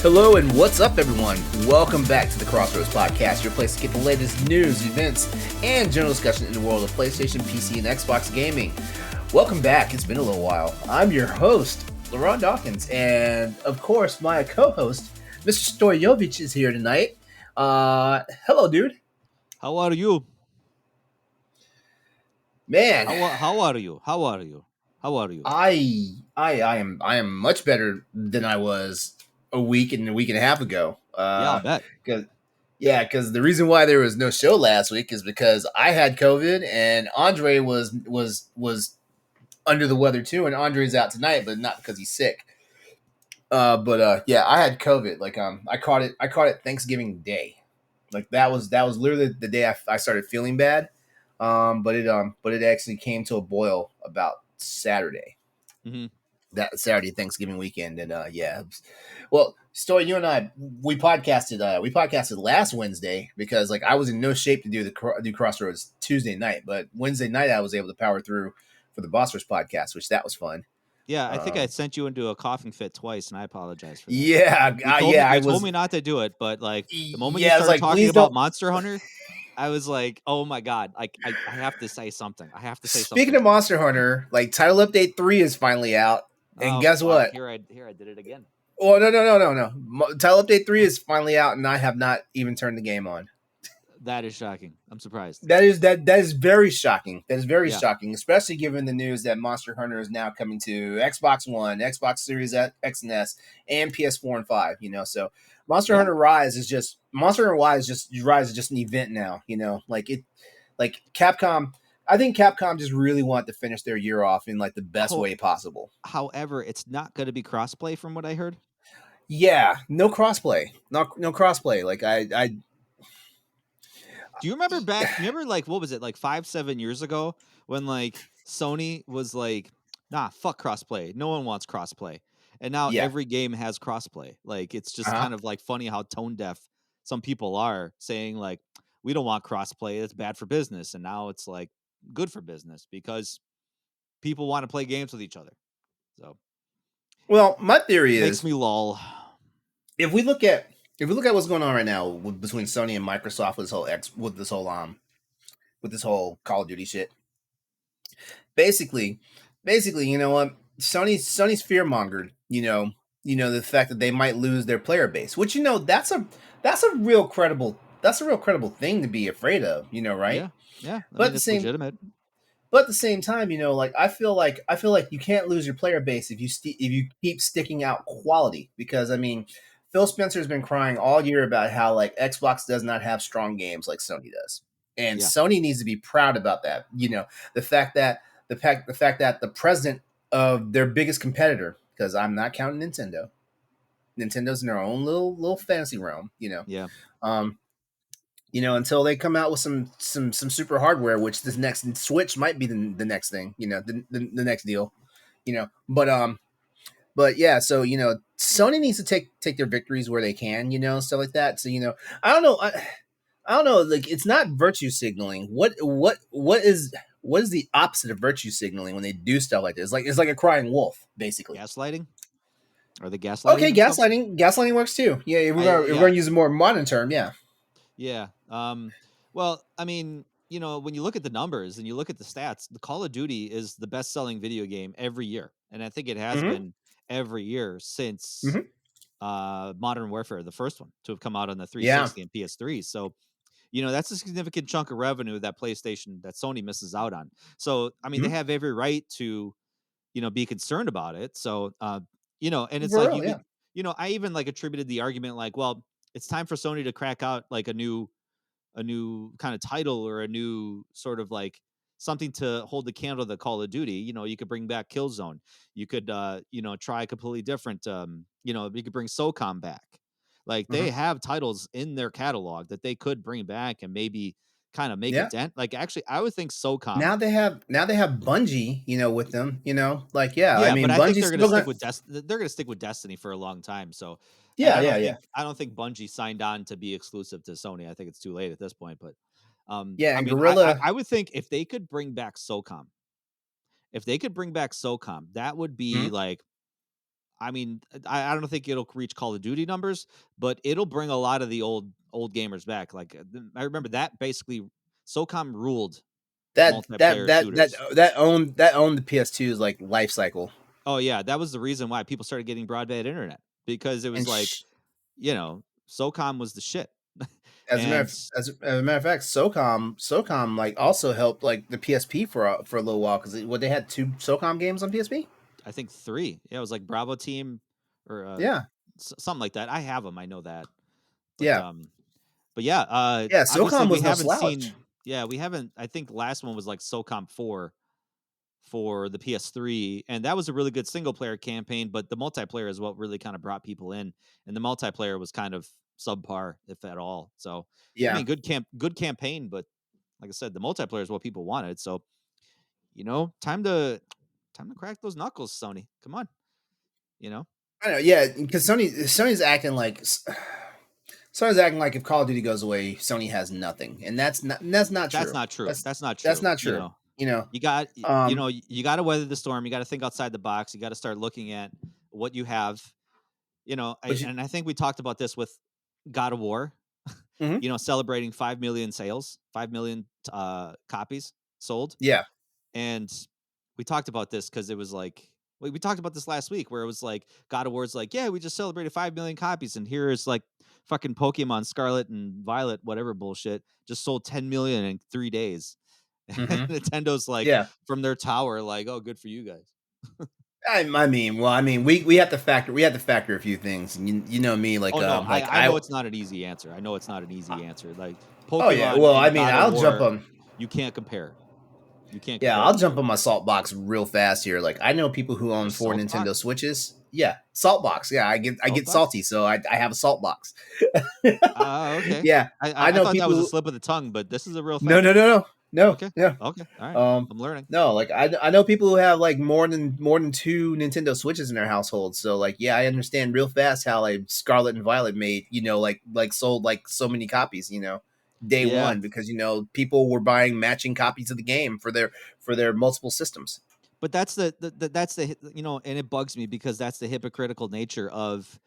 Hello and what's up, everyone? Welcome back to the Crossroads Podcast, your place to get the latest news, events, and general discussion in the world of PlayStation, PC, and Xbox gaming. Welcome back. It's been a little while. I'm your host, LeRon Dawkins, and of course, my co-host, Mr. Stoyovich, is here tonight. Hello, dude. How are you? Man, How are you? How are you? How are you? I am much better than I was a week and a half ago. Yeah, I'll bet. Because the reason why there was no show last week is because I had COVID and Andre was under the weather too, and Andre's out tonight, but not because he's sick. I had COVID. I caught it Thanksgiving Day. Like that was literally the day I started feeling bad. But it actually came to a boil about Saturday. Hmm. That Saturday Thanksgiving weekend, and well, Story, you and I we podcasted last Wednesday because like I was in no shape to do Crossroads Tuesday night, but Wednesday night I was able to power through for the Bossers podcast, which that was fun. Yeah, I think I Um, sent you into a coughing fit twice, and I apologize for that. yeah, You told me yeah, I you told was. me not to do it, but like the moment you Yeah, I was started like, talking please about don't. Monster Hunter, I was like, oh my god, I have to say something. I have to say Speaking something. of Monster Hunter, like Title Update 3 is finally out, and Oh guess fuck! what? Here I did it again. Oh, no. Title Update 3 is finally out, and I have not even turned the game on. That is shocking. I'm surprised. That is very shocking. That is very Yeah. shocking, especially given the news that Monster Hunter is now coming to Xbox One, Xbox Series X and S, and PS4 and 5. So Yeah. Monster Hunter Rise is just an event now. Like Capcom. I think Capcom just really want to finish their year off in like the best Ho- way possible. However, it's not going to be crossplay from what I heard. Yeah, no crossplay, no crossplay. Like I Do you remember back? Remember, like, what was it, like 5, 7 years ago, when like Sony was like, "Nah, fuck crossplay. No one wants crossplay," and now yeah. every game has crossplay. Like, it's just Uh-huh. kind of like funny how tone deaf some people are, saying like, "We don't want crossplay. It's bad for business," and now it's like good for business because people want to play games with each other. So Well, my theory makes is me lol. if we look at what's going on right now between Sony and Microsoft with this whole Call of Duty shit, basically, you know what, Sony's fear mongered, the fact that they might lose their player base, which that's a real credible thing to be afraid of, right? Yeah, yeah. I But at mean, the it's same legitimate. but at the same time, like I feel like you can't lose your player base if you keep sticking out quality, because I mean, Phil Spencer's been crying all year about how like Xbox does not have strong games like Sony does, and Yeah. Sony needs to be proud about that. The fact that the president of their biggest competitor, because I'm not counting Nintendo. Nintendo's in their own little fantasy realm, Yeah. um, until they come out with some super hardware, which this next Switch might be the next thing, the next deal, but yeah, so Sony needs to take their victories where they can, stuff like that. So I don't know, I don't know, like it's not virtue signaling. What is the opposite of virtue signaling when they do stuff like this? Like it's like a crying wolf, basically. Gaslighting. Are they gaslighting Okay, themselves? gaslighting works too. Yeah, if I we're gonna yeah. use a more modern term, yeah. Yeah. Well, I mean, when you look at the numbers and you look at the stats, the Call of Duty is the best-selling video game every year, and I think it has Mm-hmm. been every year since Mm-hmm. Modern Warfare, the first one to have come out on the Yeah. 360 and PS3. So, that's a significant chunk of revenue that Sony misses out on. So, I mean, they Mm-hmm. have every right to, be concerned about it. So, and it's For like real, yeah. I even like attributed the argument like, well, it's time for Sony to crack out like a new kind of title or a new sort of like something to hold the candle to the Call of Duty. You could bring back Killzone. You could try a completely different you could bring SOCOM back. Like Mm-hmm. they have titles in their catalog that they could bring back and maybe kind of make a Yeah. dent. Like actually I would think SOCOM. Now they have Bungie, with them, like yeah, I Yeah, but mean I think Bungie's they're going to still stick gonna. with they're going to stick with Destiny for a long time. So, and Yeah, yeah, yeah. I don't think Bungie signed on to be exclusive to Sony. I think it's too late at this point, but Yeah, I and mean, I Gorilla. I would think if they could bring back SOCOM, that would be Mhm. like I mean, I don't think it'll reach Call of Duty numbers, but it'll bring a lot of the old gamers back. Like I remember that basically SOCOM ruled That that multiplayer that that shooters. that owned the PS2's like life cycle. Oh yeah, that was the reason why people started getting broadband internet because it was And like, SOCOM was the shit. as a matter And of, as a matter of fact, SOCOM like also helped like the PSP for a little while because what they had two SOCOM games on PSP. I think 3. Yeah, it was like Bravo Team or Yeah, something like that. I have them, I know that. But yeah, but yeah, yeah. obviously SOCOM was no slouch. we haven't I think last one was like SOCOM 4 for the PS3, and that was a really good single player campaign, but the multiplayer is what really kind of brought people in, and the multiplayer was kind of subpar, if at all. So, I Yeah, mean, good campaign, but like I said, the multiplayer is what people wanted. So, time to crack those knuckles, Sony. Come on, you know. I know. Yeah, because Sony's acting like Sony's acting like if Call of Duty goes away, Sony has nothing, and that's not That's true. not true. That's not That's true. not true. You know, um, You got to weather the storm. You got to think outside the box. You got to start looking at what you have. but you, And I think we talked about this with God of War, mhm, celebrating 5 million sales, 5 million copies sold. yeah, And we talked about this because it was like, we talked about this last week where it was like God of War's like, yeah, we just celebrated 5 million copies. And here is like fucking Pokemon Scarlet and Violet, whatever bullshit, just sold 10 million in 3 days. And hmm, Nintendo's like yeah. from their tower, like, oh, good for you guys. I mean, we have to factor a few things. And you know me, Oh no, like I know it's not an easy answer. I know it's not an uh, easy answer. Like oh yeah, Pokemon well, I and mean, God of I'll jump War, on. you can't compare. You can't Yeah, compare I'll the jump two. on my salt box real fast here. Like I know people who You have a own four salt Nintendo box? Switches. Yeah, salt box. Yeah, I Salt get box? salty, so I have a salt box. Okay. Yeah, I I know thought that was a people. slip of the tongue, but this is a real No, fact. no, no, no, no. Okay. Yeah. Okay. All right. Um, I'm learning. no, like I know people who have like more than two Nintendo Switches in their household. So like, yeah, I understand real fast how like Scarlet and Violet made like sold like so many copies. Day Yeah. one because people were buying matching copies of the game for their multiple systems. But that's that's and it bugs me because that's the hypocritical nature of,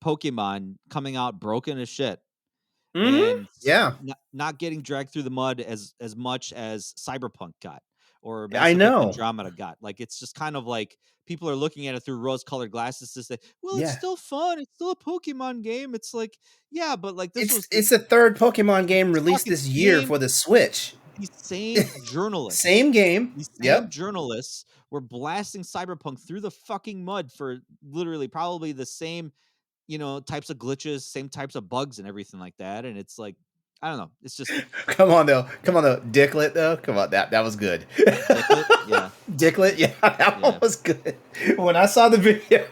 Pokemon coming out broken as shit Hmm. and Yeah, not getting dragged through the mud as much as Cyberpunk got or I Mass Effect know. Andromeda got. Like it's just kind of like people are looking at it through rose-colored glasses to say, "Well, it's Yeah, still fun. It's still a Pokemon game." It's like, yeah, but like this was it's the third Pokemon game the released fucking this year for the Switch. these same journalists, Same game. these same Yep. journalists were blasting Cyberpunk through the fucking mud for literally probably the same, types of glitches, same types of bugs and everything like that. And it's like, I don't know. It's just Come on though. Come on though. Dicklet though. Come on. That was good. Dicklet. Yeah. Dicklet. Yeah, that one Yeah. was good. When I saw the video.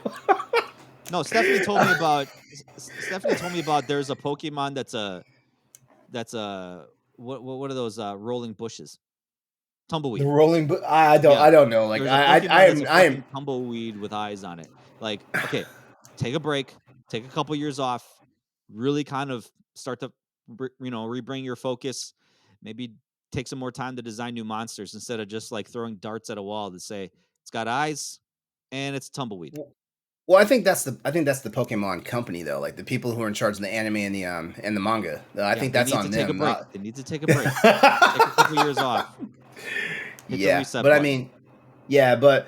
No, Stephanie told me about there's a Pokemon that's a what are those rolling bushes? The Tumbleweed. rolling Yeah. I don't know. Like There's a Pokemon that's a I am fucking tumbleweed with eyes on it. Like, okay, take a break, take a couple years off, really kind of start to rebring your focus, maybe take some more time to design new monsters instead of just like throwing darts at a wall to say it's got eyes and it's tumbleweed. well, I think that's the Pokemon company though. Like the people who are in charge of the anime and the manga. I Yeah, think they that's need to on take a them, break. not They need to take a break. Take a couple years off. Hit the Yeah, reset but I button. mean, yeah, but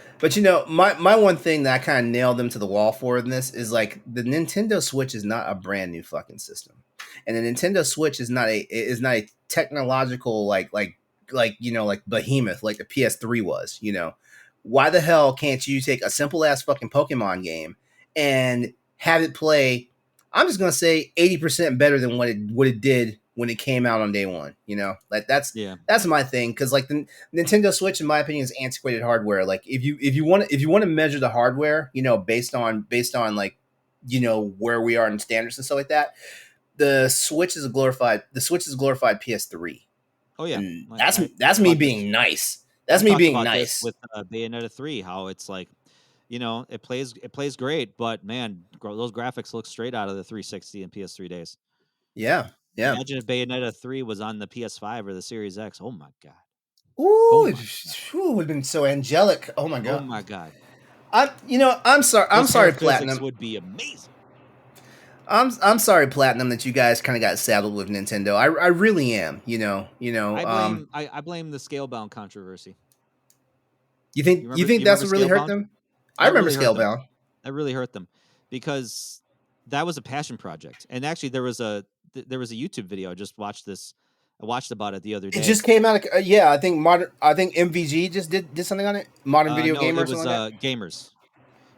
my one thing that I kind of nailed them to the wall for in this is like the Nintendo Switch is not a brand new fucking system, and the Nintendo Switch is not a technological like behemoth like the PS3 was. Why the hell can't you take a simple ass fucking Pokemon game and have it play? I'm just gonna say 80% better than what it did when it came out on day one. Like Yeah. that's my thing because like the Nintendo Switch, in my opinion, is antiquated hardware. Like if you want to measure the hardware, based on like where we are in standards and stuff like that, the Switch is a glorified PS3, Oh yeah. and I that's talked me about this. being nice. We That's me talked being about this nice. with Bayonetta 3, how it's like, it plays great, but man, those graphics look straight out of the 360 and PS3 days. Yeah, yeah. Imagine if Bayonetta 3 was on the PS5 or the Series X. Oh my god. Oh Ooh, my god. it would have been so angelic. Oh my Oh god. my god. I'm sorry. I'm This hair sorry, physics Platinum. would be amazing. I'm sorry, Platinum, that you guys kind of got saddled with Nintendo. I really am. I blame the Scalebound controversy. You think that's Remember what really hurt Scalebound? them? I That remember really hurt them. Scalebound. That really hurt them because that was a passion project. And actually, there was a YouTube video. I just watched this. I watched about it the other It day. just came out. Yeah, I think MVG just did something on it. Modern Video No, Gamer it or something was like that. Gamers.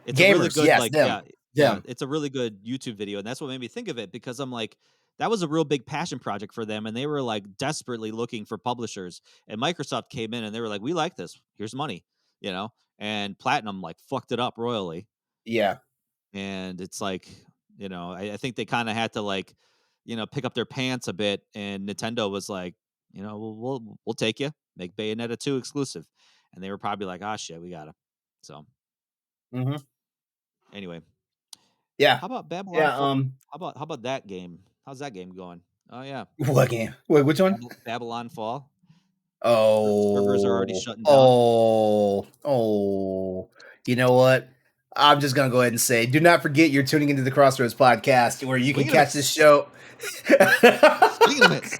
It's a really Gamers, good yes, them, yeah. them. It's a really good YouTube video, and that's what made me think of it because I'm like, that was a real big passion project for them, and they were like desperately looking for publishers. And Microsoft came in and they were like, "We like this. Here's money," you know. And Platinum like fucked it up royally. Yeah. And it's like, I think they kind of had to like, pick up their pants a bit, and Nintendo was like, we'll take you, make Bayonetta 2 exclusive, and they were probably like, ah, shit, we gotta. So Mm-hmm. anyway, Yeah. how about Babylon Yeah. 4? How about that game? How's that game going? Oh yeah, What game? Wait, which one? Babylon Fall. Servers are already Oh, shutting down. oh. You know what? I'm just gonna go ahead and say, do not forget you're tuning into the Crossroads podcast, where you can Swing and a catch this miss. show. Swing and a miss.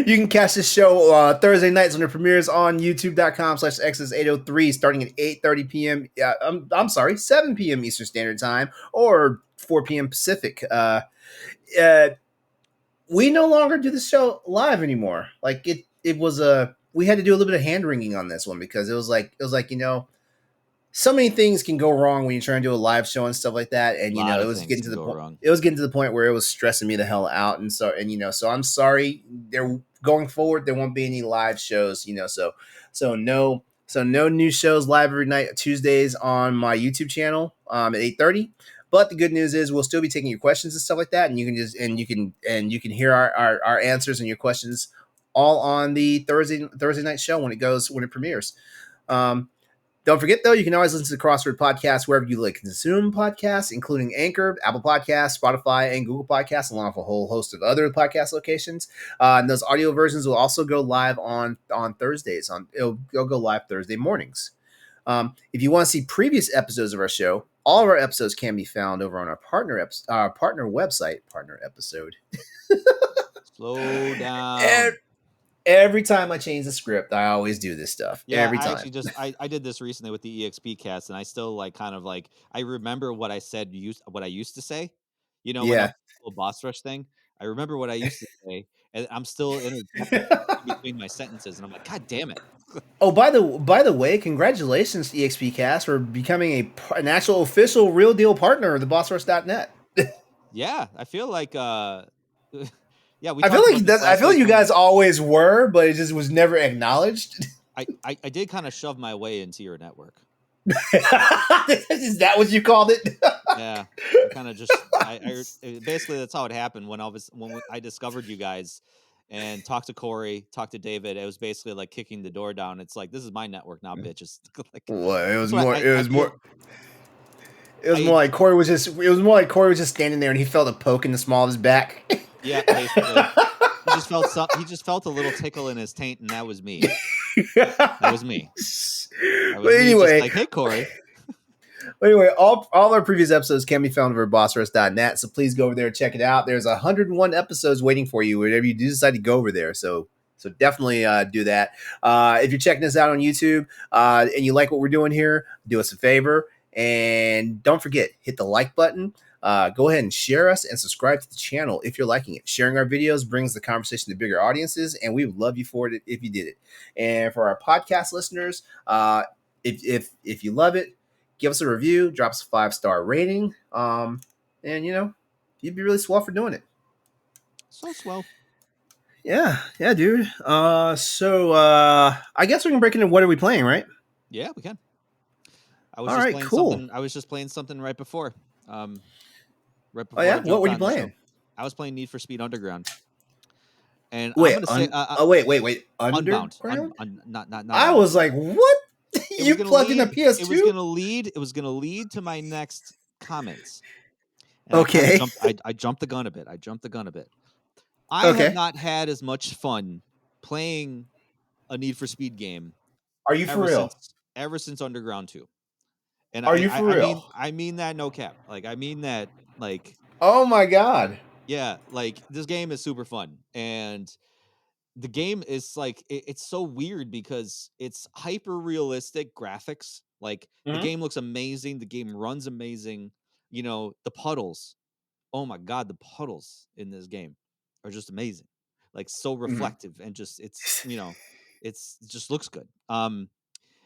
You can catch this show Thursday nights when it premieres on youtube.com/X's803 starting at 8:30 p.m. I'm sorry, 7 p.m. Eastern Standard Time or 4 p.m. Pacific. Uh, we no longer do the show live anymore. Like it was we had to do a little bit of hand wringing on this one because it was like so many things can go wrong when you try and do a live show and stuff like that. And A lot of things can go wrong. it was getting to the point where it was stressing me the hell out. And so I'm sorry. There going forward, there won't be any live shows. So no new shows live every night Tuesdays on my YouTube channel at 8:30. But the good news is we'll still be taking your questions and stuff like that, and you can hear our answers and your questions all on the Thursday night show when it premieres. Don't forget, though, you can always listen to the Crossword Podcast wherever you like consume podcasts, including Anchor, Apple Podcasts, Spotify, and Google Podcasts, along with a whole host of other podcast locations. And those audio versions will also go live on Thursdays. It'll go live Thursday mornings. If you want to see previous episodes of our show, all of our episodes can be found over on our partner website. Partner episode. Slow down. Every time I change the script, I always do this stuff. Yeah, Every I time. actually I did this recently with the EXP cast, and I still like kind of like I remember what I used to say. When I was Yeah. a little boss rush thing, I remember what I used to say, and I'm still interjecting in between my sentences, and I'm like, God damn it! Oh, by the way, congratulations to EXPcast for becoming an actual official real deal partner of the BossRush.net. Yeah, I feel like yeah, we I feel talked like about this I last feel like week you when guys always were, but it just was never acknowledged. I did kind of shove my way into your network. Is that what you called it? Yeah, I kind of just basically that's how it happened when I discovered you guys and talked to Corey, talked to David. It was basically like kicking the door down. It's like, this is my network now, bitches. Like Well, that's what I feel. it was more like Corey was just standing there and he felt a poke in the small of his back. Yeah, basically. He just felt a little tickle in his taint, and that was me. That was me. That was But me anyway, just like, hey Corey. all our previous episodes can be found over at bossrush.net, so please go over there and check it out. There's 101 episodes waiting for you whenever you do decide to go over there. So definitely do that. If you're checking us out on YouTube and you like what we're doing here, do us a favor and don't forget, hit the like button. Go ahead and share us and subscribe to the channel if you're liking it. Sharing our videos brings the conversation to bigger audiences, and we would love you for it if you did it. And for our podcast listeners, if you love it, give us a review, drop us a 5-star rating, and you'd be really swell for doing it. So swell. Yeah, dude. So I guess we can break into what are we playing, right? Yeah, we can. All right, cool. I was just playing something right before. Right before Oh yeah, I what were you on the show. playing? I was playing Need for Speed Underground. And Wait, I'm gonna say wait, Unbound. Underground? Not I Unbound. was like, what? You plugged in a PS2? It was gonna lead to my next comments. And Okay. I jumped the gun a bit. I Okay. have not had as much fun playing a Need for Speed game. Are you for real? Ever since Underground 2. And Are I you I for I mean real? I mean that no cap. Like, I mean that, like, Oh my god. yeah, like, this game is super fun, and the game is, like, it's so weird because it's hyper realistic graphics. Like, the Mhm. game looks amazing, the game runs amazing, the puddles. Oh my god, the puddles in this game are just amazing. Like, so Mhm. reflective and just it just looks good.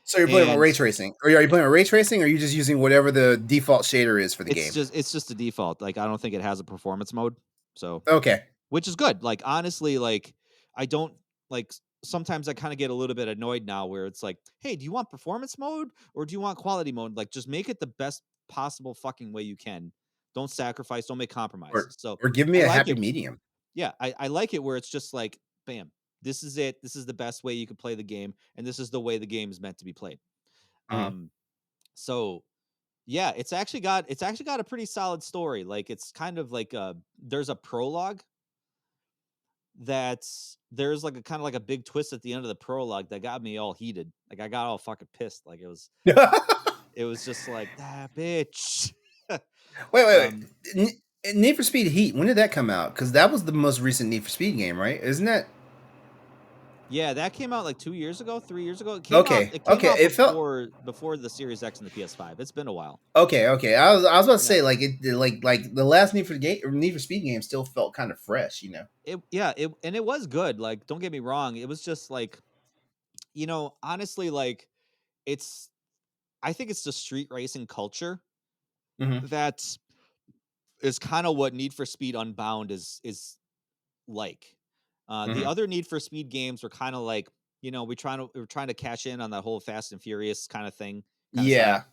So you're playing with And ray tracing. Or are you playing with ray tracing, or are you just using whatever the default shader is for the game? it's just a default. Like, I don't think it has a performance mode. So, Okay. which is good. Like, honestly, like, I don't like sometimes I kind of get a little bit annoyed now where it's like, hey, do you want performance mode or do you want quality mode? Like, just make it the best possible fucking way you can. Don't sacrifice, don't make Or compromises. So or give I me a like happy it. medium. Yeah, I like it where it's just like, bam, this is it. This is the best way you could play the game, and this is the way the game is meant to be played. Mhm. Um, so yeah, it's actually got a pretty solid story. Like, it's kind of like there's a prologue that's there's like a kind of like a big twist at the end of the prologue that got me all heated. Like, I got all fucking pissed. Like, it was just like, that bitch. Wait. um Need for Speed Heat, when did that come out? Because that was the most recent Need for Speed game, right? Isn't that yeah, that came out like 2 years ago, 3 years ago. okay? It came Okay, out it felt before the Series X and the PS5. It's been a while. okay. I was about to Yeah. say like like the last Need for Speed game still felt kind of fresh, you know. It was good. Like, don't get me wrong. It was just like, honestly, like, it's I think it's the street racing culture Hmm. that is kind of what Need for Speed Unbound is like. The Hmm. other Need for Speed games were kind of like, we're trying to cash in on that whole Fast and Furious kind of thing, kind of Yeah. style.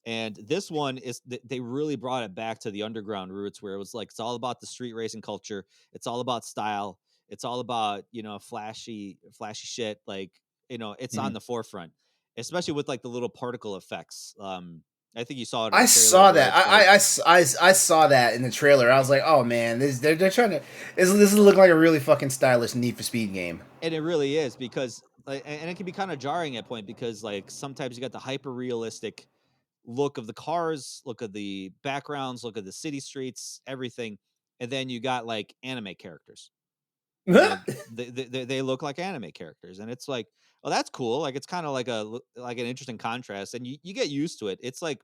And this one they really brought it back to the underground roots where it was like it's all about the street racing culture. It's all about style. It's all about, flashy shit. Like, it's on Mhm. the forefront, especially with like the little particle effects. I think you saw it in I the trailer saw where that. it's like, I saw that in the trailer. I was like, oh man, they're trying to. This look like a really fucking stylish Need for Speed game. and it really is because like, and it can be kind of jarring at point because like sometimes you got the hyper realistic look of the cars, look of the backgrounds, look of the city streets, everything. And then you got like anime characters. They look like anime characters, and it's like, oh, that's cool. Like, it's kind of like like an interesting contrast, and you get used to it. It's like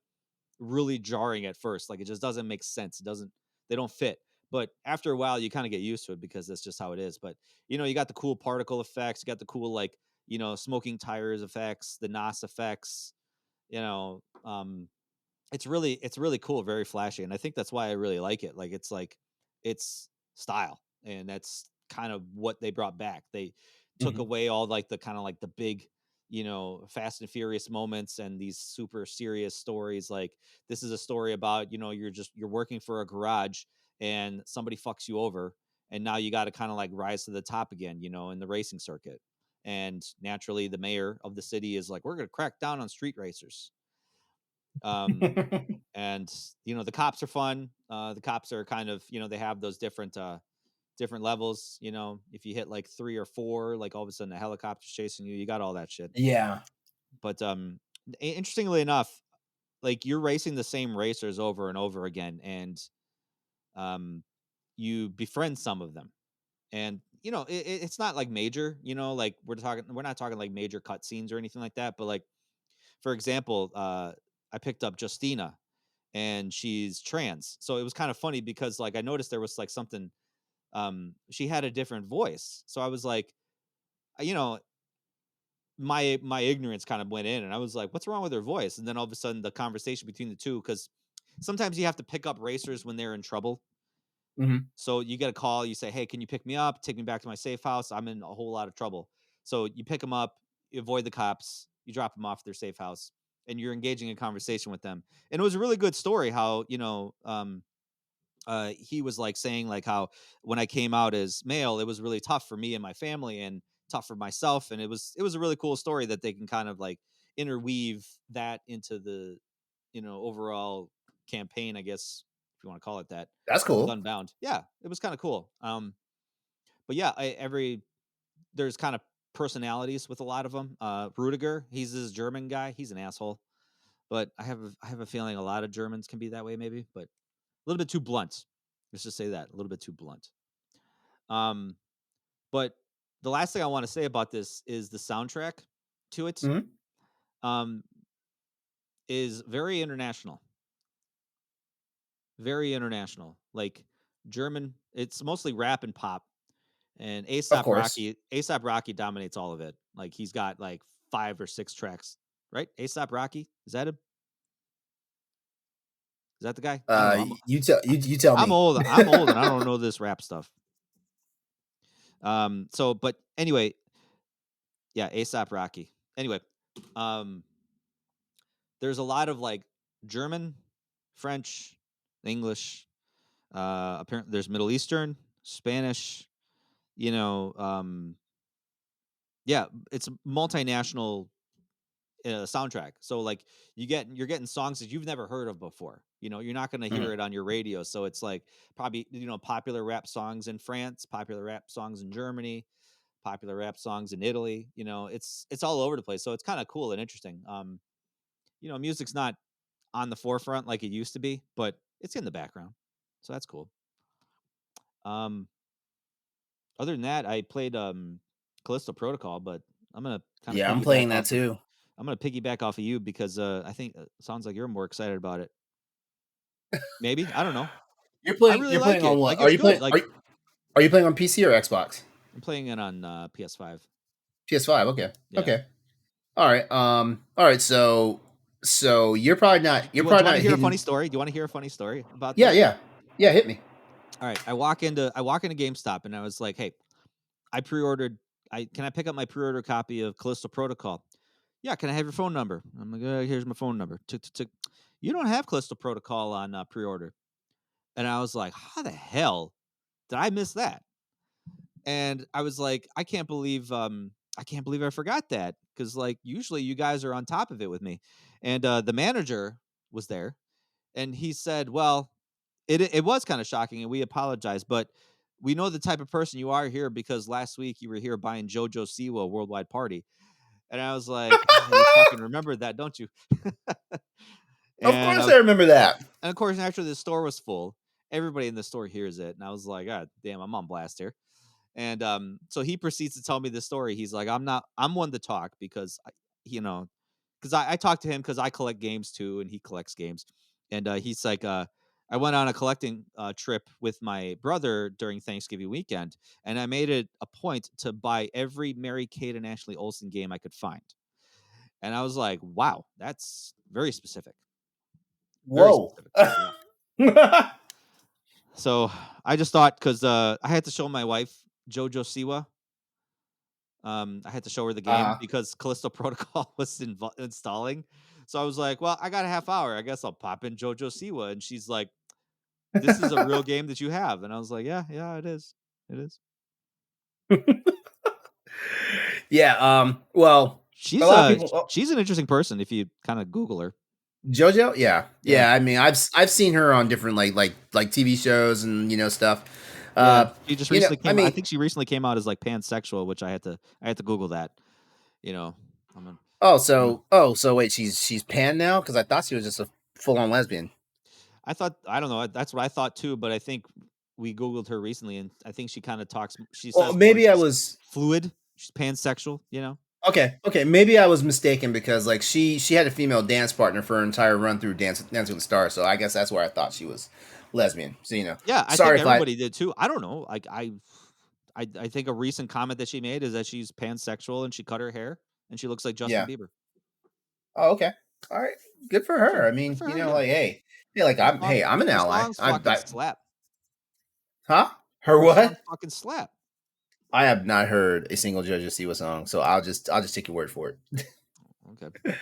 really jarring at first, like it just doesn't make sense. They don't fit. But after a while, you kind of get used to it because that's just how it is. But you got the cool particle effects, you got the cool like smoking tires effects, the NOS effects. You know, it's really cool, very flashy, and I think that's why I really like it. Like it's style, and that's kind of what they brought back. They took Mhm. away all like the kind of like the big, Fast and Furious moments and these super serious stories. Like, this is a story about, you're working for a garage and somebody fucks you over, and now you got to kind of like rise to the top again, in the racing circuit. And naturally, the mayor of the city is like, we're going to crack down on street racers. Um, and the cops are fun. The cops are kind of, they have those different levels. If you hit like 3 or 4, like all of a sudden a helicopter's chasing you, you got all that shit. Yeah. But interestingly enough, like, you're racing the same racers over and over again, and um you befriend some of them. And it's not like major, like we're not talking like major cutscenes or anything like that, but like, for example, I picked up Justina, and she's trans. So it was kind of funny because like I noticed there was like something, she had a different voice. So I was like, you know, my ignorance kind of went in, and I was like, what's wrong with her voice? And then all of a sudden the conversation between the two, cuz sometimes you have to pick up racers when they're in trouble. Mhm. So you get a call, you say, "Hey, can you pick me up? Take me back to my safe house. I'm in a whole lot of trouble." So you pick them up, you avoid the cops, you drop them off at their safe house, and you're engaging in conversation with them. And it was a really good story how, he was like saying like how when I came out as male, it was really tough for me and my family and tough for myself. And it was a really cool story that they can kind of like interweave that into the, overall campaign, I guess, if you want to call it that, That's with cool. Unbound. Yeah, it was kind of cool. But yeah, there's kind of personalities with a lot of them. Rudiger, he's this German guy. He's an asshole. but I have a feeling a lot of Germans can be that way, maybe, but a little bit too blunt. Let's just say that a little bit too blunt. Um, but the last thing I want to say about this is the soundtrack to it Mhm. um, is very international, very international. Like German, it's mostly rap and pop. And Of course. ASAP Rocky dominates all of it. Like he's got like 5 or 6 tracks, right? ASAP Rocky, is that him? Is that the guy? I don't know. You tell I'm me. old. I'm old, and I don't know this rap stuff. So, but anyway, yeah, ASAP Rocky. Anyway, um, there's a lot of like German, French, English. Apparently, there's Middle Eastern, Spanish. You know, yeah, it's multinational soundtrack. So like you're getting songs that you've never heard of before. You know, you're not going to Mhm. hear it on your radio. So it's like probably popular rap songs in France, popular rap songs in Germany, popular rap songs in Italy. You know, it's all over the place. So it's kind of cool and interesting. Music's not on the forefront like it used to be, but it's in the background. So that's cool. Um, Other than that, I played Callisto Protocol, but I'm gonna kind of Yeah, I'm piggyback playing that off of too. you because I think it sounds like you're more excited about it. Maybe I don't know. You're I playing. really You're playing like on it. what? Like it's good. Like Are you playing on PC or Xbox? I'm playing it on PS5. PS5. Okay. Yeah. Okay. All right. All right. So you're probably not. Do You're you probably want not to hear a funny hitting. story? Do you want to hear a funny story about Yeah. this? Yeah. Yeah. Hit me. All right. I walk into GameStop and I was like, hey, I pre-ordered. I can I pick up my pre-order copy of Callisto Protocol? Yeah. Can I have your phone number? I'm like, here's my phone number. Tick, tick, tick. You don't have Callisto Protocol on pre-order, and I was like, how the hell did I miss that? And I was like, I can't believe I forgot that because like usually you guys are on top of it with me. And the manager was there, and he said, "Well, it was kind of shocking, and we apologize, but we know the type of person you are here because last week you were here buying JoJo Siwa Worldwide Party." And I was like, "Ah, you fucking remember that, don't you?" Of and I course, I was, remember that. and of course, naturally, the store was full. Everybody in the store hears it, and I was like, "God damn, I'm on blast here." And so he proceeds to tell me the story. He's like, I'm one to talk because, you know, because I talk to him because I collect games too, and he collects games. And he's like, I went on a collecting trip with my brother during Thanksgiving weekend, and I made it a point to buy every Mary Kate and Ashley Olsen game I could find. And I was like, wow, that's very specific. Very Whoa. specific. Yeah. So I just thought because I had to show my wife JoJo Siwa. I had to show her the game uh, because Callisto Protocol was installing. So I was like, well, I got a half hour. I guess I'll pop in JoJo Siwa. And she's like, this is a real game that you have. And I was like, yeah, yeah, it is. It is. yeah. Well, a lot of people. She's an interesting person if you kind of Google her. JoJo. Yeah. Yeah. Yeah. I mean, I've seen her on different like TV shows and stuff. Yeah. Uh, She just I I mean, think she recently came out as like pansexual, which I had to Google that. You know, I'm a, you know, so wait, she's pan now because I thought she was just a full on lesbian. I don't know. That's what I thought too, but I think we Googled her recently and I think she kind of talks, she Well, says more maybe I she's was fluid, she's pansexual, you know? okay. Okay, maybe I was mistaken because like she had a female dance partner for her entire run through Dancing with the Stars, so I guess that's where I thought she was lesbian. So Yeah, I think sorry if I. everybody did too. I don't know. Like I think a recent comment that she made is that she's pansexual and she cut her hair and she looks like Justin Yeah. Bieber. Oh, okay. All right. Good for So her. I good mean, for her. Yeah, like hey, like I'm an her ally. songs fucking slap. Huh? Her Her songs what? fucking slap. I have not heard a single Judge Siwa song, so I'll just take your word for it. Okay.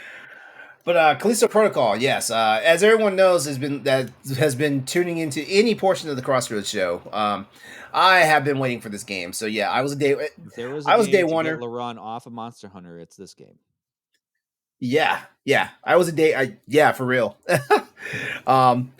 But Callisto Protocol, yes, as everyone knows, has been tuning into any portion of the Crossroads show. I have been waiting for this game, so yeah, If there was a I was day game to get oneer. LeRon off of Monster Hunter, it's this game. Yeah, yeah, I was a day, yeah, for real. um,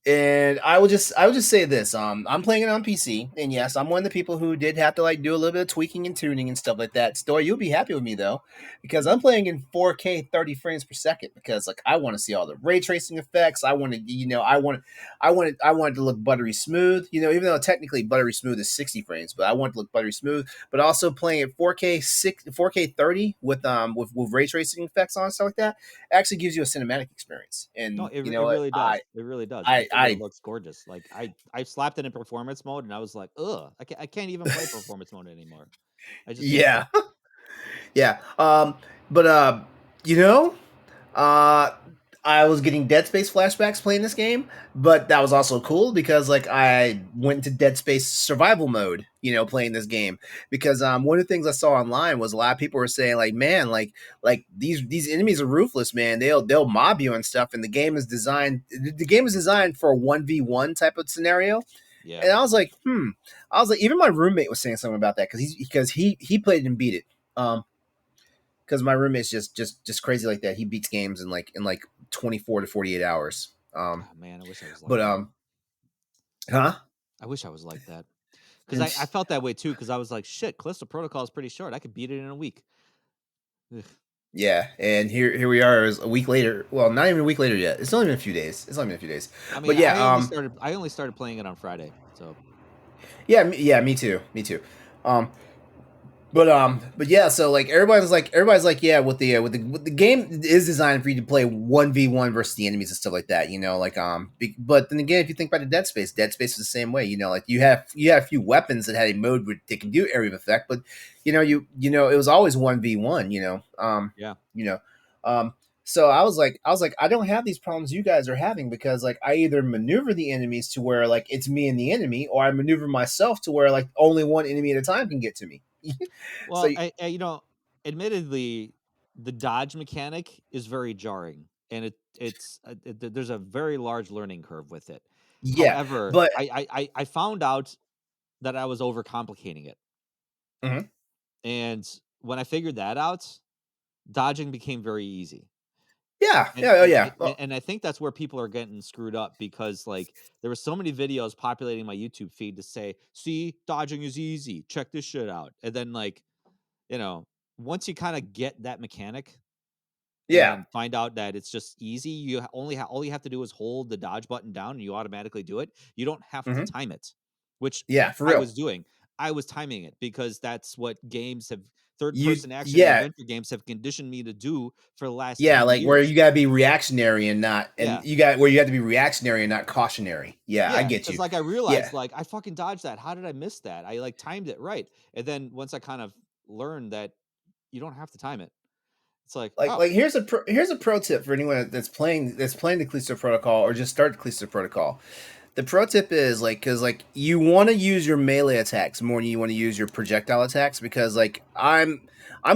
And I would just say this. I'm playing it on PC, and yes, I'm one of the people who did have to like do a little bit of tweaking and tuning and stuff like that. Story, you'll be happy with me though, because I'm playing in 4K 30 frames per second because like I want to see all the ray tracing effects. I want to, I want it to look buttery smooth. You know, even though technically buttery smooth is 60 frames, but I want it to look buttery smooth. But also playing at 4K 30 with ray tracing effects on and stuff like that actually gives you a cinematic experience. No, And it you it know what, really does. It really does. It I looks gorgeous. Like I slapped it in performance mode, and I was like, ugh, I can't even play performance mode anymore. I just can't. yeah. Yeah. But you know, uh I was getting Dead Space flashbacks playing this game, but that was also cool because like I went to Dead Space survival mode, playing this game because one of the things I saw online was a lot of people were saying like, man, like these enemies are ruthless, man. They'll mob you and stuff, and the game is designed for a 1v1 type of scenario. Yeah. And I was like, I was like, even my roommate was saying something about that because he played it and beat it. Because my roommate's just crazy like that. He beats games in like 24 to 48 hours. Oh, man, I wish I was like But that. huh? I wish I was like that. Because I It's, felt that way too. Because I was like, shit, Callisto Protocol is pretty short. I could beat it in a week. Ugh. yeah, and here we are is a week later. Well, not even a week later yet. It's only been a few days. It's only been a few days. I mean, But yeah, I only started playing it on Friday. So yeah, me too, me too. Um, but yeah, so like everybody's like, yeah, with the game is designed for you to play 1v1 versus the enemies and stuff like that, but then again, if you think about the Dead Space is the same way, like you have a few weapons that had a mode where they can do area of effect, but it was always 1v1, yeah. you know, um, so I was like, I don't have these problems you guys are having because like I either maneuver the enemies to where like it's me and the enemy, or I maneuver myself to where like only one enemy at a time can get to me. So Well, admittedly, the dodge mechanic is very jarring, and there's a very large learning curve with it. yeah, However, but I found out that I was overcomplicating it, mhm. and when I figured that out, dodging became very easy. Yeah, And yeah, oh and yeah, and well, and I think that's where people are getting screwed up because, like, there were so many videos populating my YouTube feed to say, "See, dodging is easy. Check this shit out." And then, like, you know, once you kinda get that mechanic yeah, and find out that it's just easy, all you have to do is hold the dodge button down, and you automatically do it. You don't have to hmm time it, which yeah, for I real. was doing. I was timing it because that's what games have third You, person action yeah, adventure games have conditioned me to do for the last yeah, 10 like where years. you gotta be reactionary and not, and Yeah. you got where you have to be reactionary and not cautionary. Yeah, I Yeah, get because you. like, I Yeah, realized, like, I fucking dodged that. How did I miss that? I, like, timed it right, and then once I kind of learned that you don't have to time it, it's like, "Oh, like here's a pro tip for anyone that's playing the Callisto Protocol or just start the Callisto Protocol. The pro tip is like because like you want to use your melee attacks more than you want to use your projectile attacks because like I'm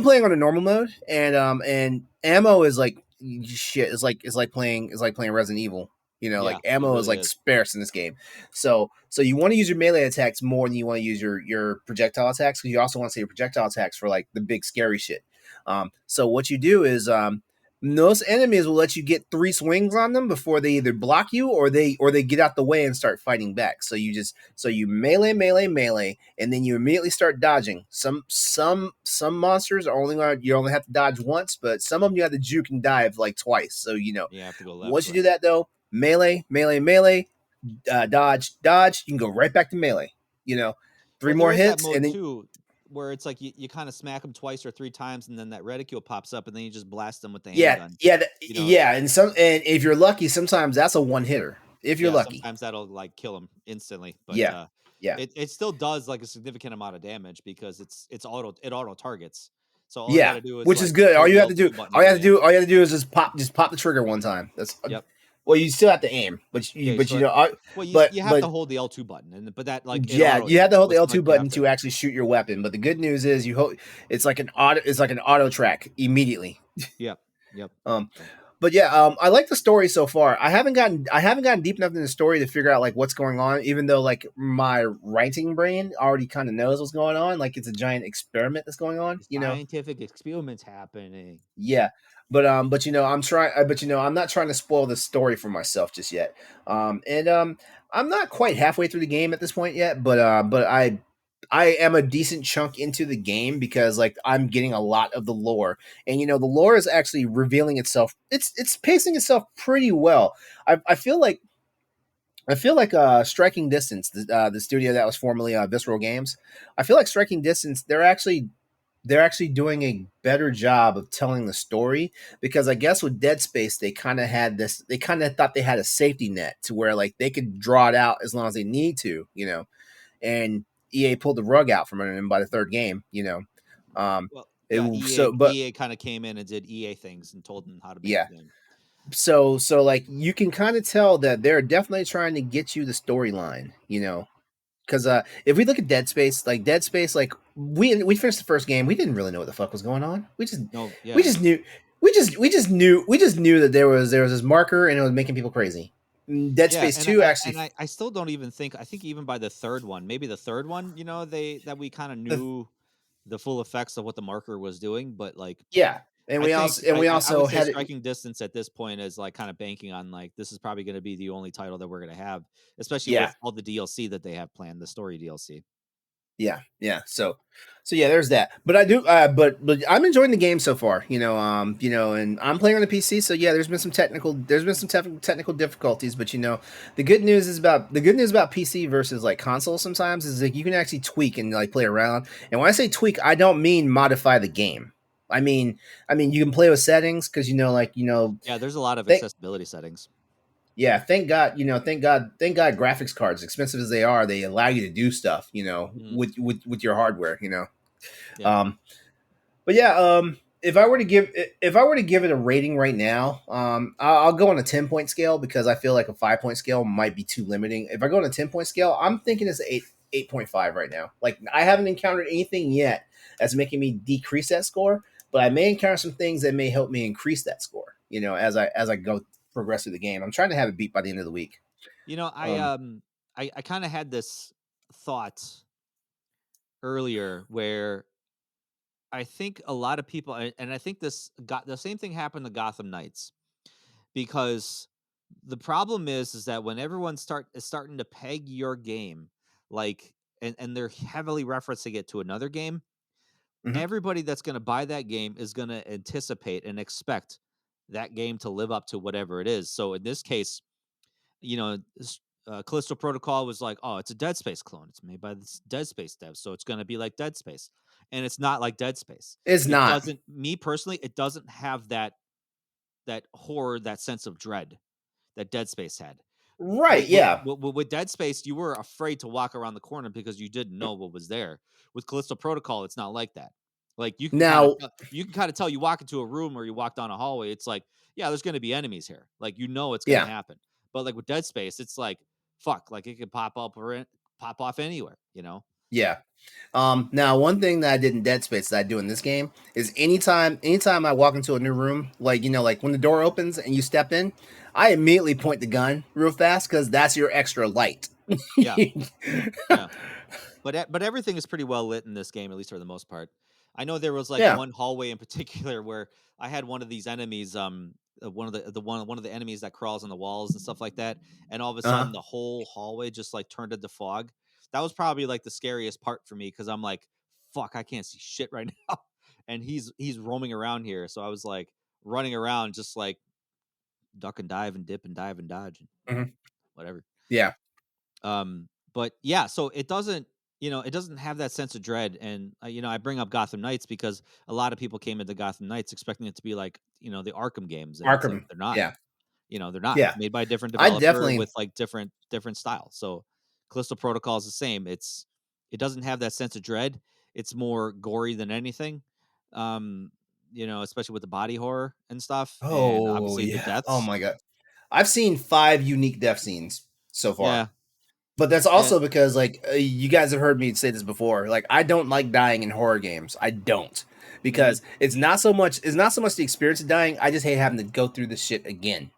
playing on a normal mode and ammo is like shit. It's like playing Resident Evil. yeah, Like it ammo is really like is." sparse in this game. So you want to use your melee attacks more than you want to use your projectile attacks because you also want to say your projectile attacks for like the big scary shit. So what you do is most enemies will let you get 3 swings on them before they either block you or they get out the way and start fighting back. So you melee, and then you immediately start dodging. Some monsters are you only have to dodge once, but some of them you have to juke and dive like twice. So You have to go left, once you do right. that though, melee, dodge. You can go right back to melee. You know, three Well, there more is that hits mode and then too, where it's like you kinda smack them twice or 3 times, and then that reticule pops up, and then you just blast them with the yeah, handgun. You know yeah, and if you're lucky, sometimes that's a one hitter. If you're Yeah, lucky, sometimes that'll, like, kill them instantly, but, yeah, yeah, it still does, like, a significant amount of damage because it auto targets. So all you yeah, gotta do is, which is like, good. hold the L2 button All you every have to day. do, all you have to do is just pop the trigger one time. Yep. Well, you still have to aim, Yeah, you but still well, you have to but hold the L2 button, but that, like, it yeah, auto you have aims, to hold so the it's not L2 like you have button to. to actually shoot your weapon. But the good news is it's like an auto track immediately. Yep. Yep. Um, So but yeah, I like the story so far. I haven't gotten deep enough in the story to figure out like what's going on. Even though like my writing brain already kind of knows what's going on. Like it's a giant experiment that's going on. Scientific experiments happening. Yeah, but I'm trying. But I'm not trying to spoil the story for myself just yet. And I'm not quite halfway through the game at this point yet. But I am a decent chunk into the game because like I'm getting a lot of the lore, and the lore is actually revealing itself. It's pacing itself pretty well. I feel like Striking Distance, the studio that was formerly Visceral Games. I feel like Striking Distance, they're actually doing a better job of telling the story because I guess with Dead Space they kind of thought they had a safety net to where like they could draw it out as long as they need to, and EA pulled the rug out from under them by the third game. Um, Well, it, yeah, so but EA kind of came in and did EA things and told them how to make yeah, the game. so like you can kind of tell that they're definitely trying to get you the storyline. Because if we look at Dead Space, like we finished the first game, we didn't really know what the fuck was going on. We just No, we yeah, just knew we just knew that there was this marker and it was making people crazy. Dead yeah, Space and I, Two I actually, and I, I still don't even think. I think even by the third one, maybe the third one, we kind of the, knew the full effects of what the marker was doing, but like yeah, and I we think also and we I also would say had it. Striking Distance at this point is like kind of banking on like this is probably going to be the only title that we're going to have, especially Yeah, with all the DLC that they have planned, the story DLC. yeah. So yeah, there's that. But I do, but I'm enjoying the game so far. And I'm playing on the PC. So yeah, there's been some technical difficulties. But the good news about PC versus like console sometimes is like you can actually tweak and like play around. And when I say tweak, I don't mean modify the game. I mean you can play with settings because Yeah, there's a lot of thank accessibility settings. yeah, thank God graphics cards, expensive as they are, they allow you to do stuff, Mhm. with your hardware. Yeah. Um, but yeah, if I were to give it a rating right now, I'll go on a 10-point scale because I feel like a 5-point scale might be too limiting. If I go on a 10-point scale, I'm thinking it's 8.5 right now. Like I haven't encountered anything yet that's making me decrease that score, but I may encounter some things that may help me increase that score. As I go progress through the game. I'm trying to have it beat by the end of the week. I Um, I kind of had this thought earlier where I think a lot of people and I think this got the same thing happened to Gotham Knights because the problem is that when everyone is starting to peg your game like and they're heavily referencing it to another game, mhm. everybody that's going to buy that game is going to anticipate and expect that game to live up to whatever it is. So in this case, Callisto Protocol was like, oh, it's a Dead Space clone. It's made by this Dead Space dev, so it's going to be like Dead Space, and it's not like Dead Space. It's It not doesn't. Me personally, it doesn't have that horror, that sense of dread that Dead Space had. right. Yeah. With Dead Space, you were afraid to walk around the corner because you didn't know what was there. With Callisto Protocol, it's not like that. Like Now, you can kind of tell you walk into a room or you walk down a hallway. It's like, yeah, there's going to be enemies here. Like it's going to yeah, happen. But like with Dead Space, it's like fuck, like it could pop up or pop off anywhere. yeah. Now one thing that I did in Dead Space that I do in this game is anytime I walk into a new room, like when the door opens and you step in, I immediately point the gun real fast because that's your extra light. Yeah, yeah. But everything is pretty well lit in this game, at least for the most part. I know there was like Yeah. one hallway in particular where I had one of these enemies, one of the enemies that crawls on the walls and stuff like that, and all of a Uh sudden huh. the whole hallway just like turned into fog. That was probably like the scariest part for me because I'm like, fuck, I can't see shit right now, and he's roaming around here, so I was like running around just like duck and dive and dip and dive and dodge and Hmm. whatever. Yeah. But yeah, so it doesn't have that sense of dread. And I bring up Gotham Knights because a lot of people came into Gotham Knights expecting it to be like the Arkham games, and it's like Arkham. they're not. Yeah. They're not. Yeah. It's made by a different I developer definitely. with like different styles. So Callisto Protocol is the same. It doesn't have that sense of dread. It's more gory than anything. Especially with the body horror and stuff, and Oh obviously the yeah. Oh deaths. my god. I've seen 5 unique death scenes so far. Yeah, But that's and also because, like, you guys have heard me say this before. Like, I don't like dying in horror games. I don't. because it's not so much the experience of dying. I just hate having to go through this shit again.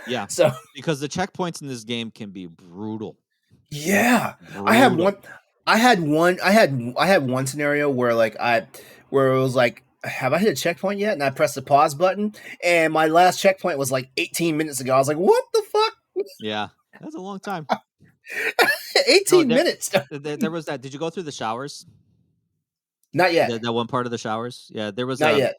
Yeah, So because the checkpoints in this game can be brutal. yeah, I had Brutal. one. I had one scenario where where it was like, have I hit a checkpoint yet? And I pressed the pause button, and my last checkpoint was like 18 minutes ago. I was like, what the fuck? Yeah, that's a long time. No, 18 minutes? there was that. Did you go through the showers? Not yet. That one part of the showers? Yeah, there was Not yet.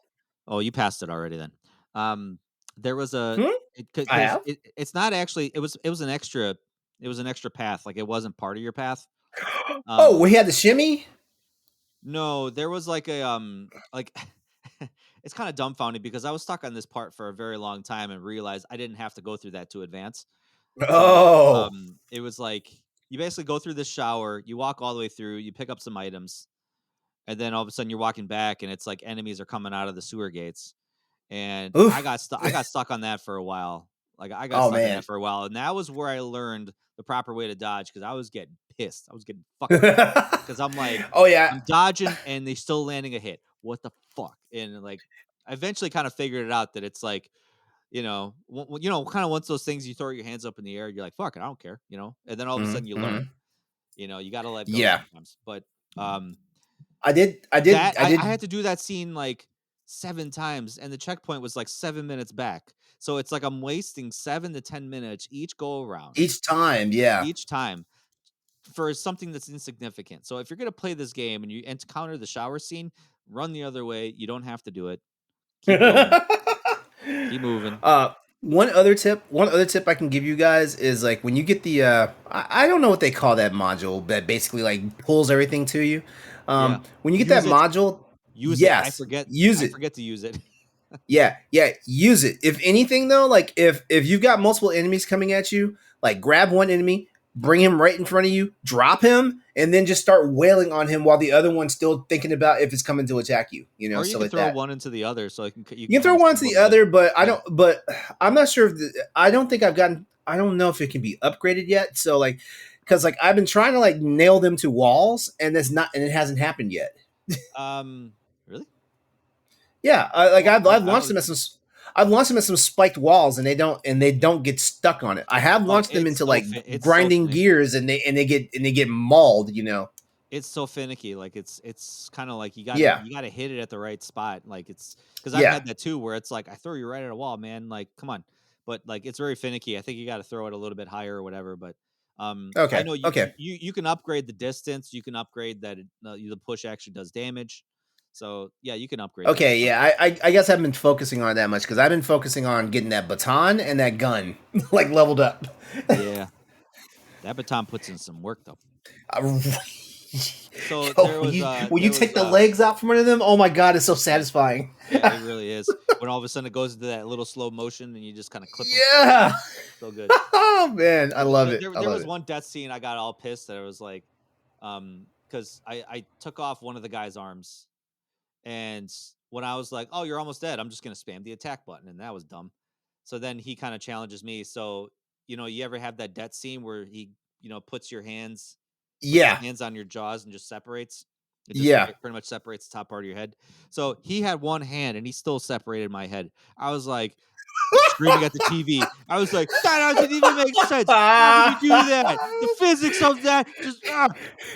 oh, you passed it already then. Um, there was a Hmm? I there's have. it's not actually it was an extra path. Like it wasn't part of your path. Oh, Um, we had the shimmy. no, there was like a like it's kind of dumbfounding because I was stuck on this part for a very long time and realized I didn't have to go through that to advance. So, Oh. it was like you basically go through this shower, you walk all the way through, you pick up some items, and then all of a sudden you're walking back and it's like enemies are coming out of the sewer gates. And Oof. I got stuck on that for a while. Like I got Oh stuck on man. that for a while, and that was where I learned the proper way to dodge because I was getting pissed. I was getting fucking pissed because I'm like, Oh yeah. I'm dodging and they still landing a hit. What the fuck? And like, I eventually kind of figured it out that it's like, kind of once those things you throw your hands up in the air, you're like, fuck it, I don't care, and then all of a Mhm, sudden you learn. mhm. You got to let go Yeah. sometimes. But um, I did. I did. that I I did had to do that scene, like, 7 times, and the checkpoint was, like, 7 minutes back. So it's like I'm wasting 7 to 10 minutes each go around, each time. Yeah. each time for something that's insignificant. So if you're gonna play this game and you encounter the shower scene, run the other way. You don't have to do it. Keep going. Keep moving. uh, one other tip I can give you guys is like when you get the I don't know what they call that module that basically like pulls everything to you. Yeah. When you get that Use it. module, Use it. yes, use I it. forget to use it. Yeah, yeah, use it. If anything though, like if you've got multiple enemies coming at you, like grab one enemy, bring him right in front of you, drop him, and then just start wailing on him while the other one's still thinking about if it's coming to attack you, Or you stuff can like throw that. one into the other so you You can can throw kinda one to stumble the to get other, but yeah. I'm not sure if I don't think I've gotten I don't know if it can be upgraded yet. So like because like I've been trying to like nail them to walls and it hasn't happened yet. Really? Yeah, Well, I've I launched don't them at I've launched them at some spiked walls and they don't get stuck on it. I have oh, launched them into like it's so grinding finicky. gears and they get mauled. It's so finicky, like, it's kinda like Yeah, you gotta hit it at the right spot, like, it's because 'cause I've yeah. had that too where it's like, I throw you right at a wall, man, like, come on. But, like, it's very finicky, I think you gotta throw it a little bit higher or whatever, but, I Okay, know okay, you can upgrade the distance, you can upgrade that the push actually does damage. So, yeah, you can upgrade that okay. stuff. Yeah, I guess I've been focusing on it that much because I've been focusing on getting that baton and that gun like leveled up. Yeah. That baton puts in some work, though. Uh, So, Yo, when you take the legs out from under them, oh my god, it's so yeah. satisfying. Yeah, it really is. When all of a sudden it goes into that little slow motion and you just kinda clip them. Yeah. So good. Oh man, I love But it. I there love was it. one death scene I got all pissed that I was like, because I took off one of the guy's arms, and when I was like, "Oh, you're almost dead," I'm just gonna spam the attack button, and that was dumb. So then he kind of challenges me. So you ever have that death scene where he puts his Yeah, hands on your jaws and just separates? It just yeah. pretty much separates the top part of your head. So he had one hand and he still separated my head. I was like, screaming at the TV. I was like, "That doesn't even make sense. How could you do that? The physics of that just ah."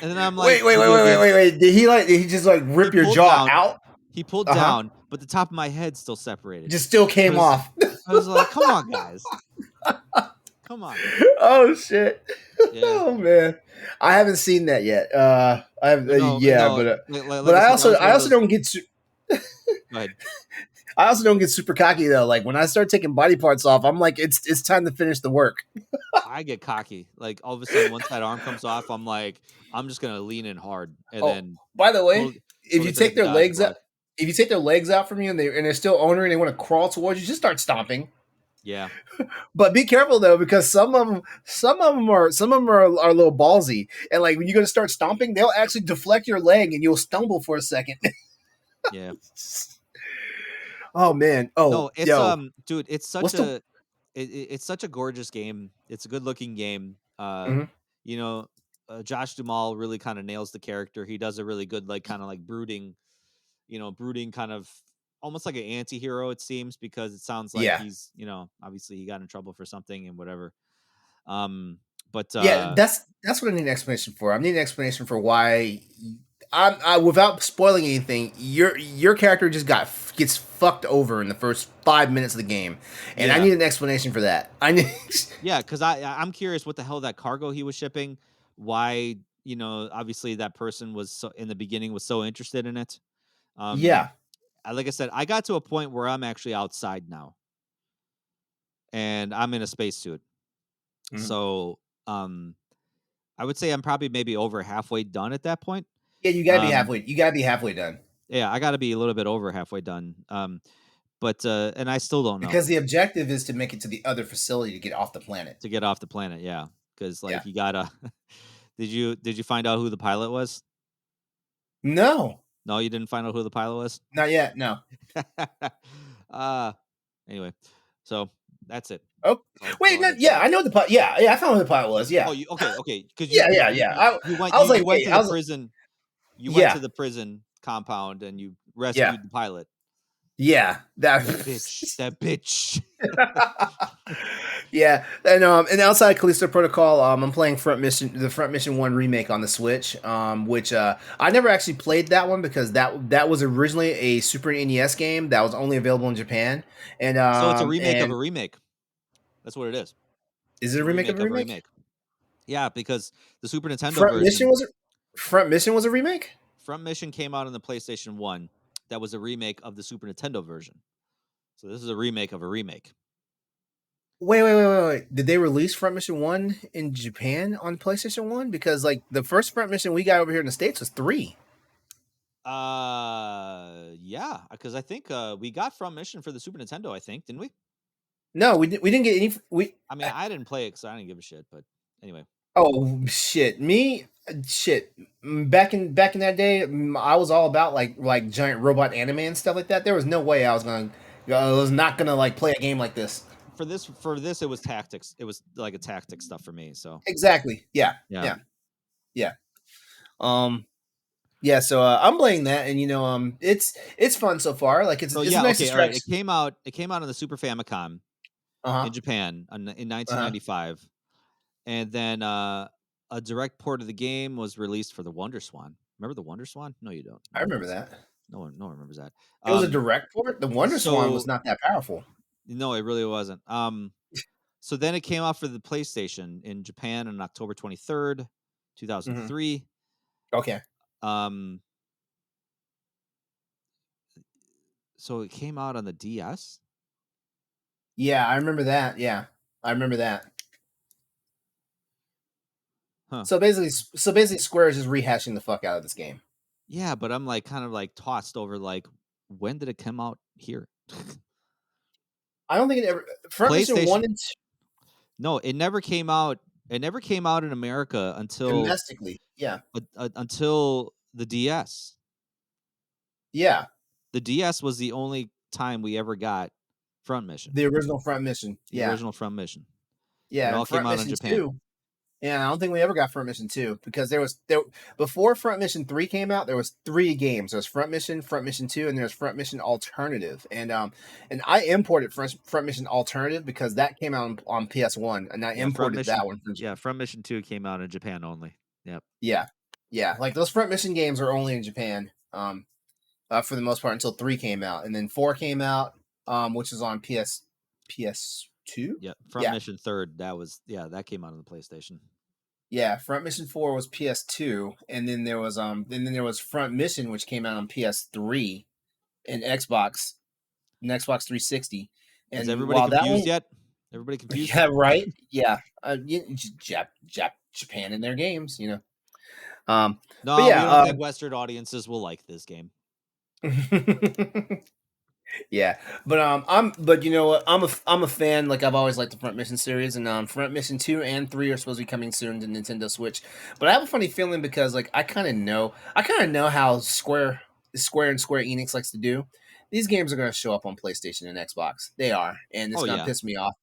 And then I'm like, "Video game." Wait. Did he just like He rip your pulled jaw down. out? He pulled Uh huh. down, but the top of my head still separated. Just still I came was off. I was like, "Come on, guys. Come on." Oh shit. Yeah. Oh man, I haven't seen that yet. I have yeah, No. but Like I said, that was I one of also those. don't get Go ahead. I also don't get super cocky though. Like when I start taking body parts off, I'm like, it's time to finish the work. I get cocky. Like all of a sudden, once that arm comes off, I'm like, I'm just gonna lean in hard and Oh, then by the way, totally, if you forget take to their dodge or legs out, block. if you take their legs out from you and they're still owner and they want to crawl towards you, just start stomping. Yeah. But be careful though, because some of them are a little ballsy, and like when you're gonna start stomping, they'll actually deflect your leg and you'll stumble for a second. Yeah. Oh man, oh No, it's yo, dude, it's what's such the? it's such a gorgeous game. It's a good looking game. Mhm. You know, Josh Duhamel really kind of nails the character. He does a really good like kind of like brooding. brooding kind of almost like an anti-hero, it seems, because it sounds like Yeah. he's, obviously he got in trouble for something and whatever. Um, but Yeah, that's what I need an explanation for. I need an explanation for why I without spoiling anything, your character just gets fucked over in the first 5 minutes of the game, and I yeah, need an explanation for that. I need. yeah, because I'm curious what the hell that cargo he was shipping, why, obviously that person was so in the beginning was so interested in it. Um, Yeah. like I said, I got to a point where I'm actually outside now, and I'm in a spacesuit. Mhm. So, I would say I'm probably maybe over halfway done at that point. Yeah, you gotta be Um, halfway. You gotta be halfway done yeah, I got to be a little bit over halfway done. But and I still don't know because the objective is to make it to the other facility to get off the planet. to get off the planet. Yeah, because Yeah. like you gotta. Did you find out who the pilot was? No, No, you didn't find out who the pilot was. not yet. No. uh anyway, so that's it. Oh, That's wait. all I No, got to yeah, say. I know the pilot. Yeah, yeah, I found who the pilot was. Oh, Yeah. you okay? Because you Yeah, you yeah, you yeah. you you went I was you like, you went wait. to I the was. prison. You went to Yeah. the prison compound and you Yeah. rescued the pilot. Yeah. That. That bitch. That bitch. Yeah, and outside Callisto Protocol, I'm playing the Front Mission One remake on the Switch, which I never actually played that one because that was originally a Super NES game that was only available in Japan, and So it's a remake of a and remake. That's what it is. is it It's a a remake of remake a of a remake? remake. Yeah, because the Super Nintendo Front Mission version, was Front Mission was a remake. Front Mission came out on the PlayStation 1. That was a remake of the Super Nintendo version. So this is a remake of a remake. Wait. Did they release Front Mission One in Japan on PlayStation One? Because like the first Front Mission we got over here in the States was three. Yeah, because I think we got Front Mission for the Super Nintendo, I think, didn't we? No, we didn't get any. We I mean, I didn't play it because I didn't give a shit, but anyway. Oh shit, me shit. Back in that day, I was all about like giant robot anime and stuff like that. There was no way I was not gonna like play a game like this. For this it was tactics. It was like a tactic stuff for me. So Exactly. Yeah. yeah. Yeah. Yeah. Um. Yeah. So I'm playing that, and it's fun so far. Like So it's a yeah, nice okay, all right. distraction. It came out on the Super Famicom Uh huh. in Japan in Uh huh. 1995. And then a direct port of the game was released for the Wonder Swan. Remember the Wonder Swan? No, you don't. I No one remember does. that. No one remembers that. It was a direct port. The Wonder Swan was So not that powerful. no, it really wasn't. So then it came out for the PlayStation in Japan on October 23rd, Hmm. 2003. Okay. Um, so it came out on the DS. Yeah, I remember that. Yeah, I remember that. Huh. So basically, Square is just rehashing the fuck out of this game. Yeah, but I'm like kind of like tossed over like when did it come out here? I don't think it ever. Front Mission PlayStation. One and No, it never came out. It never came out in America until domestically, yeah, until the DS. yeah, The DS was the only time we ever got Front Mission, the original Front Mission, the yeah, original Front Mission. It yeah, all and came Front out in Mission Japan. Two. Yeah, I don't think we ever got Front Mission Two because there before Front Mission Three came out. There was three games. There was Front Mission Two, and there's Front Mission Alternative. And I imported Front Mission Alternative because that came out on PS1, and I Yeah, Front imported that Mission. one from Yeah, Front Mission 2 came out in Japan only. Yep. yeah, yeah. Like those Front Mission games are only in Japan. For the most part until three came out, and then four came out, which is on PS2. Yeah, Front Yeah, Mission Third. That came out on the PlayStation. yeah. Front Mission 4 was PS2, and then there was Front Mission, which came out on PS3 and Xbox 360. Is And everybody while that confused one, yet? Everybody confused? yeah, right, yeah, Japan in their games, but No, we don't yeah, think Western audiences will like this game. Yeah, but you know what? I'm a fan. Like I've always liked the Front Mission series, and Front Mission 2 and 3 are supposed to be coming soon to Nintendo Switch. But I have a funny feeling because like I kind of know how Square and Square Enix likes to do. These games are going to show up on PlayStation and Xbox. They are, and it's Oh going to yeah. piss me off.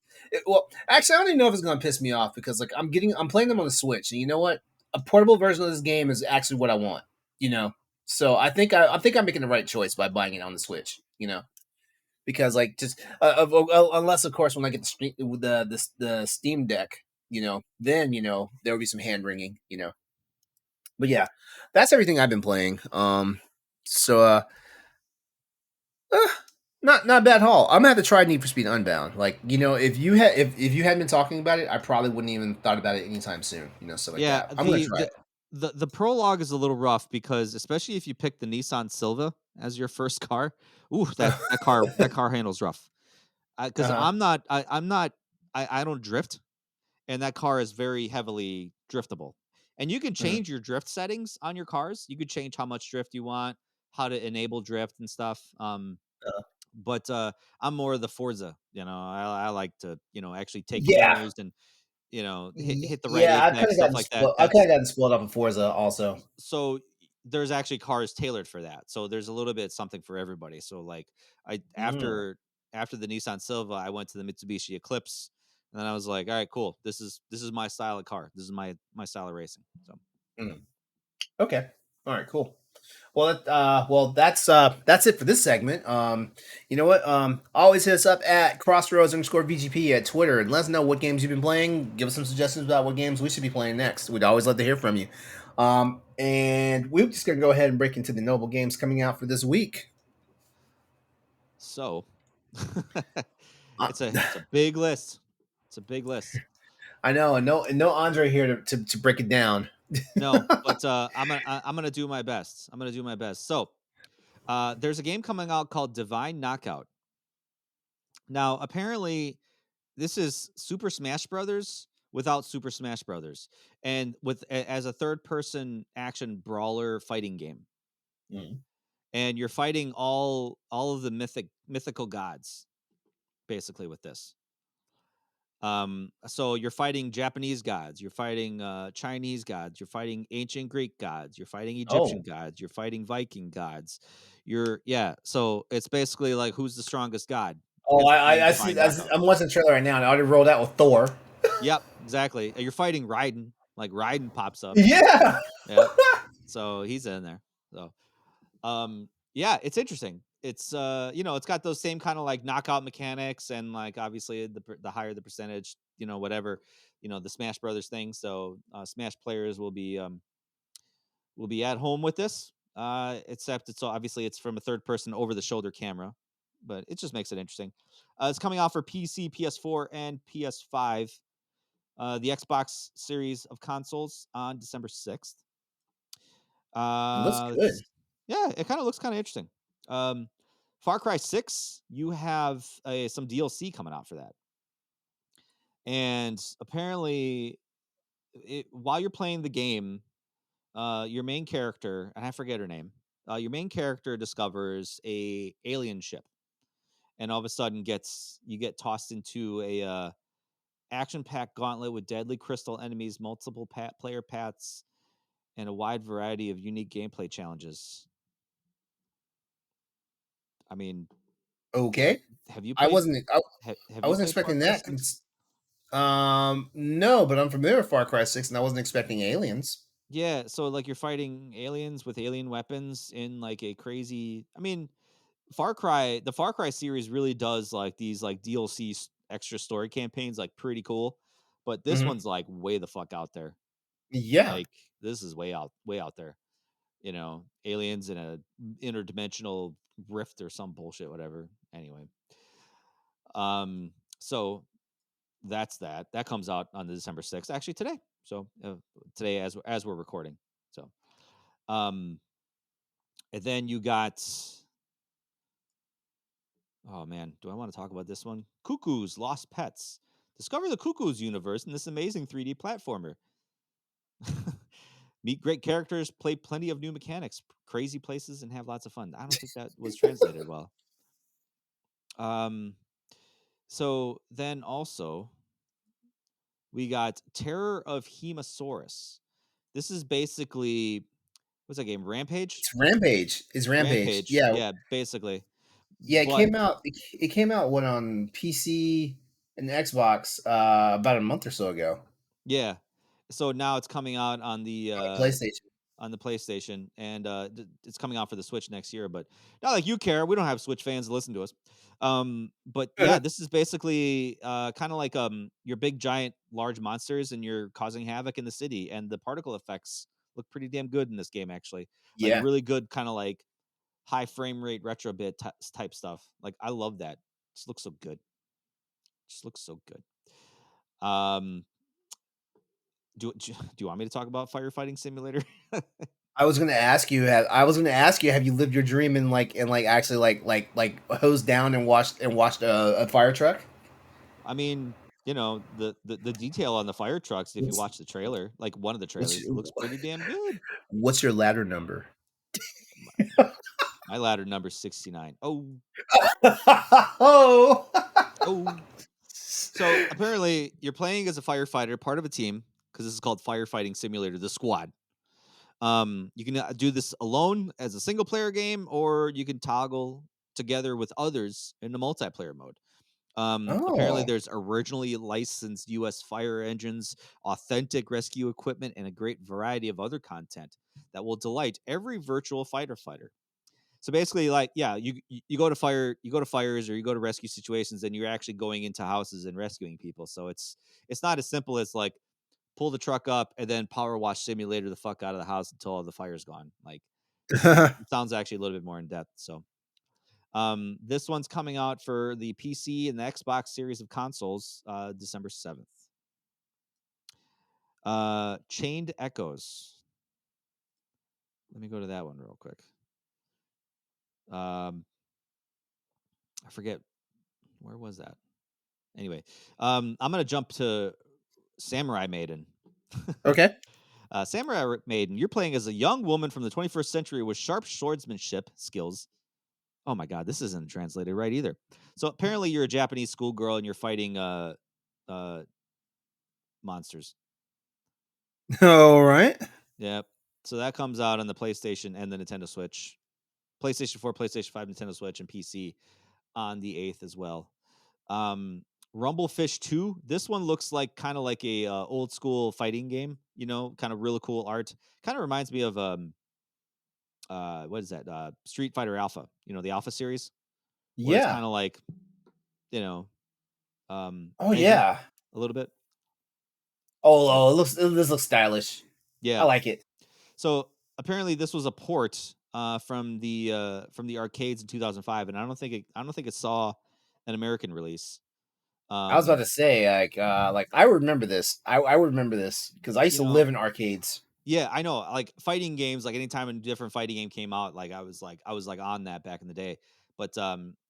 Well, actually, I don't even know if it's going to piss me off because like I'm playing them on the Switch, and you know what? A portable version of this game is actually what I want. You know. So I think I'm making the right choice by buying it on the Switch. Because like just unless of course when I get the Steam Deck, then there will be some hand wringing. But yeah, that's everything I've been playing. So uh, not bad haul. I'm gonna have to try Need for Speed Unbound. Like if you hadn't been talking about it, I probably wouldn't even thought about it anytime soon. Stuff like Yeah, that. I'm gonna try it. the prologue is a little rough because especially if you pick the Nissan Silva as your first car, ooh, that car handles rough. Because Uh-huh. I'm not I don't drift, and that car is very heavily driftable. And you can Mhm. change your drift settings on your cars. You could change how much drift you want, how to enable drift and stuff. But I'm more of the Forza. I like to actually take Yeah, corners and hit the right yeah. I've kind apex of stuff gotten like that. spoiled. I've kind of gotten spoiled off of Forza also. So there's actually cars tailored for that. So there's a little bit something for everybody. So like I Mm, after the Nissan Silva, I went to the Mitsubishi Eclipse, and then I was like, all right, cool. This is my style of car. This is my style of racing. So mm. Okay. All right. Cool. Well, that's it for this segment. You know what? Always hit us up at crossroads_VGP at Twitter and let us know what games you've been playing. Give us some suggestions about what games we should be playing next. We'd always love to hear from you. And we're just gonna go ahead and break into the notable games coming out for this week. so Uh, it's a big list. It's a big list. I know, and no Andre here to break it down. No, but I'm gonna do my best. I'm gonna do my best. So there's a game coming out called Divine Knockout. Now, apparently, this is Super Smash Brothers without Super Smash Brothers, and as a third person action brawler fighting game, Mm. and you're fighting all of the mythical gods basically with this. So you're fighting Japanese gods, you're fighting Chinese gods, you're fighting ancient Greek gods, you're fighting Egyptian Oh, gods, you're fighting Viking gods. Yeah. So it's basically like who's the strongest god oh, is I playing see. Divine I see. Knockout. I'm watching the trailer right now, and I already rolled out with Thor. Yep, exactly. You're fighting Raiden. Like Raiden pops up. Yeah. Yep. So he's in there. So yeah, it's interesting. It's got those same kind of like knockout mechanics and like obviously the higher the percentage, whatever, the Smash Brothers thing. So Smash players will be at home with this. Except it's from a third person over the shoulder camera, but it just makes it interesting. It's coming out for PC, PS4, and PS5. The Xbox series of consoles on December 6th. It looks good. Yeah, it kind of looks kind of interesting. Um, Far Cry 6, you have some DLC coming out for that. And apparently, while you're playing the game, your main character, and I forget her name, your main character discovers a alien ship, and all of a sudden you get tossed into a action-packed gauntlet with deadly crystal enemies, multiple player paths, and a wide variety of unique gameplay challenges. I mean, Okay. have you I played wasn't. I, have I you wasn't played Far expecting Cry that. 6? No, but I'm familiar with Far Cry 6, and I wasn't expecting aliens. Yeah, so like you're fighting aliens with alien weapons in like a crazy. I mean, the Far Cry series really does like these like DLC extra story campaigns like pretty cool, but this Hmm. one's like way the fuck out there. Yeah. Like this is way out there. Aliens in a interdimensional rift or some bullshit, whatever. Anyway, so that's that. That comes out on the December 6th, actually today. So today as we're recording. So um and then you got, oh man, do I want to talk about this one? Cuckoo's Lost Pets. Discover the Cuckoo's universe in this amazing 3D platformer. Meet great characters, play plenty of new mechanics, crazy places, and have lots of fun. I don't think that was translated well. Um, so then also we got Terror of Hemosaurus. This is basically, what's that game? Rampage? It's Rampage. It's Rampage. Rampage. Yeah. Yeah, basically. Yeah. It But came out. It came out what on PC and Xbox about a month or so ago yeah. So now it's coming out on PlayStation. on the PlayStation, and it's coming out for the Switch next year. But not like you care. We don't have Switch fans to listen to us. But yeah, this is basically kind of like your big giant large monsters, and you're causing havoc in the city, and the particle effects look pretty damn good in this game, actually. Like Yeah. really good, kind of like high frame rate retro bit type stuff. Like I love that. Just looks so good. Just looks so good. Um, do you want me to talk about firefighting simulator? I was gonna ask you, have you lived your dream and actually like hosed down and watched a fire truck? I mean, the detail on the fire trucks, if you What's watch the trailer, like one of the what's trailers, it looks pretty damn good. what's your ladder number? My, my ladder number 69. Oh, Oh. oh. So apparently you're playing as a firefighter, part of a team, because this is called Firefighting Simulator, the squad. You can do this alone as a single player game, or you can toggle together with others in the multiplayer mode. Apparently, Oh. there's originally licensed U.S. fire engines, authentic rescue equipment, and a great variety of other content that will delight every virtual fighter. So basically, like, yeah, you go to fires, or you go to rescue situations, and you're actually going into houses and rescuing people. So it's not as simple as like pull the truck up and then power wash simulator the fuck out of the house until all the fire's gone. Like it sounds actually a little bit more in depth. So this one's coming out for the PC and the Xbox series of consoles, December 7th. Chained Echoes. Let me go to that one real quick. Um, I forget where was that. Anyway, I'm gonna jump to Samurai Maiden. Okay. Samurai Maiden, you're playing as a young woman from the 21st century with sharp swordsmanship skills. Oh my god, this isn't translated right either. So apparently you're a Japanese schoolgirl and you're fighting uh monsters. All right. Yep. So that comes out on the PlayStation and the Nintendo Switch. PlayStation 4, PlayStation 5, Nintendo Switch, and PC on the 8th as well. Um Rumblefish 2. This one looks like kind of like a old school fighting game, kind of really cool art. Kind of reminds me of what is that? Street Fighter Alpha, the Alpha series, where it's Yeah. kind of like, you know, Oh edgy yeah. a little bit. Oh, But this looks stylish. I yeah. like it. So apparently this was a port from the arcades in 2005, and I don't think it saw an American release. I was about Um, to say like I remember this. I remember this because I used you to know, live in arcades. yeah, I know. Like fighting games, like anytime a different fighting game came out, like I was like on that back in the day. But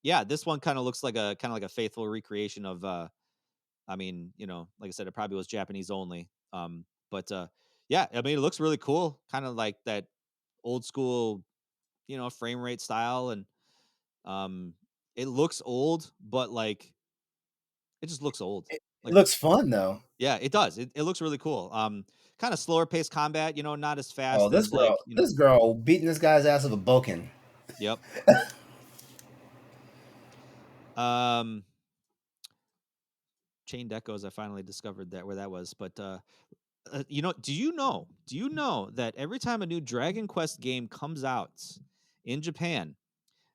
yeah, this one kind of looks like a faithful recreation of I mean, like I said, it probably was Japanese only. But yeah, I mean, it looks really cool, kind of like that old school, frame rate style, and um, it looks old, but like it just looks old. It Like, looks fun though. yeah, it does. It looks really cool. Kind of slower paced combat, not as Oh, fast as this girl beating this guy's ass with a boken. Yep. Um, Chain Decos. I finally discovered that where that was, but do you know that every time a new Dragon Quest game comes out in Japan,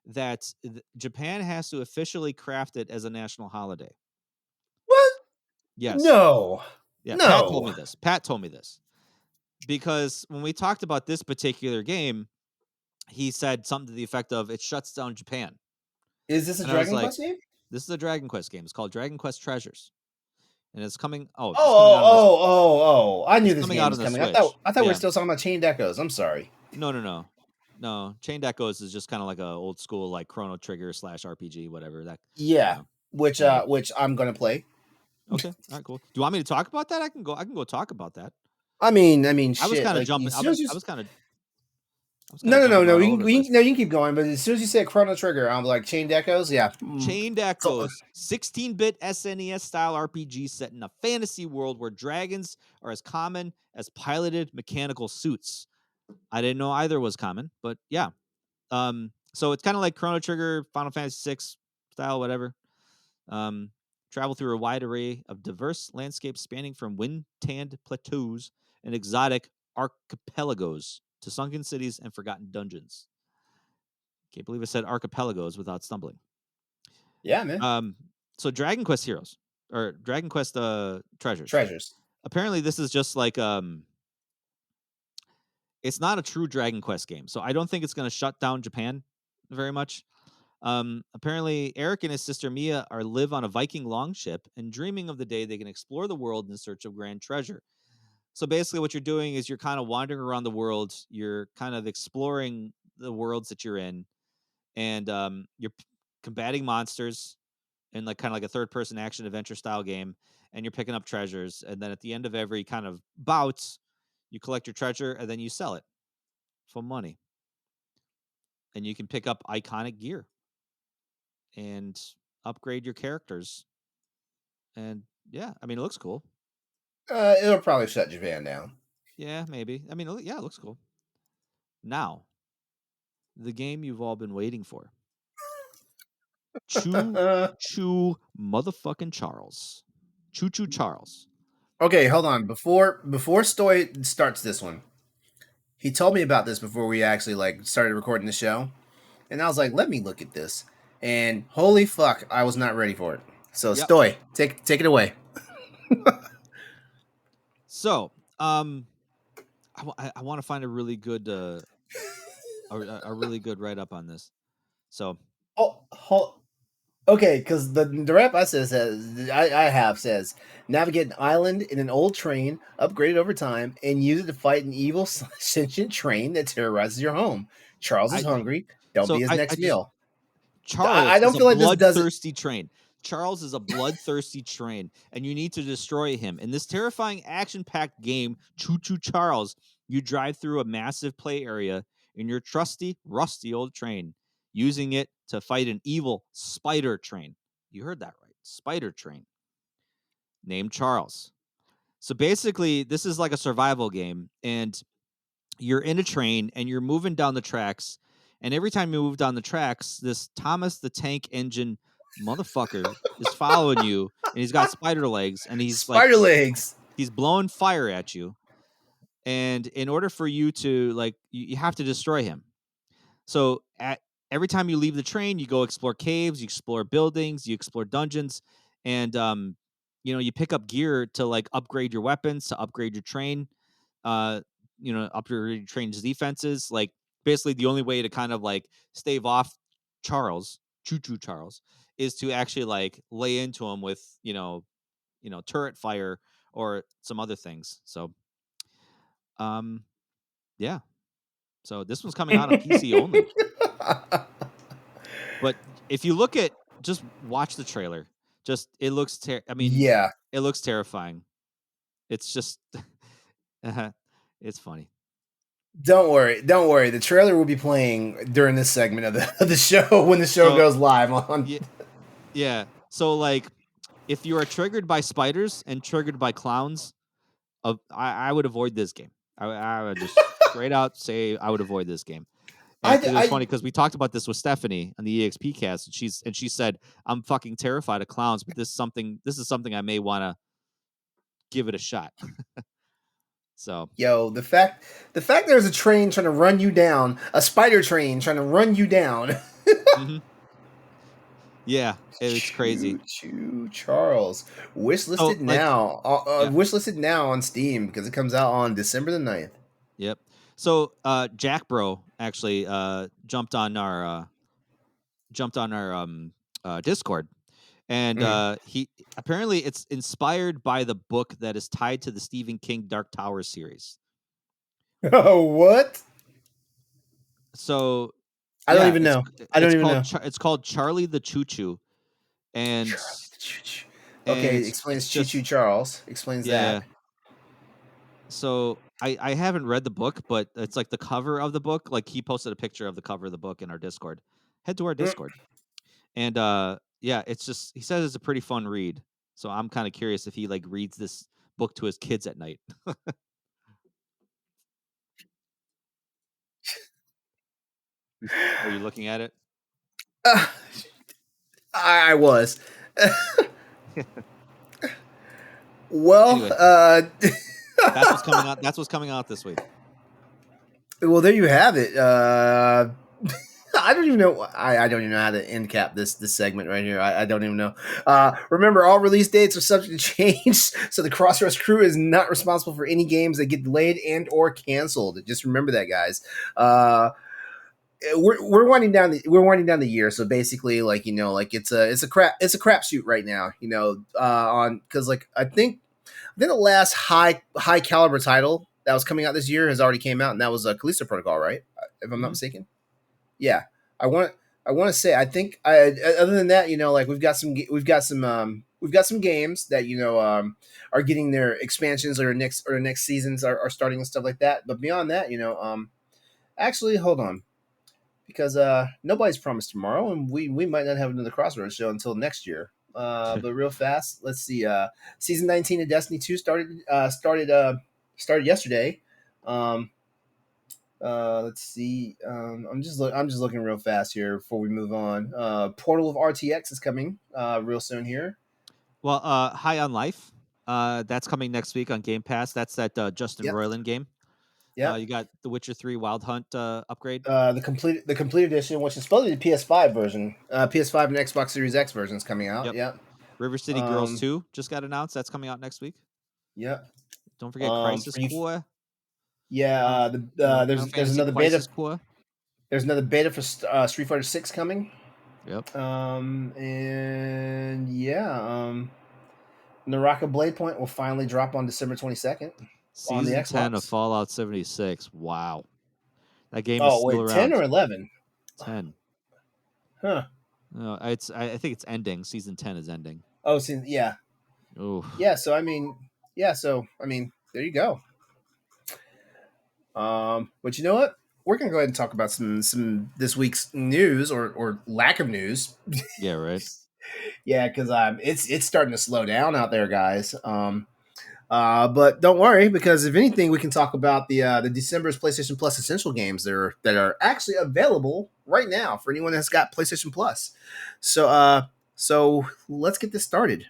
that Japan has to officially craft it as a national holiday? What? Yes. No, Yeah, Pat told no. me this. Pat told me this because when we talked about this particular game, he said something to the effect of it shuts down Japan. Is this a And I was Dragon like, Quest game? this is a Dragon Quest game. It's called Dragon Quest Treasures. And it's coming Oh, out on this I it's knew this coming game out was on the coming. Switch. I thought we were Yeah. still talking about Chained Echoes. I'm sorry. No, no, no. No, Chained Echoes is just kind of like a old school like Chrono Trigger / RPG, whatever that, you Yeah, know. Yeah. which I'm gonna play. Okay. All right, cool. Do you want me to talk about that? I can go talk about that. I mean, I was shit. kind of Like jumping as soon as you, I was kind of no, jumping no. around all over the place. You can keep going. But as soon as you said Chrono Trigger, I'm like Chained Echoes. Yeah. Chained So Echoes, 16-bit SNES style RPG set in a fantasy world where dragons are as common as piloted mechanical suits. I didn't know either was common, but yeah. So it's kind of like Chrono Trigger, Final Fantasy 6 style, whatever. Um, Travel through a wide array of diverse landscapes spanning from wind-tanned plateaus and exotic archipelagos. to sunken cities and forgotten dungeons. Can't believe I said archipelagos without stumbling. Yeah, man. So Dragon Quest Heroes or Dragon Quest Treasures. Treasures. Apparently, this is just like it's not a true Dragon Quest game, so I don't think it's going to shut down Japan very much. Apparently, Eric and his sister Mia live on a Viking longship and dreaming of the day they can explore the world in search of grand treasure. So basically, what you're doing is you're kind of wandering around the world. You're kind of exploring the worlds that you're in, and you're combating monsters in like kind of like a third-person action adventure style game, and you're picking up treasures. And then at the end of every kind of bout, you collect your treasure and then you sell it for money, and you can pick up iconic gear and upgrade your characters. And yeah, I mean, it looks cool. It'll probably shut Japan down. Yeah, maybe. I mean, yeah, it looks cool. Now, the game you've all been waiting for. Choo motherfucking Charles. Choo Charles. Okay, hold on. Before Stoy starts this one, he told me about this before we actually like started recording the show, and I was like, "Let me look at this." And holy fuck, I was not ready for it. So Yep. Stoy, take it away. So, I want to find a really good a really good write up on this. So, okay, because the rap I says navigate an island in an old train, upgraded over time, and use it to fight an evil sentient train that terrorizes your home. Charles is hungry. Don't be his next meal. Charles I don't is feel a like this does it. bloodthirsty train. Charles is a bloodthirsty train, and you need to destroy him. In this terrifying action-packed game, Choo Charles, you drive through a massive play area in your trusty, rusty old train, using it to fight an evil spider train. You heard that right. Spider train. Named Charles. So basically, this is like a survival game, and you're in a train and you're moving down the tracks. And every time you move down the tracks, this Thomas the Tank Engine motherfucker is following you, and he's got spider legs, and he's Spider legs. He's blowing fire at you. And in order for you to you have to destroy him. So every time you leave the train, you go explore caves, you explore buildings, you explore dungeons, and you pick up gear to like upgrade your weapons, to upgrade your train. Upgrade your train's defenses. Like basically the only way to kind of like stave off Charles, Choo Charles, is to actually like lay into him with, turret fire or some other things. So yeah. So this one's coming out on PC only. But if you look at, just watch the trailer. Just it looks yeah, it looks terrifying. It's just it's funny. Don't worry. The trailer will be playing during this segment of the show when the show goes live on. Yeah. So like, if you are triggered by spiders and triggered by clowns, I would avoid this game. I would just straight out say I would avoid this game. And it was funny because we talked about this with Stephanie on the EXP cast, and she said, "I'm fucking terrified of clowns, but this is something I may want to give it a shot." So, yo, the fact there's a train trying to run you down, a spider train trying to run you down. mm-hmm. Yeah, it's crazy. Choo Charles, wishlisted now. Wishlisted now on Steam because it comes out on December the 9th. Yep. So Jack Bro actually jumped on our Discord, and he apparently it's inspired by the book that is tied to the Stephen King Dark Tower series. Oh, what? So I don't even know. It's called Charlie the Choo Choo, and Charlie the Choo Choo. Okay, explains Choo Choo Charles. Explains that. So I haven't read the book, but it's like the cover of the book. Like he posted a picture of the cover of the book in our Discord. Head to our Discord. And it's just, he says it's a pretty fun read. So I'm kind of curious if he like reads this book to his kids at night. Are you looking at it? I was. Well, anyway, that's what's coming out. That's what's coming out this week. Well, there you have it. I don't even know. I don't even know how to end cap this segment right here. I don't even know. Remember, all release dates are subject to change, so the Crossroads crew is not responsible for any games that get delayed and or canceled. Just remember that, guys. We're winding down the year, so basically, like like it's a crapshoot right now. On because like I think the last high caliber title that was coming out this year has already came out, and that was Callisto Protocol, right? If I'm not Mhm. mistaken. Yeah, I want I want to say I think other than that, like we've got some games that are getting their expansions or next seasons are starting and stuff like that. But beyond that, actually hold on because nobody's promised tomorrow, and we might not have another Crossroads show until next year. But real fast, let's see. Season 19 of Destiny 2 started yesterday. Um, let's see. I'm just looking real fast here before we move on. Portal of RTX is coming real soon here. Well, High on Life, that's coming next week on Game Pass. That's that Justin Yep, Roiland game. yep. You got The Witcher 3 Wild Hunt upgrade. The complete edition, which is supposed to be the PS5 version, PS5 and Xbox Series X versions coming out. Yep. Yep. River City Girls Um, 2 just got announced. That's coming out next week. yep. Don't forget Crisis For you, Core. yeah. Final There's Fantasy another beta. Crisis Core. There's another beta for Street Fighter 6 coming. Yep. And yeah. Naraka Blade Point will finally drop on December 22nd on the Season 10 of Xbox. Fallout 76. Wow. That game is Oh still wait, 10 around. or 11? 10. Huh. I think it's ending. Season 10 is ending. Oh, see, yeah, Oh, yeah. So I mean, yeah. So I mean, there you go. But you know what? We're gonna go ahead and talk about some this week's news or lack of news. yeah, right. Yeah, because it's starting to slow down out there, guys. But don't worry, because if anything, we can talk about the December's PlayStation Plus Essential games that are actually available right now for anyone that's got PlayStation Plus. So let's get this started.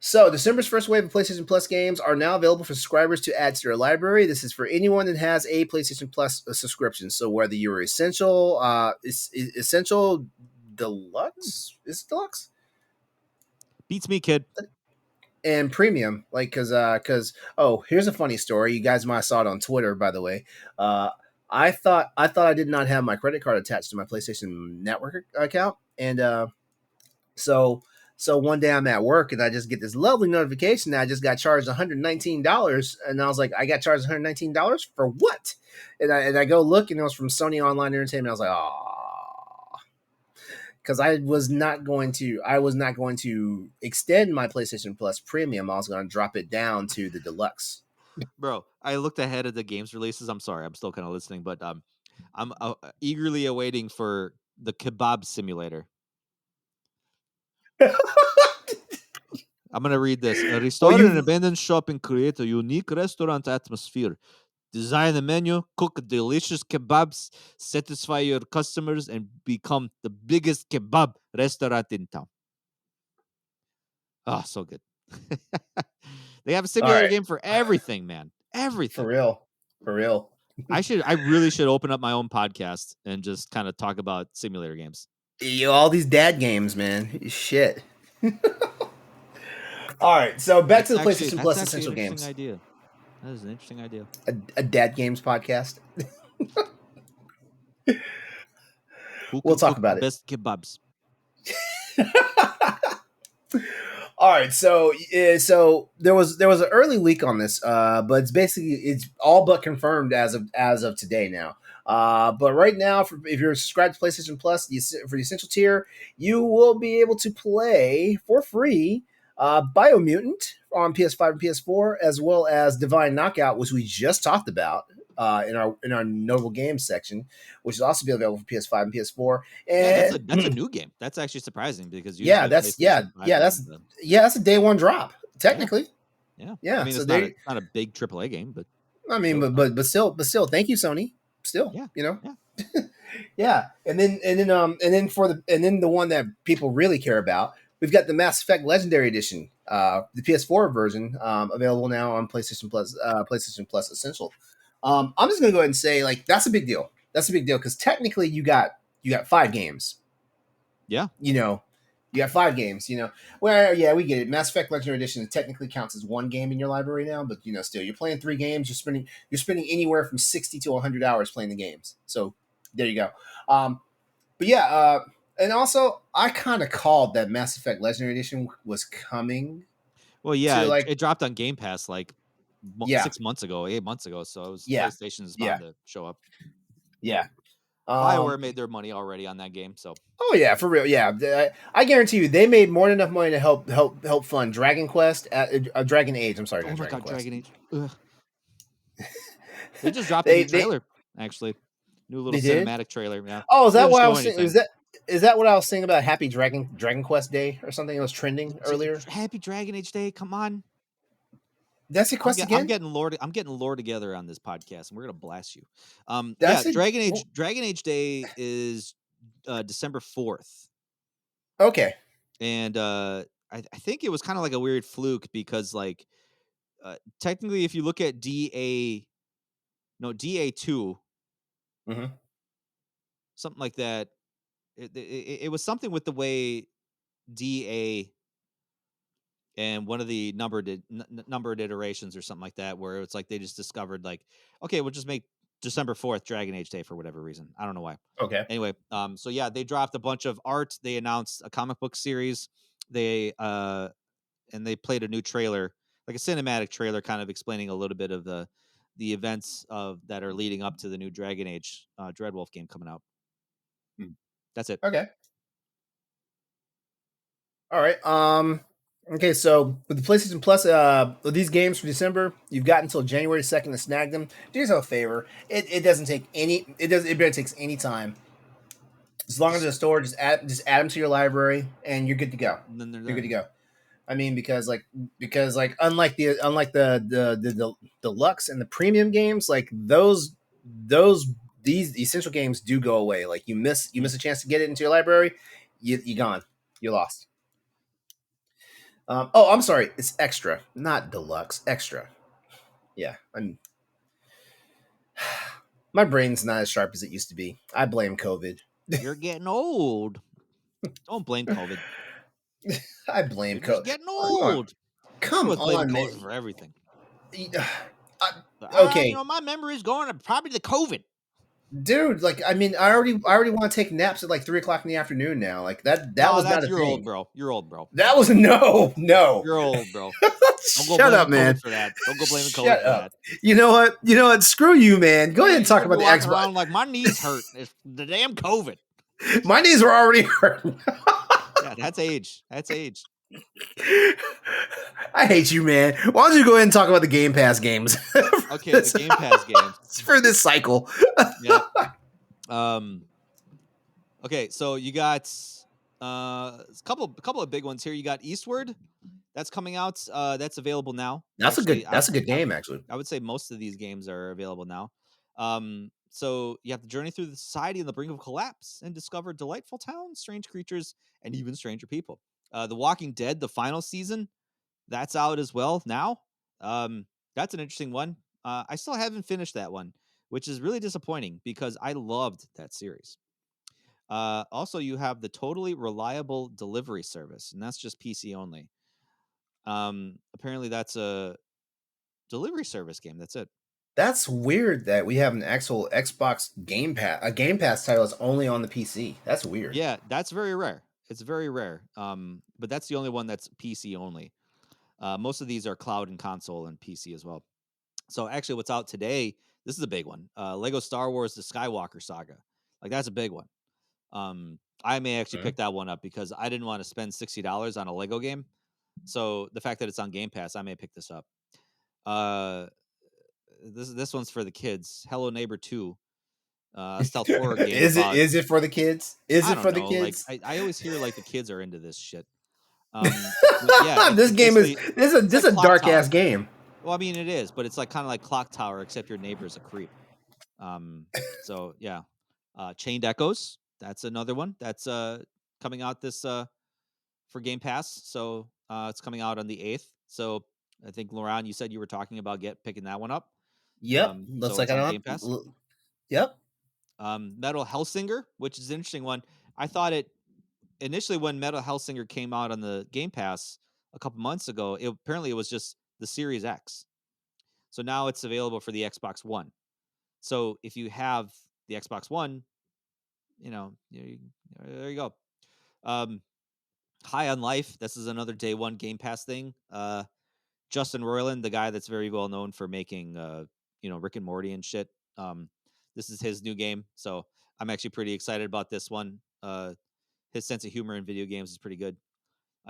So, December's first wave of PlayStation Plus games are now available for subscribers to add to their library. This is for anyone that has a PlayStation Plus subscription. So, whether you're essential, essential deluxe, is it deluxe Beats me, kid. and premium, like because oh, here's a funny story. You guys might have saw it on Twitter, by the way. Uh, I thought I did not have my credit card attached to my PlayStation Network account, and So so one day I'm at work and I just get this lovely notification that I just got charged $119, and I was like, I got charged $119 for what? And I go look and it was from Sony Online Entertainment. I was like, oh, because I was not going to extend my PlayStation Plus Premium. I was going to drop it down to the deluxe. Bro, I looked ahead at the games releases. I'm sorry, I'm still kind of listening, but I'm eagerly awaiting for the kebab simulator. I'm gonna read this. A Well, restore an you abandoned shop and create a unique restaurant atmosphere. Design a menu, cook delicious kebabs, satisfy your customers, and become the biggest kebab restaurant in town. Oh, so good. They have a all simulator right game for everything, man. for Everything. real, for real. I really should open up my own podcast and just kind of talk about simulator games. All these dad games, man. Shit. All right, so back to the PlayStation That's Plus actually an Essential interesting games. idea. That is an interesting idea. A dad games podcast. Who We'll can talk cook the about it. best kebabs? All right, so there was an early leak on this, but it's all but confirmed as of today now. But right now, if you're subscribed to PlayStation Plus for the Essential tier, you will be able to play for free Biomutant on PS5 and PS4, as well as Divine Knockout, which we just talked about in our notable games section, which is also be available for PS5 and PS4. Yeah, And that's a new game. That's actually surprising because yeah, usually that's yeah, PlayStation 5 yeah, games. that's a day one drop Yeah, technically. yeah. I Yeah, mean, so it's not a big AAA game, but I mean, still, but still, thank you, Sony. Still, yeah, yeah. yeah. And then the one that people really care about, we've got the Mass Effect Legendary Edition, the PS4 version, available now on PlayStation Plus Essential. I'm just gonna go ahead and say like that's a big deal. That's a big deal because technically you got 5 games. Yeah. You know, you got 5 games. Well, yeah, we get it. Mass Effect Legendary Edition technically counts as 1 game in your library now, but still you're playing 3 games. You're spending anywhere from 60 to 100 hours playing the games. So there you go. But yeah, and also I kind of called that Mass Effect Legendary Edition was coming Well, yeah, to it dropped on Game Pass like yeah, 6 months ago, 8 months ago. So it was yeah, PlayStation is yeah, bound to show up. yeah. BioWare made their money already on that game, so Oh yeah, for real. Yeah, I guarantee you, they made more than enough money to help fund Dragon Quest, Dragon Age. I'm sorry, oh not my Dragon god, Quest. Dragon Age. Ugh. They just dropped a They new they trailer, actually. New little they did. cinematic trailer. Yeah, Oh, is that doesn't what I show was saying? anything. Is that what I was saying about Happy Dragon Quest Day or something? It was trending earlier. Happy Dragon Age Day. Come on. That's the quest I'm again. getting lore together on this podcast, and we're gonna blast you. Yeah, That's it. Dragon Age Day is December 4th, Okay. and I think it was kind of like a weird fluke because like technically, if you look at DA2, Hmm. something like that, it was something with the way DA and one of the numbered iterations or something like that, where it's like they just discovered like, okay, we'll just make December 4th Dragon Age Day for whatever reason. I don't know why. Okay. Anyway, so yeah, they dropped a bunch of art. They announced a comic book series. They and they played a new trailer, like a cinematic trailer, kind of explaining a little bit of the events of that are leading up to the new Dragon Age Dreadwolf game coming out. Hmm. That's it. Okay. All right. Okay, so with the PlayStation Plus, with these games for December, you've got until January 2nd to snag them. Do yourself a favor. It doesn't take any. It does. It barely takes any time. As long as Just the store, just add them to your library, and you're good to go. and then they're You're good there. to go. I mean, because unlike the deluxe and the premium games, like those these essential games do go away. Like you miss a chance to get it into your library, you gone. You're lost. Oh, I'm sorry. It's extra, not deluxe. Extra. Yeah. My brain's not as sharp as it used to be. I blame COVID. You're getting old. Don't blame COVID. I blame You're just COVID. getting Come on. old. Come Everyone's blaming on, man. COVID for everything. Okay, My memory's going to probably the COVID. dude. Like, I mean, I already want to take naps at like 3 o'clock in the afternoon now. Like that No, was not that's a you're old, thing. bro. You're old, bro. That was no. You're old, bro. Don't go Shut blaming up, COVID man. for that. Don't go blaming COVID Shut for up. that. You know what? You know what? Screw you, man. Go ahead and You're talk gonna be about the walking Xbox. around like my knees hurt. It's the damn COVID. My knees were already hurting. Yeah, that's age. That's age. I hate you, man. Why don't you go ahead and talk about the Game Pass games? Okay, the Game Pass games. For this cycle. Yep. Okay, so you got a couple of big ones here. You got Eastward, that's coming out. That's available now. That's a Actually, good. That's a good game, actually. I would say most of these games are available now. So you have to journey through the society on the brink of collapse and discover delightful towns, strange creatures, and even stranger people. The Walking Dead, the final season, that's out as well now. That's an interesting one. I still haven't finished that one, which is really disappointing because I loved that series. Also, you have the totally reliable delivery service, and that's just PC only. Apparently, that's a delivery service game. That's it. That's weird that we have an actual Xbox Game Pass, a Game Pass title that's only on the PC. That's weird. Yeah, that's very rare. It's very rare. But that's the only one that's PC only. Most of these are cloud and console and PC as well. So actually, what's out today? This is a big one. Lego Star Wars: The Skywalker Saga. Like that's a big one. I may actually Mhm. pick that one up because I didn't want to spend $60 on a Lego game. So the fact that it's on Game Pass, I may pick this up. Uh, this one's for the kids. Hello Neighbor 2, a stealth horror game is it about. is it for the kids? Is I it don't for the know. Like kids? I always hear like the kids are into this shit. But yeah, This it's game is basically this it's is like a Clock dark Tower. ass game. Well, I mean it is, but it's like kind of like Clock Tower, except your neighbor's a creep. So yeah, Chained Echoes. That's another one that's coming out this for Game Pass. So it's coming out on the 8th. So I think LeRon, you said you were talking about picking that one up. Yep. Looks So like it's I on don't. Game Pass. Yep. Metal Hellsinger, which is an interesting one. I thought it initially when Metal Hellsinger came out on the Game Pass a couple months ago. Apparently it was just the Series X. So now it's available for the Xbox One. So if you have the Xbox One, there you go. Um, High on Life. This is another day one Game Pass thing. Justin Roiland, the guy that's very well known for making, Rick and Morty and shit. This is his new game, so I'm actually pretty excited about this one. His sense of humor in video games is pretty good.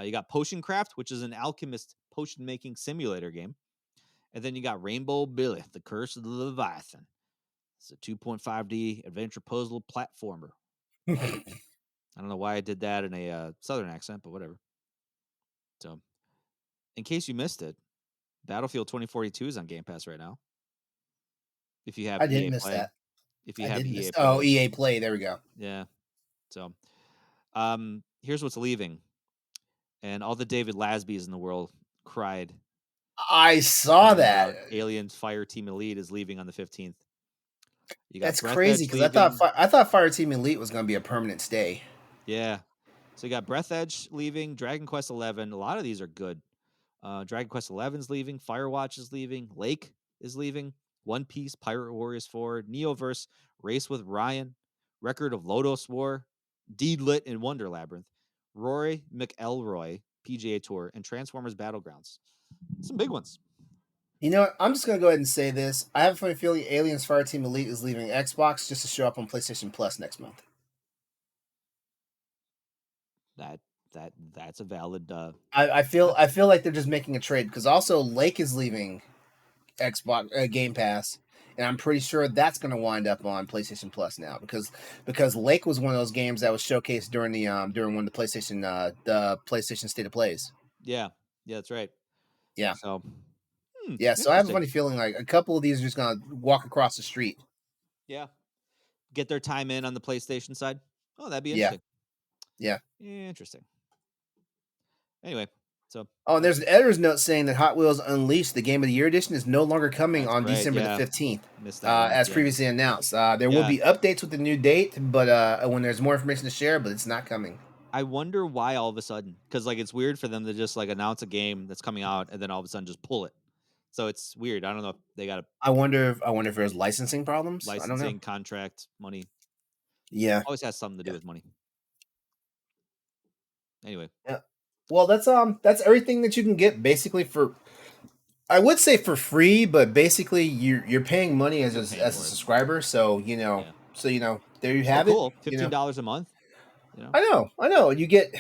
You got Potion Craft, which is an alchemist potion making simulator game, and then you got Rainbow Billith, The Curse of the Leviathan. It's a 2.5D adventure puzzle platformer. I don't know why I did that in a southern accent, but whatever. So, in case you missed it, Battlefield 2042 is on Game Pass right now. If you have I did EA miss Play, that. if you I have did miss. EA Oh, Play, EA Play. There we go. yeah. So, here's what's leaving, and all the David Lasbys in the world cried I saw finding that. out Aliens Fire Team Elite is leaving on the 15th. You got That's Breath crazy Edge because leaving. I thought Fireteam Elite was going to be a permanent stay. Yeah. So you got Breath Edge leaving, Dragon Quest 11. A lot of these are good. Dragon Quest 11's leaving, Firewatch is leaving, Lake is leaving, One Piece, Pirate Warriors 4, Neoverse, Race with Ryan, Record of Lodos War, Deed Lit in Wonder Labyrinth, Rory McElroy, PGA Tour, and Transformers Battlegrounds. Some big ones. You know what? I'm just going to go ahead and say this. I have a funny feeling Aliens Fireteam Elite is leaving Xbox just to show up on PlayStation Plus next month. That's a valid. I feel like they're just making a trade because also Lake is leaving Xbox Game Pass, and I'm pretty sure that's going to wind up on PlayStation Plus now because Lake was one of those games that was showcased during during one of the PlayStation State of Plays. Yeah, that's right. Yeah, So, yeah. So I have a interesting. funny feeling like a couple of these are just going to walk across the street. Yeah, get their time in on the PlayStation side. Oh, that'd be Yeah, interesting. yeah. Interesting. Anyway, so Oh, and there's an editor's note saying that Hot Wheels Unleashed, the Game of the Year edition, is no longer coming that's on right. December the Yeah, 15th, missed that one. as Yeah, previously announced. There will yeah. be updates with the new date, but when there's more information to share, but it's not coming. I wonder why all of a sudden, because like it's weird for them to just like announce a game that's coming out and then all of a sudden just pull it. So it's weird. I don't know if they got a I wonder if there's licensing problems. I don't know. licensing contract, money. Yeah. Always has something to do Yeah. with money. Anyway, Yeah. Well, that's everything that you can get basically for I would say for free, but basically you're paying money you're paying as a for it. subscriber, Yeah, so there you still have it. cool. $15 a month. You know. I know. You get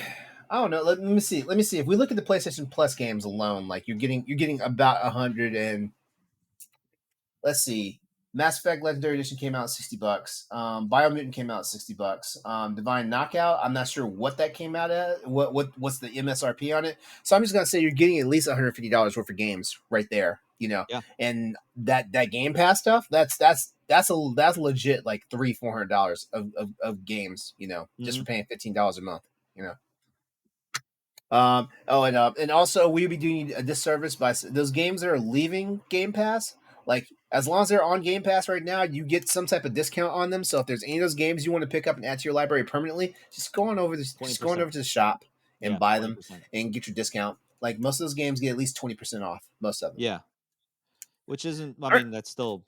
I don't know. Let me see. Let me see. If we look at the PlayStation Plus games alone, like you're getting about 100 and let's see. Mass Effect Legendary Edition came out at $60. Biomutant came out at $60. Divine Knockout, I'm not sure what that came out at. What's the MSRP on it? So I'm just gonna say you're getting at least $150 worth of games right there. Yeah. And that Game Pass stuff, that's legit like $300-400 of games. Just Hmm. for paying $15 a month. You know. And also we'd be doing a disservice by those games that are leaving Game Pass. Like as long as they're on Game Pass right now, you get some type of discount on them. So if there's any of those games you want to pick up and add to your library permanently, Twenty just go on over percent. to the shop and Yeah, buy them 20%. and get your discount. Like most of those games get at least 20% off. Most of them. Yeah, which isn't. I All right. mean, that's still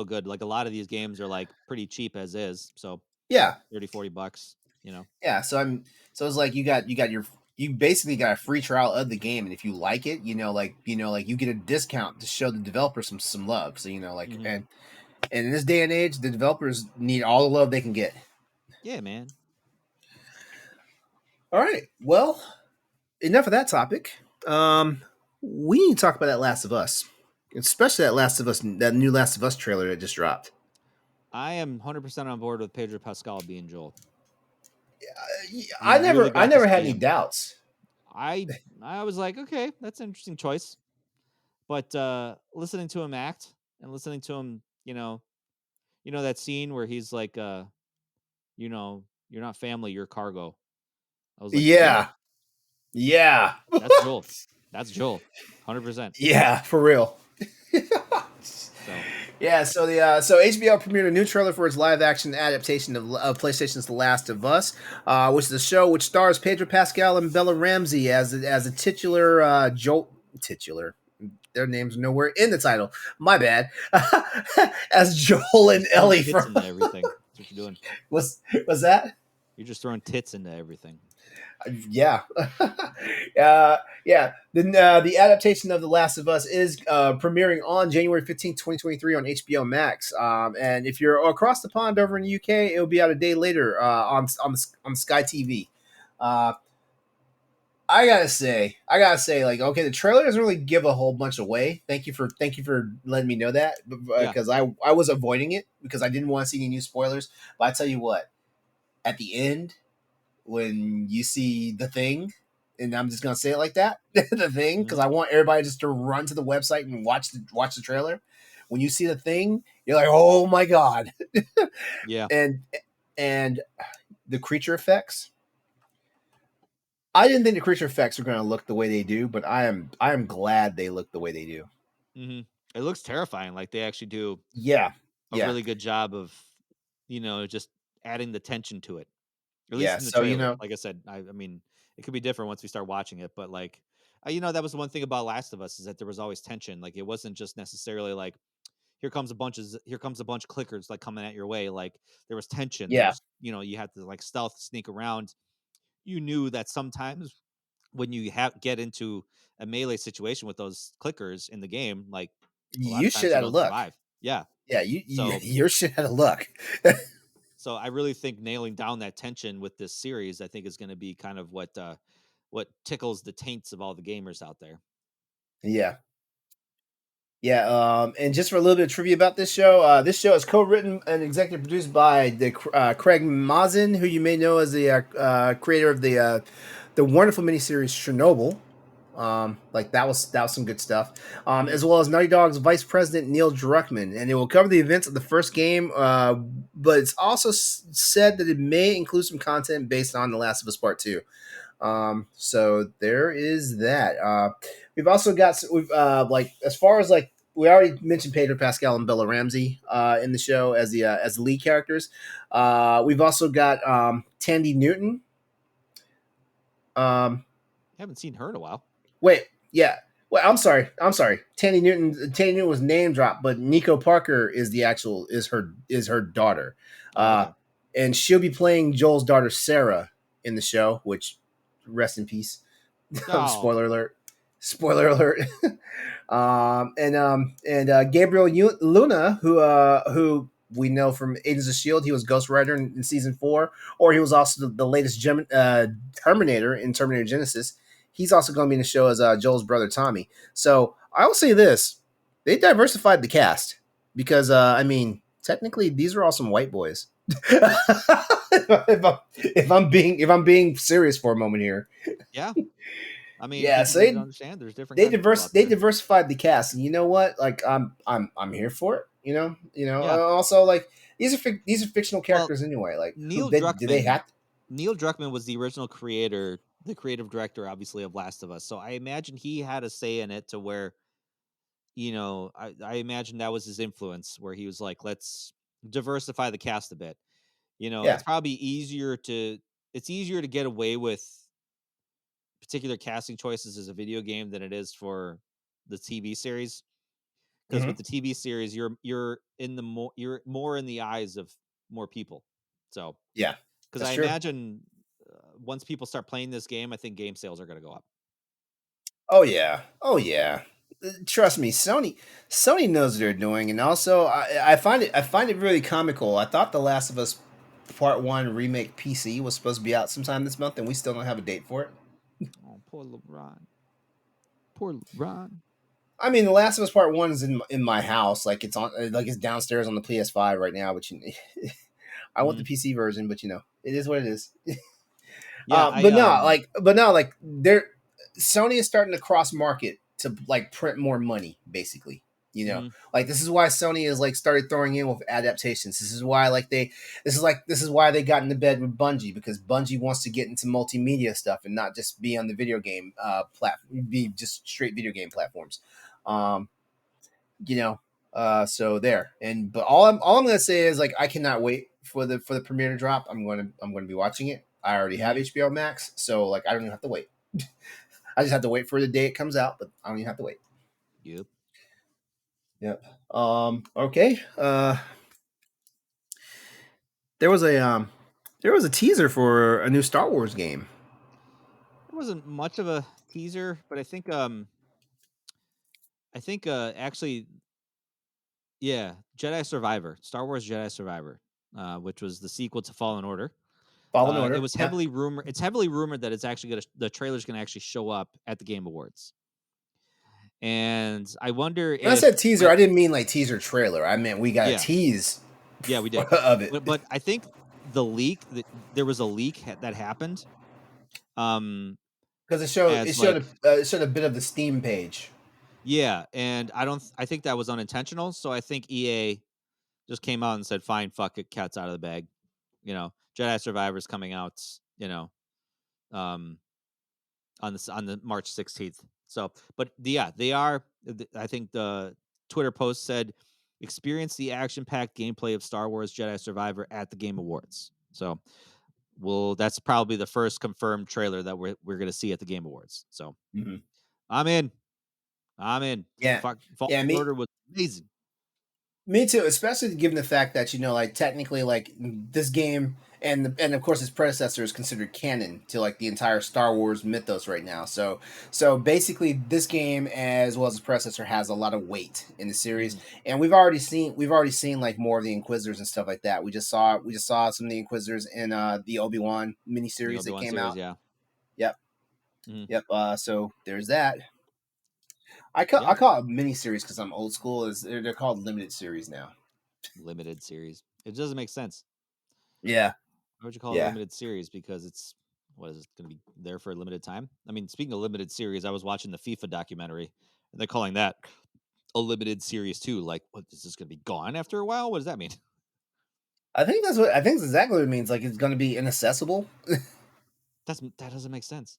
good. Like a lot of these games are like pretty cheap as is. So Yeah, 30-40 bucks. You know. yeah. So it's like you basically got a free trial of the game, and if you like it, like you get a discount to show the developer some love. So Hmm. and in this day and age, the developers need all the love they can get. Yeah, man. All right. Well, enough of that topic. We need to talk about that Last of Us, especially that new Last of Us trailer that just dropped. I am 100% on board with Pedro Pascal being Joel. We I really never, I got to never had see any him. doubts. I was like, okay, that's an interesting choice. But listening to him act and listening to him, that scene where he's like, you're not family, you're cargo. I was like, yeah, Yeah, yeah, that's Joel. That's Joel, 100%. yeah, for real. So Yeah, so HBO premiered a new trailer for its live action adaptation of PlayStation's The Last of Us, which is a show which stars Pedro Pascal and Bella Ramsey as a titular. Their names are nowhere in the title. My bad. As Joel You're and just throwing Ellie tits from into everything. That's what you're doing. was that? You're just throwing tits into everything. Yeah, yeah. The adaptation of The Last of Us is premiering on January 15th, 2023 on HBO Max. And if you're across the pond over in the UK, it'll be out a day later on Sky TV. Uh, I gotta say, like, okay, the trailer doesn't really give a whole bunch away. Thank you for letting me know that, Yeah. because I was avoiding it because I didn't want to see any new spoilers. But I tell you what, at the end when you see the thing, and I'm just gonna say it like that, the thing, because Mhm. I want everybody just to run to the website and watch the trailer. When you see the thing, you're like, oh my god, Yeah. and and the creature effects. I didn't think the creature effects were going to look the way they do, but I am glad they look the way they do. hmm It looks terrifying. Like they actually do Yeah, a yeah, really good job of, just adding the tension to it. At least yeah. in the So trailer. Like I said, I mean, it could be different once we start watching it, but like, that was the one thing about Last of Us is that there was always tension. Like it wasn't just necessarily like here comes a bunch of clickers like coming at your way. Like there was tension. There yeah, was you had to like stealth sneak around. You knew that sometimes when you get into a melee situation with those clickers in the game, like a lot you of should times you have a don't look. survive. Yeah. Yeah, So your shit had a look. so I really think nailing down that tension with this series, I think is going to be kind of what tickles the taints of all the gamers out there. Yeah. Yeah, and just for a little bit of trivia about this show is co-written and executive produced by Craig Mazin, who you may know as the creator of the wonderful miniseries Chernobyl. Like that was some good stuff. Mhm. As well as Naughty Dog's vice president Neil Druckmann, and it will cover the events of the first game. But it's also said that it may include some content based on The Last of Us Part Two. So there is that. We've also got like as far as like we already mentioned Pedro Pascal and Bella Ramsey in the show as the lead characters. We've also got Tandy Newton. Um, Haven't seen her in a while. wait, yeah. Well, I'm sorry. Tandy Newton was name dropped, but Nico Parker is the actual is her daughter, Oh, uh, okay. and she'll be playing Joel's daughter Sarah in the show. Which rest in peace. Oh, Spoiler alert. Spoiler alert. Gabriel Luna, who we know from Agents of Shield, he was Ghost Rider in season 4, or he was also the latest Terminator in Terminator Genesis. He's also going to be in the show as Joel's brother Tommy. So I will say this: they diversified the cast because I mean, technically, these are all some white boys. If I'm being serious for a moment here, yeah. I mean, yeah. people So need to understand there's different kinds of people out they there. diversified the cast, and you know what? Like I'm here for it. Yeah. Also, like these are fictional Well, characters anyway. Like who Neil they do they Druckmann, have? Neil Druckmann was the original creator, the creative director, obviously, of Last of Us. So I imagine he had a say in it to where, I imagine that was his influence, where he was like, let's diversify the cast a bit. Yeah. It's probably easier to get away with particular casting choices as a video game than it is for the TV series. Because with Hmm. the TV series, you're more in the eyes of more people. So, Yeah. because That's I true. imagine once people start playing this game, I think game sales are going to go up. Oh yeah. Oh yeah. Trust me, Sony knows what they're doing, and also I find it really comical. I thought The Last of Us Part One remake PC was supposed to be out sometime this month, and we still don't have a date for it. Oh, poor LeBron. Poor LeBron. I mean, The Last of Us Part One is in my house, like it's downstairs on the PS5 right now. But I want the Mhm. PC version, but it is what it is. Yeah, I But no, like they're Sony is starting to cross market to like print more money, basically. mhm. Like this is why Sony is like started throwing in with adaptations. This is why they got into bed with Bungie, because Bungie wants to get into multimedia stuff and not just be on the video game be just straight video game platforms. Um, you know, So there. But all I'm gonna say is like I cannot wait for the premiere to drop. I'm gonna be watching it. I already have Mm-hmm. HBO Max, so like I don't even have to wait. I just have to wait for the day it comes out, but I don't even have to wait. Yep. Yep. Okay. There was a teaser for a new Star Wars game. There wasn't much of a teaser, but I think actually, yeah, Jedi Survivor, Star Wars Jedi Survivor, which was the sequel to Fallen Order. Fallen It Order. was Yeah. heavily rumored. It's heavily rumored that it's actually the trailer's gonna actually show up at the Game Awards, and I wonder When I if said teaser, I didn't mean like teaser trailer. I meant we got a yeah, tease yeah, we did, of it but I think there was a leak that happened, um, because it showed it as showed like it showed a bit of the Steam page. yeah, and I think that was unintentional. So I think EA just came out and said, "Fine, fuck it, cat's out of the bag." Jedi Survivor's coming out. Um, on the March 16th. So, but yeah, they are. I think the Twitter post said, "Experience the action-packed gameplay of Star Wars Jedi Survivor at the Game Awards." So, that's probably the first confirmed trailer that we're going to see at the Game Awards. So, Hmm. I'm in. I'm in. Yeah, Fuck, Fallen yeah. Me, Order was amazing. Me too, especially given the fact that like technically, like this game and of course its predecessor is considered canon to like the entire Star Wars mythos right now. So basically, this game as well as its predecessor has a lot of weight in the series, Hmm. and we've already seen like more of the Inquisitors and stuff like that. We just saw some of the Inquisitors in the Obi-Wan The miniseries Obi that Wan came series, out. yeah. Yep, Hmm. yep. So there's that. I call Yeah. I call it miniseries because I'm old school. Is they're called limited series now. Limited series. It doesn't make sense. Yeah, Why would you call it a yeah. limited series? Because it's what is it going to be there for a limited time? I mean, speaking of limited series, I was watching the FIFA documentary, and they're calling that a limited series too. Like, what is this going to be gone after a while? What does that mean? I think that's exactly what it means. Like it's going to be inaccessible. That doesn't make sense.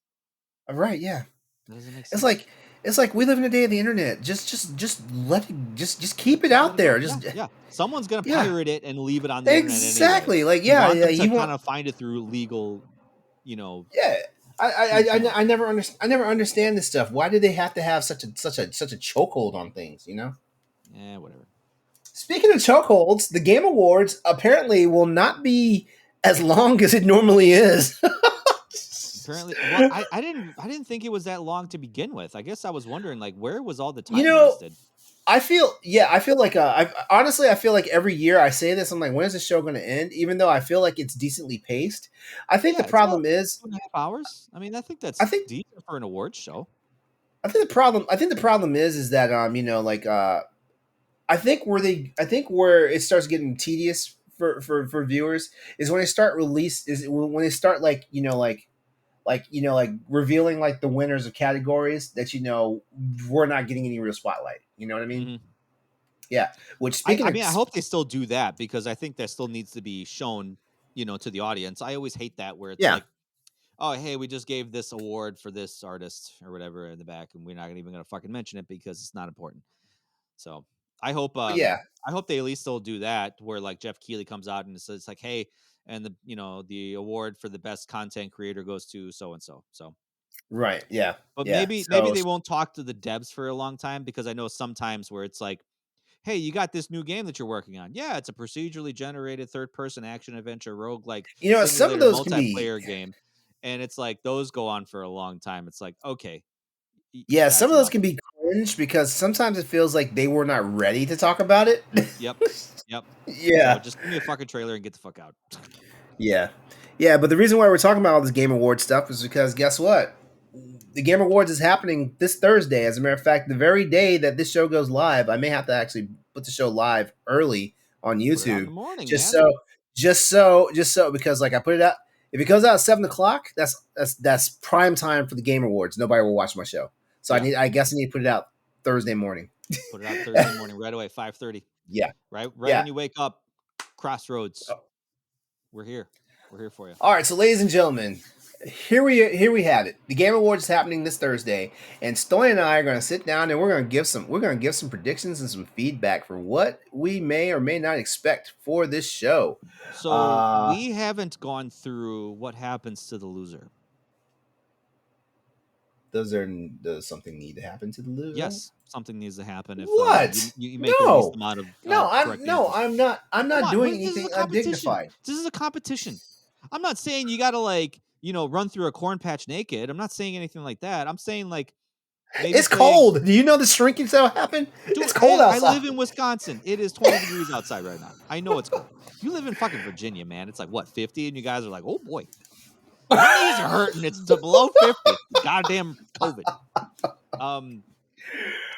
Right? Yeah. That doesn't make It's sense. like it's like we live in a day of the internet. Just let it, just keep it Just let out it go. there. Yeah, Just yeah. Someone's going to yeah. pirate it and leave it on the internet anyway. Exactly. Like You yeah, want yeah. them to You kind want of find it through legal, you know, yeah. through channels. I never understand. I never understand this stuff. Why do they have to have such a chokehold on things? You know. Yeah, whatever. Speaking of chokeholds, the Game Awards apparently will not be as long as it normally is. Apparently, well, I didn't think it was that long to begin with. I guess I was wondering, like, where was all the you time know, wasted? I feel like I feel like every year I say this. I'm like, when is the show going to end? Even though I feel like it's decently paced. I think the Yeah, it's about problem is, 2.5 hours. I mean, I think I that's think decent for an awards show. I think the problem is that like I think where it starts getting tedious for viewers is when they start release is when they start like revealing like the winners of categories that we're not getting any real spotlight. You know what I mean? Hmm. Yeah. Which I, speaking I of mean, I hope they still do that because I think that still needs to be shown, to the audience. I always hate that where it's yeah, like, oh, hey, we just gave this award for this artist or whatever in the back, and we're not even going to fucking mention it because it's not important. So I hope, yeah, I hope they at least still do that where like Geoff Keighley comes out and says like, hey, and the award for the best content creator goes to so and so. So right, yeah, but yeah. maybe So they won't talk to the devs for a long time because I know sometimes where it's like, "Hey, you got this new game that you're working on. Yeah, it's a procedurally generated third-person action adventure roguelike some of simulator those can be multiplayer game." And it's like those go on for a long time. It's like, "Okay, yeah, some that's of those enough." can be cringe because sometimes it feels like they were not ready to talk about it. Yep. Yep. So Yeah, just give me a fucking trailer and get the fuck out. yeah, yeah. But the reason why we're talking about all this Game Awards stuff is because guess what? The Game Awards is happening this Thursday. As a matter of fact, the very day that this show goes live, I may have to actually put the show live early on Put it out in YouTube, the morning, just man. so, just so, because like I put it out. If it goes out at 7 o'clock, that's prime time for the Game Awards. Nobody will watch my show, so Yeah. I guess I need to put it out Thursday morning. Put it out Thursday morning right away, 5:30. Yeah, Right yeah. when you wake up, Crossroads. We're here. We're here for you. All right, so ladies and gentlemen, here we have it. The Game Awards is happening this Thursday, and Stoy and I are going to sit down and we're going to give some predictions and some feedback for what we may or may not expect for this show. So we haven't gone through what happens to the loser. Does something need to happen to the loser? Yes, something needs to happen if What? you make the least amount of correct answers. I'm not. I'm Come not on, doing this is anything a competition. undignified. This is a competition. I'm not saying you got to like run through a corn patch naked. I'm not saying anything like that. I'm saying like maybe It's cold. Do you know the shrinkage that'll happen? Dude, It's cold I outside. live in Wisconsin. It is 20 degrees outside right now. I know it's cold. You live in fucking Virginia, man. It's like what, 50, and you guys are like, oh boy, my knees are hurting. It's to below 50. Goddamn COVID.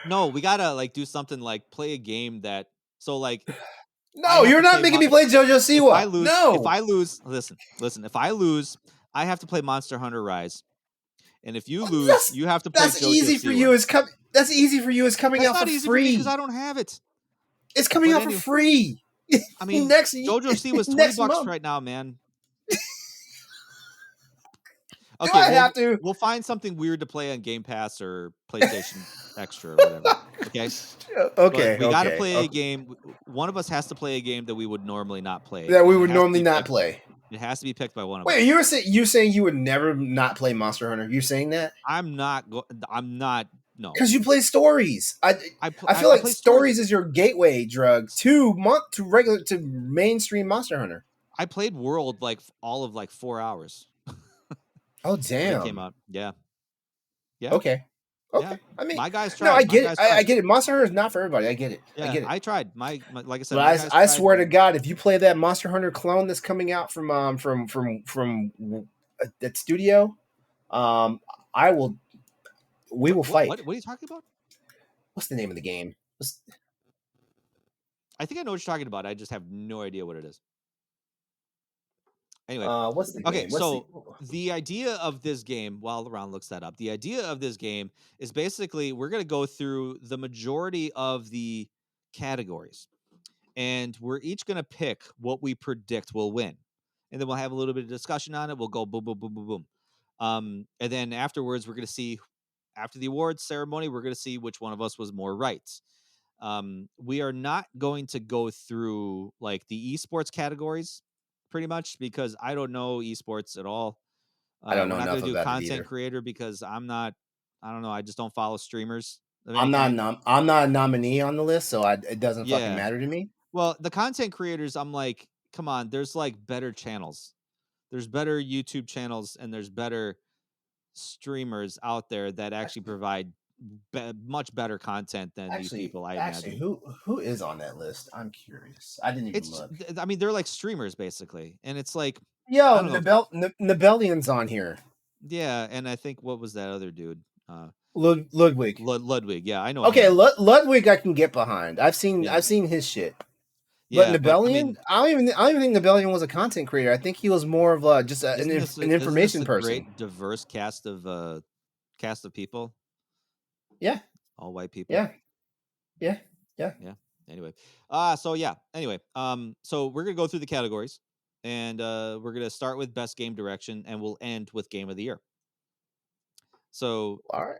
No, we gotta like do something like play a game that so like. No, you're not making me play JoJo Siwa. If I lose, listen. If I lose, I have to play Monster Hunter Rise. And if you lose, you have to play JoJo easy Siwa. for you. That's easy for you. It's coming out for free because I don't have it. It's coming out for free. I mean, JoJo Siwa was $20 right now, man. Okay, we'll find something weird to play on Game Pass or PlayStation Extra or whatever. Okay. Okay. But we got to play a game. One of us has to play a game that we would normally not play. That we would normally not play. It has to be picked by one of us. Wait, you're saying you would never not play Monster Hunter? You're saying that? I'm not. No. Because you play stories. I feel like stories is your gateway drug to mainstream Monster Hunter. I played World like all of like 4 hours. Oh damn! It came out. Yeah. Okay. Yeah. I mean, my guys tried. No, I get it. I get it. Monster Hunter is not for everybody. I get it. Yeah, I get it. I tried. My like I said, but I swear to God, if you play that Monster Hunter clone that's coming out from that studio, I will. We will fight. What are you talking about? What's the name of the game? I think I know what you're talking about. I just have no idea what it is. Anyway, what's the game? The idea of this game, while LeRon looks that up, the idea of this game is basically we're going to go through the majority of the categories, and we're each going to pick what we predict will win, and then we'll have a little bit of discussion on it. We'll go boom, boom, boom, boom, boom, and then afterwards, we're going to see after the awards ceremony, we're going to see which one of us was more right. We are not going to go through like the esports categories. Pretty much because I don't know esports at all. I don't know enough about do it content either. creator because I'm not. I don't know. I just don't follow streamers. I'm not a nominee on the list, so it doesn't fucking matter to me. Well, the content creators, I'm like, come on. There's like better channels. There's better YouTube channels, and there's better streamers out there that actually provide much better content than these people. I imagine. Who is on that list? I'm curious. I didn't even look. I mean, they're like streamers basically, and it's like, yo, Nibelian's on here. Yeah, and I think what was that other dude? Ludwig. Ludwig. Yeah, I know. Okay, Ludwig, I can get behind. I've seen his shit. Yeah, but Nibelian, I don't even think Nibelian was a content creator. I think he was more of just an information person. Great diverse cast of people. Yeah. All white people. Yeah. Anyway. Anyway. So we're gonna go through the categories, and we're gonna start with best game direction, and we'll end with game of the year. So all right.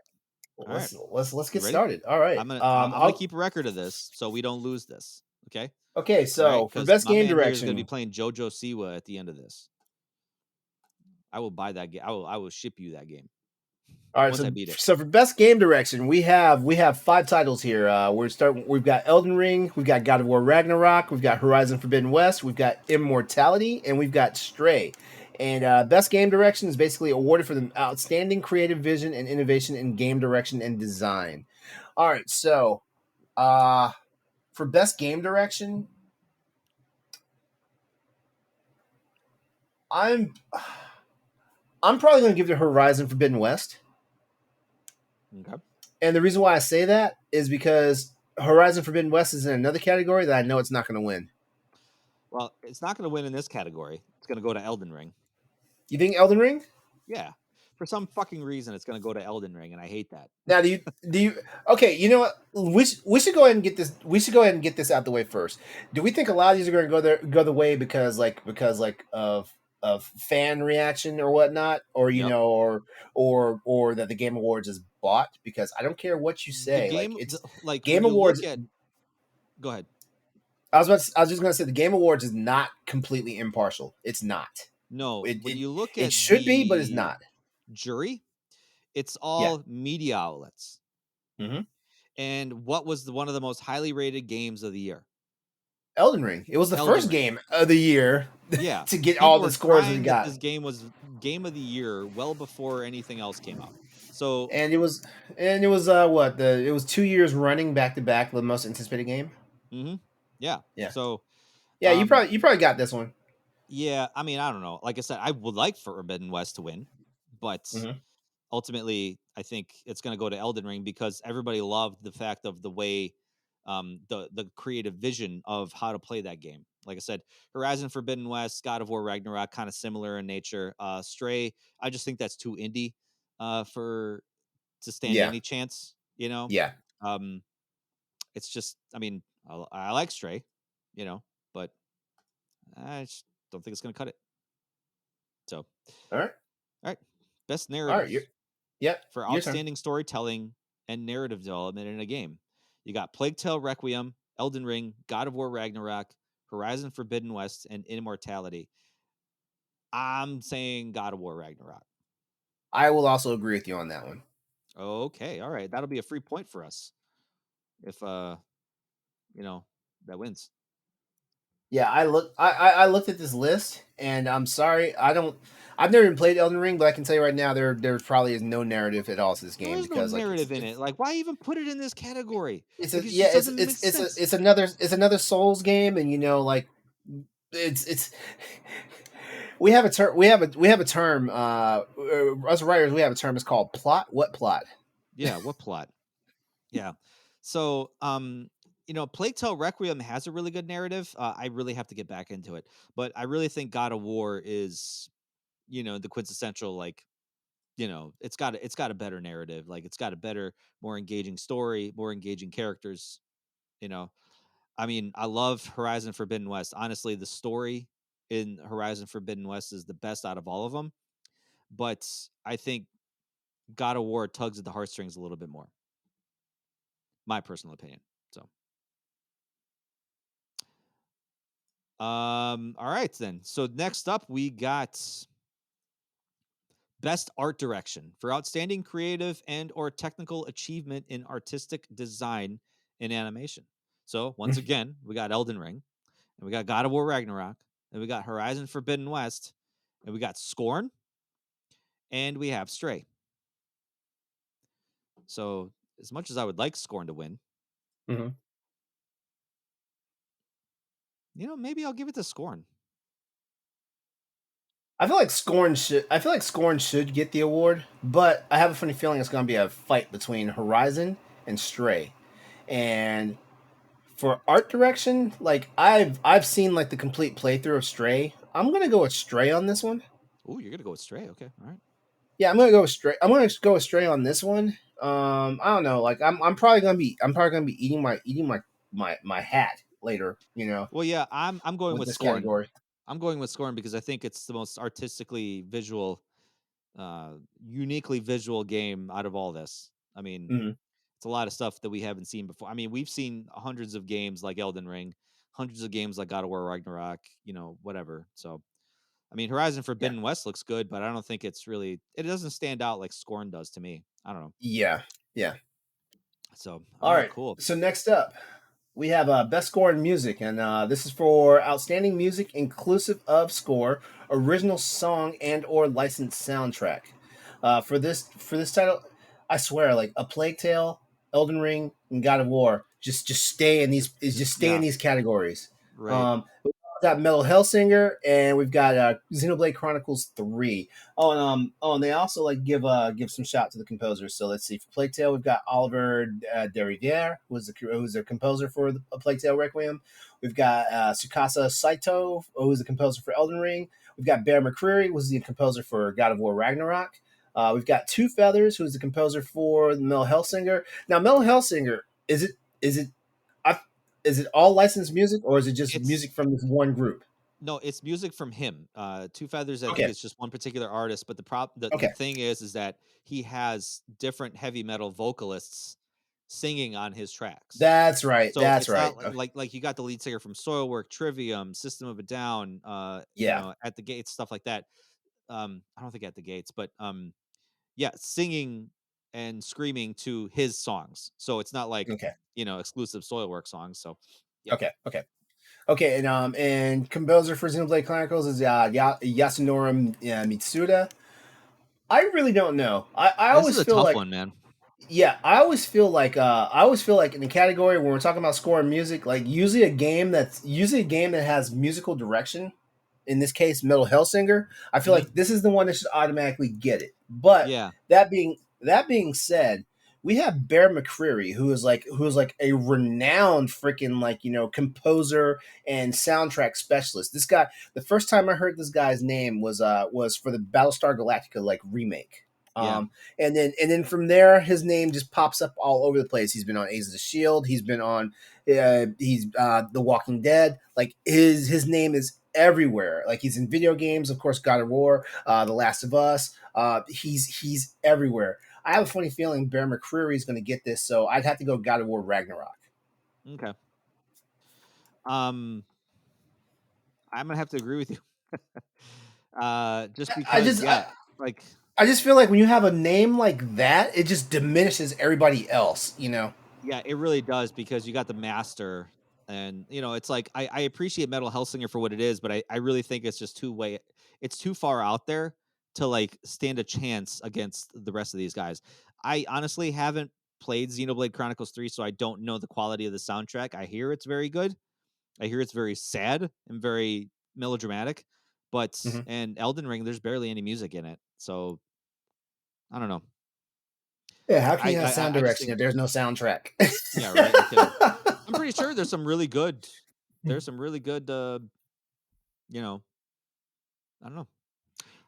Let's get started. All right. I'm gonna keep a record of this so we don't lose this. Okay. Okay. So for best game direction, going to be playing JoJo Siwa at the end of this. I will buy that game. I will ship you that game. All right, so for best game direction, we have 5 titles here. We've got Elden Ring, we've got God of War Ragnarok, we've got Horizon Forbidden West, we've got Immortality, and we've got Stray. And best game direction is basically awarded for the outstanding creative vision and innovation in game direction and design. All right, so for best game direction, I'm probably going to give it to Horizon Forbidden West. Okay. And the reason why I say that is because Horizon Forbidden West is in another category that I know it's not going to win. Well, it's not going to win in this category. It's going to go to Elden Ring. You think Elden Ring? Yeah. For some fucking reason, it's going to go to Elden Ring, and I hate that. Now, do you? Okay, you know what? We should go ahead and get this. We should go ahead and get this out the way first. Do we think a lot of these are going to go the way because of of fan reaction or whatnot, or Yep. or that the Game Awards is bought, because I don't care what you The say. Like, game, it's like when Game you Awards. look at, go ahead. I was just gonna say the Game Awards is not completely impartial. It's not. No, It when it, you look it at should be, but it's the not. jury, it's Yeah. all media outlets. Hmm. And what was one of the most highly rated games of the year? Elden Ring. It was the Elden first Ring. game of the year Yeah. to get all People the were scores that it crying that got, this game was game of the year well before anything else came out. So, and it was what the it was 2 years running back to back the most anticipated game. mhm, yeah. Yeah. So, Yeah, um, you probably got this one. yeah, I mean, I don't know. Like I said, I would like Forbidden West to win, but Hmm. ultimately, I think it's going to go to Elden Ring because everybody loved the fact of the way, the creative vision of how to play that game. Like I said, Horizon Forbidden West, God of War Ragnarok, kind of similar in nature. Stray, I just think that's too indie for to stand Yeah. any chance. You know, Yeah. um, it's just, I mean, I like Stray, you know, but I just don't think it's going to cut it. So, All right. all right, best All right. narrative. Yep. For Your turn. outstanding storytelling and narrative development in a game. You got Plague Tale Requiem, Elden Ring, God of War Ragnarok, Horizon Forbidden West, and Immortality. I'm saying God of War Ragnarok. I will also agree with you on that one. Okay, all right. That'll be a free point for us if you know, that wins. Yeah, I looked at this list, and I'm sorry, I've never even played Elden Ring, but I can tell you right now there probably is no narrative at all to this There game, is no because like narrative in it. Like, why even put it in this category? it's a Like, it yeah just doesn't make sense. it's another Souls game, and like it's we have a term we have a term us writers, we have a term, it's called plot. What plot? Yeah, what plot? Yeah. So, Plague Tale Requiem has a really good narrative. I really have to get back into it, but I really think God of War is, the quintessential, like, it's got a better narrative. Like, it's got a better, more engaging story, more engaging characters. You know, I mean, I love Horizon Forbidden West. Honestly, the story in Horizon Forbidden West is the best out of all of them. But I think God of War tugs at the heartstrings a little bit more. My personal opinion. So. All right then. So next up we got best art direction for outstanding creative and or technical achievement in artistic design and animation. So once again, we got Elden Ring, and we got God of War Ragnarok, and we got Horizon Forbidden West, and we got Scorn, and we have Stray. So as much as I would like Scorn to win, Hmm. maybe I'll give it to Scorn. I feel like Scorn should get the award, but I have a funny feeling it's going to be a fight between Horizon and Stray. And for art direction, like I've seen like the complete playthrough of Stray. I'm going to go with Stray on this one. Oh, you're gonna go with Stray. Okay, all right. Yeah, I'm going to go with Stray. I'm going to go with Stray on this one. I don't know. Like I'm probably going to be eating my hat later, Well, yeah, I'm going with with this Scorn. category. I'm going with Scorn because I think it's the most artistically visual, uniquely visual game out of all this. I mean, Hmm. it's a lot of stuff that we haven't seen before. I mean, we've seen hundreds of games like Elden Ring, hundreds of games like God of War Ragnarok, whatever. So, I mean, Horizon Yeah. Forbidden West looks good, but I don't think it doesn't stand out like Scorn does to me. I don't know. Yeah. Yeah. So, all All right, right. cool. So next up, we have best score in music, and this is for outstanding music inclusive of score, original song, and or licensed soundtrack. For this title, I swear, like A Plague Tale, Elden Ring, and God of War, just stay in these just stay in Yeah, these categories. right. We've got Metal Hellsinger, and we've got Xenoblade Chronicles 3. And they also like give some shout to the composers. So let's see, for Plague Tale, we've got Oliver de Riviere, who's the composer for the Plague Tale Requiem. We've got Tsukasa Saito, who's the composer for Elden Ring. We've got Bear McCreary, who's the composer for God of War Ragnarok. We've got Two Feathers, who's the composer for Metal Hellsinger. Now, Metal Hellsinger, is it I, is it all licensed music, or is it just It's music from this one group? No, it's music from him. Two Feathers, I think Okay. it's just one particular artist, but the Okay. thing is that he has different heavy metal vocalists singing on his tracks. That's right. So That's it's not right. like Okay. you got the lead singer from Soilwork, Trivium, System of a Down, Yeah. At the Gates, stuff like that. I don't think At the Gates, but yeah, singing and screaming to his songs. So it's not like, Okay. exclusive Soilwork songs. So yeah. Okay. Okay. Okay. And composer for Xenoblade Chronicles is Yasunori Mitsuda. I really don't know. I This is always a feel tough like one, man. yeah, I always feel like in the category when we're talking about score and music, like usually a game that has musical direction. In this case, Metal Hellsinger. I feel Hmm. like this is the one that should automatically get it. But Yeah. that being said, we have Bear McCreary, who is like a renowned freaking composer and soundtrack specialist. This guy, the first time I heard this guy's name was for the Battlestar Galactica remake. Yeah. And then from there, his name just pops up all over the place. He's been on Agents of Shield. He's been on he's The Walking Dead. Like his name is everywhere. Like he's in video games, of course, God of War, The Last of Us. He's everywhere. I have a funny feeling Bear McCreary is going to get this, so I'd have to go God of War Ragnarok. Okay. Um, I'm gonna have to agree with you. Just I because, just I, yeah, like, I just feel like when you have a name like that, it just diminishes everybody else. yeah, it really does because you got the master, and it's like I appreciate Metal Hellsinger for what it is, but I really think it's just it's too far out there to stand a chance against the rest of these guys. I honestly haven't played Xenoblade Chronicles 3, so I don't know the quality of the soundtrack. I hear it's very good. I hear it's very sad and very melodramatic, but Mhm. and Elden Ring, there's barely any music in it, so I don't know. Yeah, how can I you have I sound I just direction think, if there's no soundtrack? yeah, right. No kidding. I'm pretty sure there's some really good. There's some really good. You know, I don't know.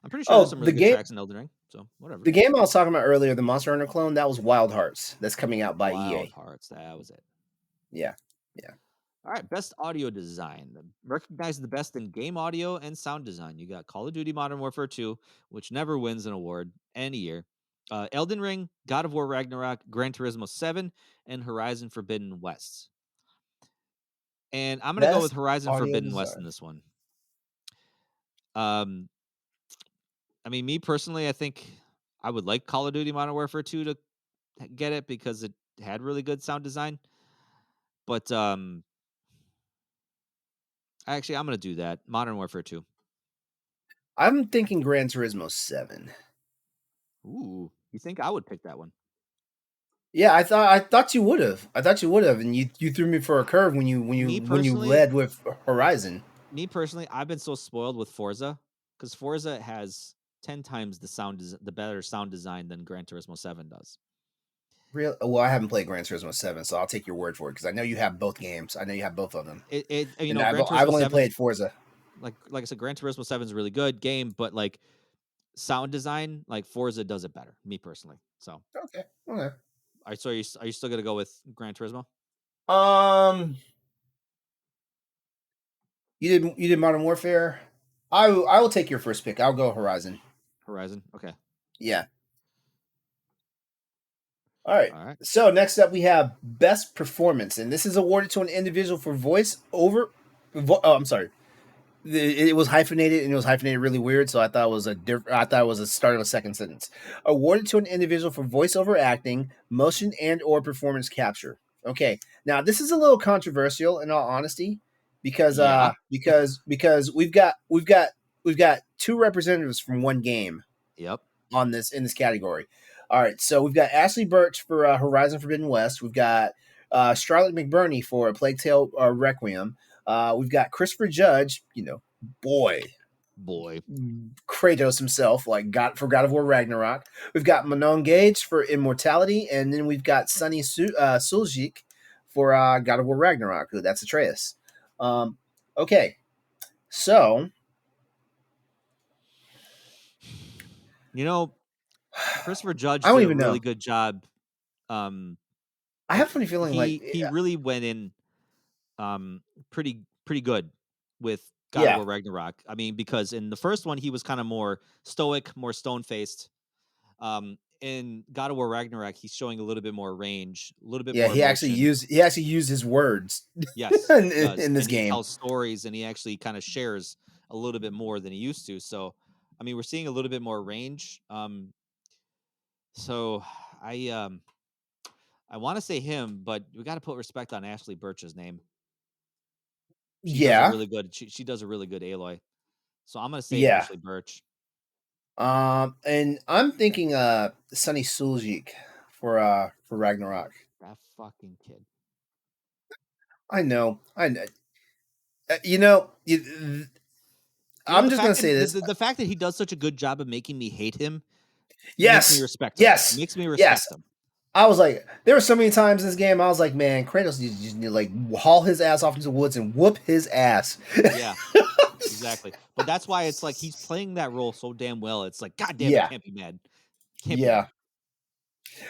I'm pretty sure there's Oh, some the really good game tracks in Elden Ring. So whatever. the game I was talking about earlier, the Monster Hunter clone, that was Wild Hearts. That's coming out by Wild EA. Hearts. That was it. Yeah. Yeah. All right, best audio design. Recognize the best in game audio and sound design. You got Call of Duty Modern Warfare 2, which never wins an award any year. Elden Ring, God of War Ragnarok, Gran Turismo 7, and Horizon Forbidden West. And I'm gonna go with Best Horizon audio Forbidden West in design. this one. Um, I mean, me personally, I think I would like Call of Duty Modern Warfare 2 to get it because it had really good sound design. But actually, I'm gonna do that. Modern Warfare 2. I'm thinking Gran Turismo 7. Ooh, you think I would pick that one? Yeah, I thought you would have. I thought you would have, and you threw me for a curve when you when you Me when you personally, led with Horizon. I've been so spoiled with Forza because Forza has 10 times the better sound design than Gran Turismo 7 does. Real well, I haven't played Gran Turismo 7, so I'll take your word for it because I know you have both games. I know you have both of them, and I've Gran I've Turismo only 7's played Forza. like I said, Gran Turismo 7 is a really good game, but sound design, Forza does it better, me personally. So, Okay. Okay. are you still gonna go with Gran Turismo? Um, you did Modern Warfare. I will take your first pick. I'll go Horizon. Horizon? Okay. Yeah. All right. All right. So next up, we have best performance, and this is awarded to an individual for voice over. Oh, I'm sorry. It was hyphenated, and it was hyphenated really weird. So I thought it was I thought it was a start of a second sentence. Awarded to an individual for voiceover acting, motion and/or performance capture. Okay. Now this is a little controversial, in all honesty, because Yeah. we've got two representatives from one game Yep. on this in this category. All right, so we've got Ashley Birch for Horizon Forbidden West. We've got Charlotte McBurney for Plague Tale Requiem. We've got Christopher Judge, boy, Boy. Kratos himself, like God of War Ragnarok. We've got Manon Gage for Immortality, and then we've got Sunny Suljic for God of War Ragnarok. That's Atreus. Okay, so You know, Christopher I Judge don't did a even really know. good job. Um, I have a funny feeling like he really went in pretty good with God of Yeah. War Ragnarok. I mean, because in the first one he was kind of more stoic, more stone faced. In God of War Ragnarok, he's showing a little bit more range, a little bit Yeah, more emotion. he actually used his words Yes, he does, in this and he game. tells stories, and he actually kind of shares a little bit more than he used to. So, I mean, we're seeing a little bit more range. So I want to say him, but we got to put respect on Ashley Birch's name. She does a Yeah. really good. She does a really good Aloy. So I'm gonna say Yeah. Ashley Birch. And I'm thinking Sunny Suljic for Ragnarok. That fucking kid. I know. I know. You know I'm just gonna say this. the fact that he does such a good job of making me hate him makes me Yes, respect him. yes, Makes me yes. respect him. I was like, there were so many times in this game. I was like, man, Kratos you just need to like haul his ass off into the woods and whoop his ass. Yeah, exactly. But that's why it's like he's playing that role so damn well. It's like, God damn it, Yeah, can't be mad. Can't be yeah. mad.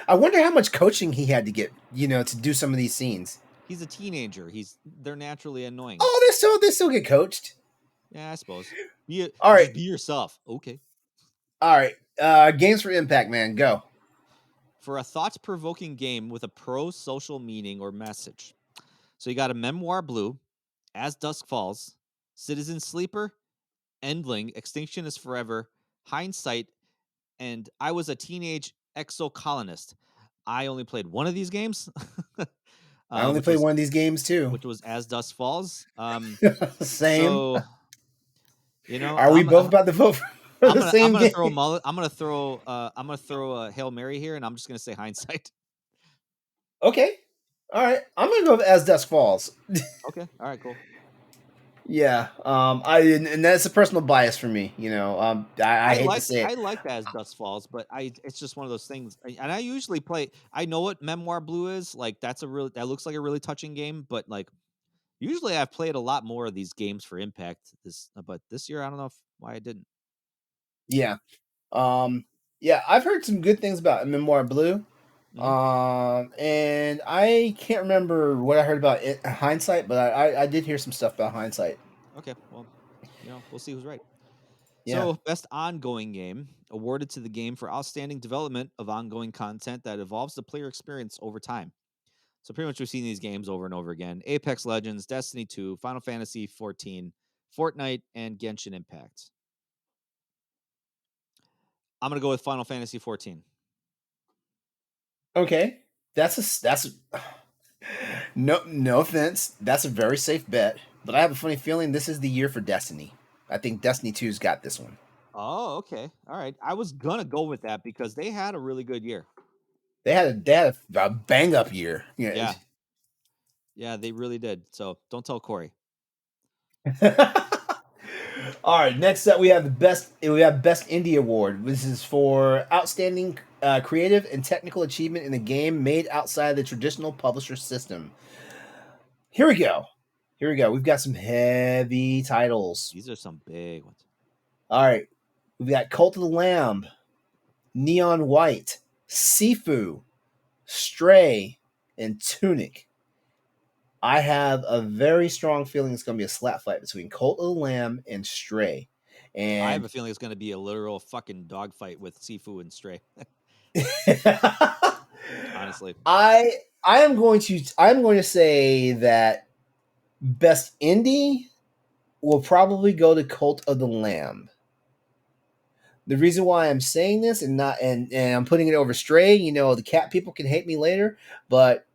I wonder how much coaching he had to get, to do some of these scenes. He's a teenager. They're naturally annoying. Oh, they still get coached. Yeah, I suppose. All right, Just be yourself. Okay. all right. Games for Impact, man, go. For a thought provoking game with a pro social meaning or message. So you got a Memoir Blue, As Dusk Falls, Citizen Sleeper, Endling, Extinction is Forever, Hindsight, and I was a teenage exocolonist. I only played one of these games, I only which played was one of these games too. As Dusk Falls. Same. So you know, Are we both about to vote for the I'm same gonna game? throw I'm gonna throw a Hail Mary here, and I'm just gonna say Hindsight. Okay. All right. I'm gonna go with As Dusk Falls. Okay, all right, cool. Yeah. And that's a personal bias for me. I hate to say it. I like As Dust Falls, but it's just one of those things. And I usually play. I know what Memoir Blue is like. That looks like a really touching game, but like usually I've played a lot more of these games for Impact. But this year I don't know why I didn't. Yeah. Yeah. I've heard some good things about Memoir Blue. Hmm. And I can't remember what I heard about Hindsight, but I did hear some stuff about Hindsight. Okay, well, we'll see who's right. Yeah. So, best ongoing game awarded to the game for outstanding development of ongoing content that evolves the player experience over time. So pretty much we've seen these games over and over again. Apex Legends, Destiny 2, Final Fantasy 14, Fortnite, and Genshin Impact. I'm gonna go with Final Fantasy 14. Okay. No offense. That's a very safe bet, but I have a funny feeling this is the year for Destiny. I think Destiny 2's got this one. Oh, okay. All right. I was gonna go with that because they had a really good year. They had a bang up year. Yeah. Yeah, they really did. So don't tell Corey. All right, next up we have best indie award. This is for outstanding creative and technical achievement in a game made outside the traditional publisher system. Here we go. Here we go. We've got some heavy titles. These are some big ones. All right. We've got Cult of the Lamb, Neon White, Sifu, Stray, and Tunic. I have a very strong feeling it's going to be a slap fight between Cult of the Lamb and Stray. I have And a feeling it's gonna be a literal fucking dogfight with Sifu and Stray. Honestly. I I'm going to say that best indie will probably go to Cult of the Lamb. The reason why I'm saying this and I'm putting it over Stray, the cat people can hate me later, but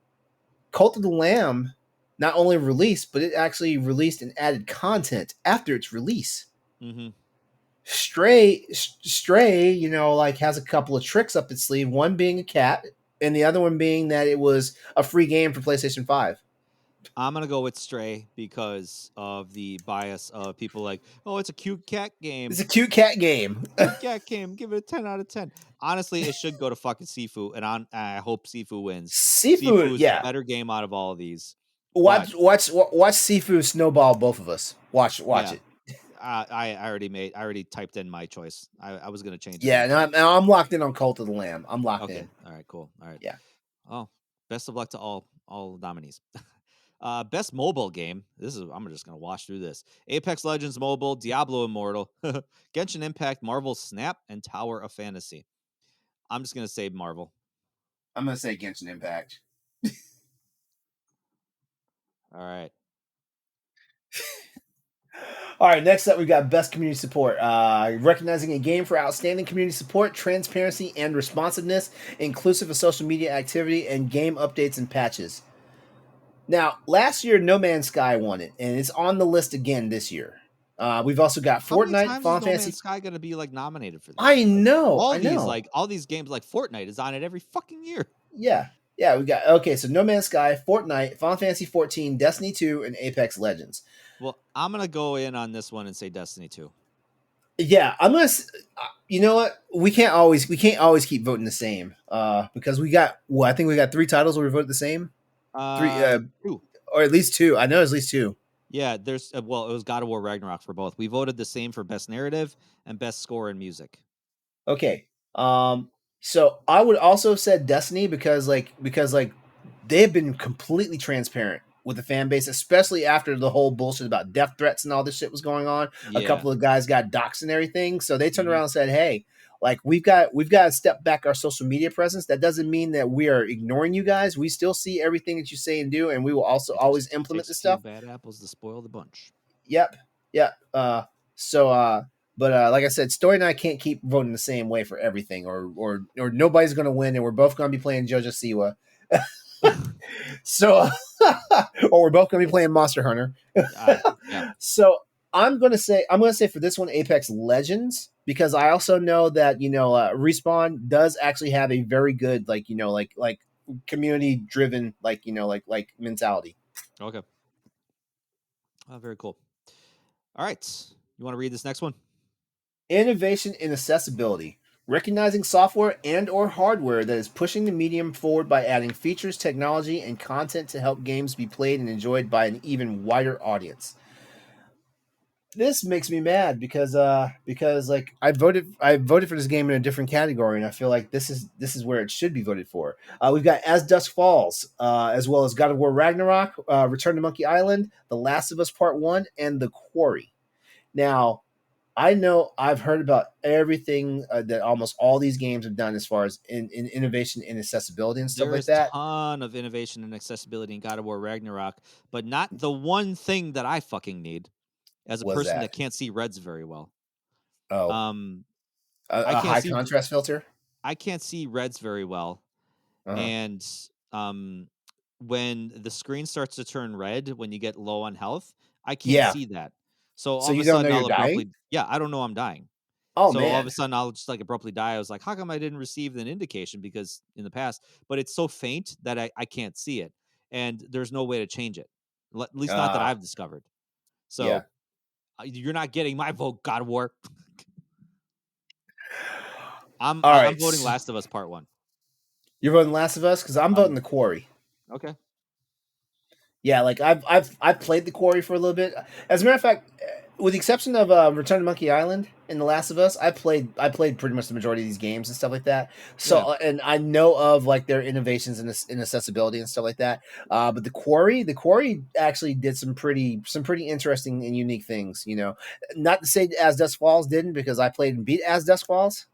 Cult of the Lamb not only released, but it actually released and added content after its release. Mm-hmm. Stray, like has a couple of tricks up its sleeve. One being a cat, and the other one being that it was a free game for PlayStation 5. I'm gonna go with Stray because of the bias of people like, oh, it's a cute cat game. It's a cute cat game. Cute cat game. Give it a 10 out of 10. Honestly, it should go to fucking Sifu, and I hope Sifu wins. Seafood, Sifu is the yeah. better game out of all of these. But Watch Sifu snowball both of us. Watch yeah, it. I already typed in my choice. I was gonna change it Yeah, later. I'm locked in on Cult of the Lamb. I'm locked Okay. in. All right. Cool. All right. Yeah. Oh, best of luck to all nominees. Best mobile game. I'm just gonna wash through this. Apex Legends Mobile, Diablo Immortal, Genshin Impact, Marvel Snap, and Tower of Fantasy. I'm just gonna say Marvel. I'm gonna say Genshin Impact. All right. All right, next up, we got best community support. Recognizing a game for outstanding community support, transparency, and responsiveness, inclusive of social media activity and game updates and patches. Now, last year, No Man's Sky won it, and it's on the list again this year. We've also got How many Fortnite, times is Final No Man's Fantasy. Sky gonna be like nominated for I this? know, I know. All these games like Fortnite is on it every fucking year. Yeah, yeah. We got okay. So No Man's Sky, Fortnite, Final Fantasy 14, Destiny 2, and Apex Legends. Well, I'm gonna go in on this one and say Destiny 2. Yeah, I'm gonna. You know what? We can't always keep voting the same. Because we got I think we got three titles where we voted the same. Three, 2. or at least two. I know it's at least two. Yeah, there's well, it was God of War Ragnarok for both. We voted the same for best narrative and best score and music. Okay. So I would also have said Destiny because they've been completely transparent with the fan base, especially after the whole bullshit about death threats and all this shit was going on. A Yeah. couple of guys got doxxed and everything. So they turned Mhm. around and said, "Hey, like we've got to step back our social media presence. That doesn't mean that we are ignoring you guys. We still see everything that you say and do, and we will also It always just implement takes this a few stuff." bad apples to spoil the bunch. Yep. Yep. So but like I said, Story and I can't keep voting the same way for everything, or nobody's gonna win, and we're both gonna be playing JoJo Siwa. So or we're both gonna be playing Monster Hunter. Yeah. So I'm gonna say for this one Apex Legends, because I also know that Respawn does actually have a very good like community driven like mentality. Okay. Oh, very cool. All right. You want to read this next one? Innovation in accessibility. Recognizing software and or hardware that is pushing the medium forward by adding features, technology, and content to help games be played and enjoyed by an even wider audience. This makes me mad because like I voted for this game in a different category, and I feel like this is where it should be voted for. We've got As Dusk Falls, as well as God of War Ragnarok, Return to Monkey Island, The Last of Us Part One, and The Quarry. Now, I know I've heard about everything that almost all these games have done as far as in innovation and accessibility and stuff There like is that. ton of innovation and accessibility in God of War Ragnarok, but not the one thing that I fucking need as a Was person that? that can't see reds very well. Oh, Um, I a can't high see contrast filter. I can't see reds very well, Uh-huh. and um, when the screen starts to turn red when you get low on health, I can't Yeah. see that. So So all of you a don't know sudden, you're I'll dying? abruptly, yeah, I don't know I'm dying. Oh So all of man. a sudden, I'll just like abruptly die. I was like, how come I didn't receive an indication? Because in the past, but it's so faint that I can't see it. And there's no way to change it. At least not that Uh I've discovered. yeah. So you're not getting my vote, God of War. All I'm right. voting Last of Us Part One. You're voting Last of Us because I'm voting Um, The Quarry. okay. Yeah, like I've played the Quarry for a little bit. As a matter of fact, with the exception of Return to Monkey Island and The Last of Us, I played pretty much the majority of these games and stuff like that. So Yeah. and I know of like their innovations in accessibility and stuff like that. But the Quarry actually did some pretty interesting and unique things. Not to say As Dusk Falls didn't, because I played and beat As Dusk Falls.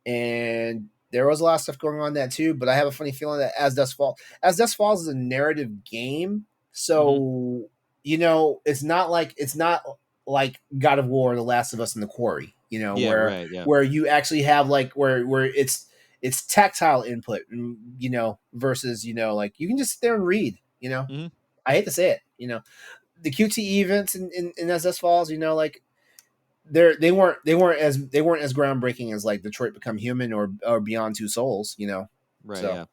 And there was a lot of stuff going on that too. But I have a funny feeling that As Dusk Falls is a narrative game, Hmm. so it's not like God of War, The Last of Us, and The Quarry. Yeah. Where Right. Yeah. where you actually have like where it's tactile input, versus like you can just sit there and read. Hmm. I hate to say it. The QTE events in As Falls, like they weren't as groundbreaking as like Detroit Become Human or Beyond Two Souls. Right. So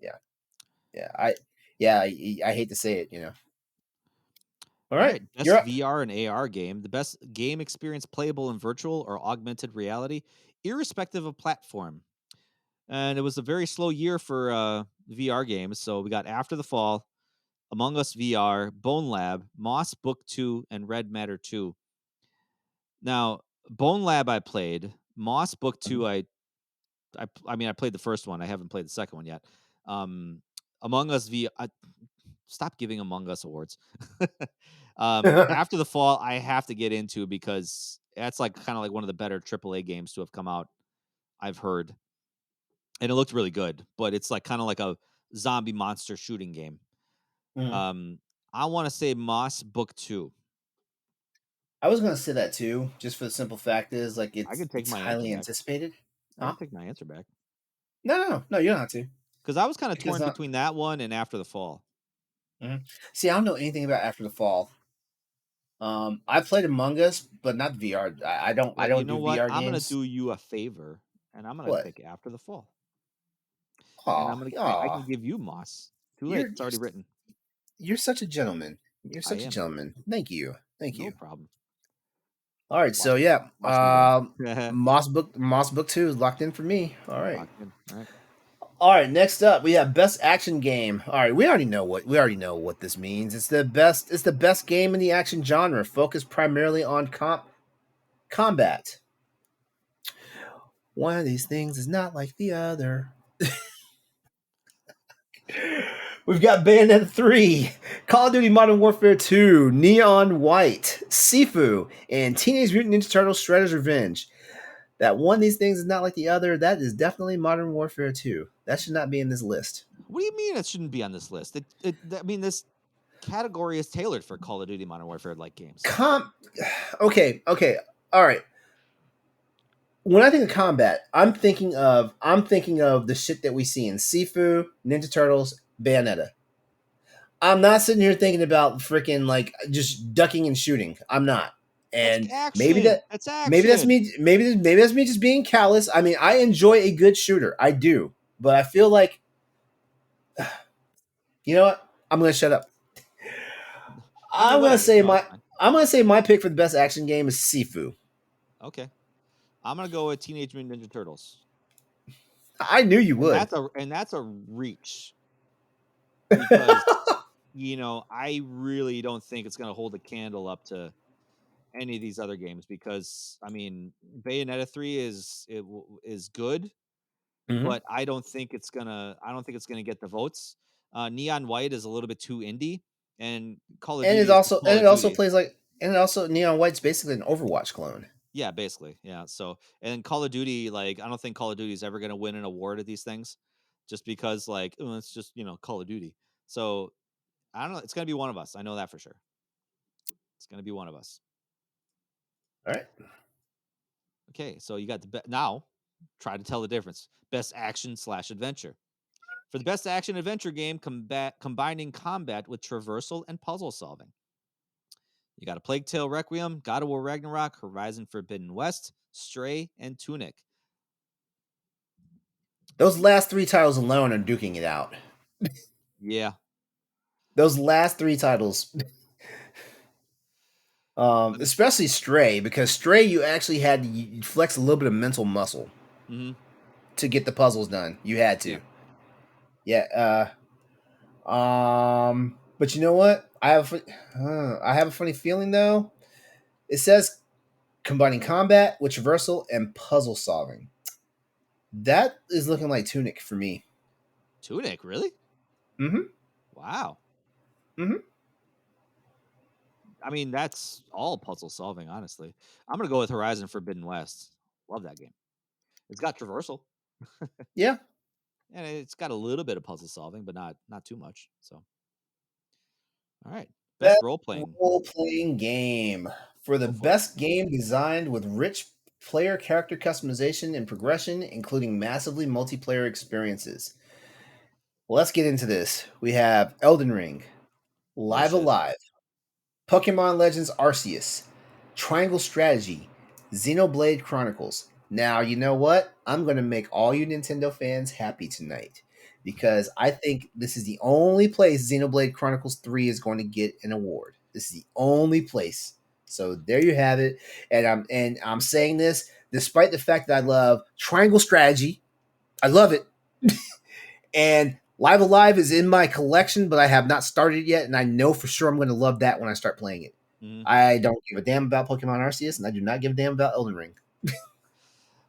Yeah. yeah, yeah, I hate to say it. All All right, right. you're Best up. VR and AR game. The best game experience playable in virtual or augmented reality, irrespective of platform. And it was a very slow year for VR games. So we got After the Fall, Among Us VR, Bone Lab, Moss Book 2, and Red Matter 2. Now, Bone Lab I played. Moss Book 2 I mean I played the first one. I haven't played the second one yet. Um Among Us stop giving Among Us awards. After the Fall, I have to get into because that's like kind of like one of the better AAA games to have come out. I've heard, and it looked really good, but it's like kind of like a zombie monster shooting game. Mhm. Um, I want to say Moss Book 2. I was gonna say that too, just for the simple fact is like I could take it's my answer highly back. anticipated. I Huh? could take my answer back No, you don't have to. because I was kind of Because torn between that one and After the Fall. see, I don't know anything about After the Fall. I played Among Us, but not VR. I Well, you don't know do what? VR I'm gonna games. do you a favor, and I'm gonna What? pick After the Fall, and Oh, I oh, can give you Moss. Too late. you're It's already written. you're such a gentleman. You're I such a am. gentleman. Thank you. Thank No you. problem. All right, so Watch yeah, watch me win. Moss Book 2 is locked in for me. All right. Locked in. All right. All right, next up we have best action game. All right, we already know what this means. It's the best game in the action genre, focused primarily on combat. One of these things is not like the other. We've got Bayonetta 3, Call of Duty Modern Warfare 2, Neon White, Sifu, and Teenage Mutant Ninja Turtles Shredder's Revenge. That one of these things is not like the other. That is definitely Modern Warfare 2. That should not be in this list. What do you mean it shouldn't be on this list? I mean, this category is tailored for Call of Duty Modern Warfare like games. Okay. All right. When I think of combat, I'm thinking of the shit that we see in Sifu, Ninja Turtles, Bayonetta. I'm not sitting here thinking about freaking like just ducking and shooting. I'm not. That's And action. That's maybe that's action. me maybe that's me just being callous. I mean, I enjoy a good shooter. I do. But I feel like you know what? I'm going to shut up. I mean, I'm going to whatever. say No, it's my fine. I'm going to say my pick for the best action game is Sifu. Okay. I'm gonna go with Teenage Mutant Ninja Turtles, I knew you would. and that's a reach because I really don't think it's gonna hold a candle up to any of these other games because I mean Bayonetta 3 is good, Mhm. but I don't think it's gonna get the votes. Neon White is a little bit too indie, and Call of Duty is just Call It of also Duty. plays like and it also Neon White's basically an Overwatch clone. Yeah, basically. Yeah. So and Call of Duty, like I don't think Call of Duty is ever gonna win an award at these things, just because like oh, it's just Call of Duty. So I don't know. It's gonna be one of us. I know that for sure. It's gonna be one of us. All right. Okay, so you got now. Try to tell the difference. Best action/adventure. For the best action adventure game, combining combat with traversal and puzzle solving. You got a Plague Tale Requiem, God of War Ragnarok, Horizon Forbidden West, Stray, and Tunic. Those last 3 titles alone are duking it out. Yeah. Those last 3 titles Let me. especially Stray, because Stray you actually had to you flex a little bit of mental muscle Mm-hmm. to get the puzzles done. You had Yeah. to. Yeah. But you know what? I have a funny feeling though. It says combining combat with traversal and puzzle solving. That is looking like Tunic for me. Tunic, really? Mm-hmm. Wow. Mm-hmm. I mean, that's all puzzle solving, honestly. I'm gonna go with Horizon Forbidden West. Love that game. It's got traversal, Yeah. and it's got a little bit of puzzle solving, but not too much. So, all right, best Best role playing. role playing game. For the Go for it. best game designed with rich player character customization and progression, including massively multiplayer experiences. Well, let's get into this. We have Elden Ring, Live Bullshit. Alive, Pokemon Legends Arceus, Triangle Strategy, Xenoblade Chronicles. Now, you know what? I'm going to make all you Nintendo fans happy tonight because I think this is the only place Xenoblade Chronicles 3 is going to get an award. This is the only place. So there you have it. And I'm saying this despite the fact that I love Triangle Strategy. I love it. And Live Alive is in my collection, but I have not started it yet, and I know for sure I'm going to love that when I start playing it. Mhm. I don't give a damn about Pokemon Arceus, and I do not give a damn about Elden Ring.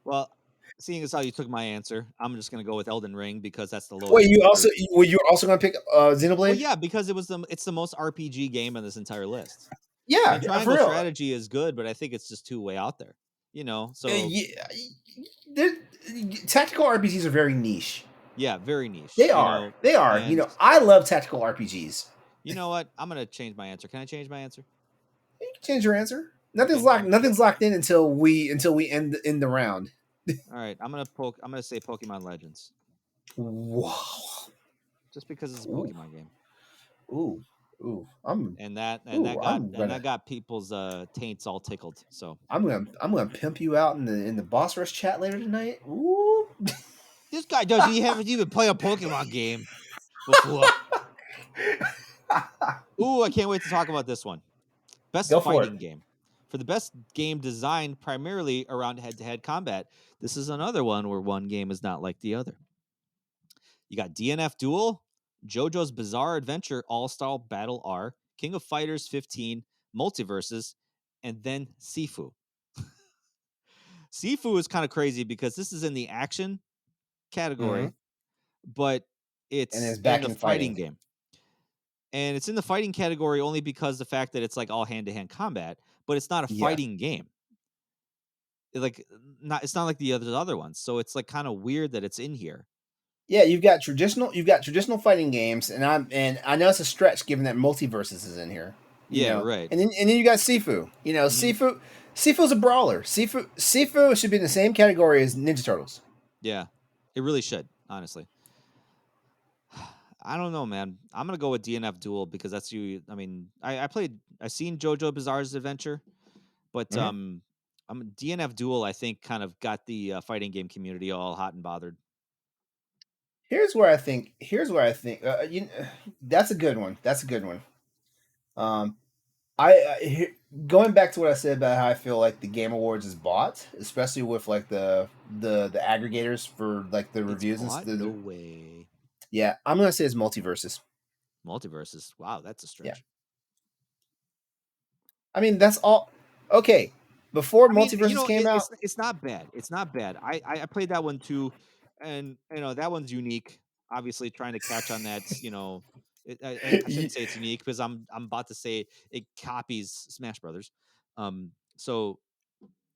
Well, seeing as how you took my answer, I'm just gonna go with Elden Ring because that's the Wait, lowest score. were you also going to pick Well, Xenoblade? yeah, because it's the most RPG game on this entire list. I Yeah, mean, yeah, for Triangle real. Strategy is good, but I think it's just too way out there. So Yeah, they're- tactical RPGs are very niche. yeah, very They niche. are. They are. And I love tactical RPGs. you know what? I'm gonna change my answer. Can I change my answer? You can change your answer. Okay. Nothing's locked in until we end in the round. All right. I'm gonna say Pokemon Legends, Wow. just because it's a Ooh. Pokemon game, Ooh. Ooh. and that got people's taints all tickled. So I'm gonna pimp you out in the boss rush chat later tonight. Ooh. this guy doesn't even play a Pokemon game before. Ooh, I can't wait to talk about this one. Best Go for it. fighting game. For the best game designed primarily around head to head combat, this is another one where one game is not like the other. You got DNF Duel, JoJo's Bizarre Adventure All Star Battle R, King of Fighters 15, Multiverses, and then Sifu. Sifu is kind of crazy because this is in the action Mm-hmm. category, but And it's it's in back the in fighting fighting. game. And it's in the fighting category only because the fact that it's like all hand to hand combat, but it's not a Yes. fighting game. It's not like the other ones. So it's like kind of weird that it's in here. Yeah, you've got traditional fighting games, and I know it's a stretch given that multiverses is in here. Yeah, right. And then you got Sifu. Hmm. Sifu's a brawler. Sifu should be in the same category as Ninja Turtles. Yeah, it really should, honestly. I don't know, man. I'm gonna go with DNF Duel because that's you. I mean, I seen JoJo Bizarre's Adventure, but Mhm. I'm DNF Duel. I think kind of got the fighting game community all hot and bothered. Here's where I think that's a good one. That's a good one. Um, going back to what I said about how I feel like the Game Awards is bought, especially with like the aggregators for like the It's reviews and bought? No way. yeah, I'm gonna say it's multiverses. Multiverses. Wow, that's a Yeah, stretch. I mean that's all. Okay, before I mean, multiverses came out, it's not bad. It's not bad. I played that one too, and that one's unique. Obviously, trying to catch on that. I shouldn't say it's unique because I'm about to say it copies Smash Brothers. So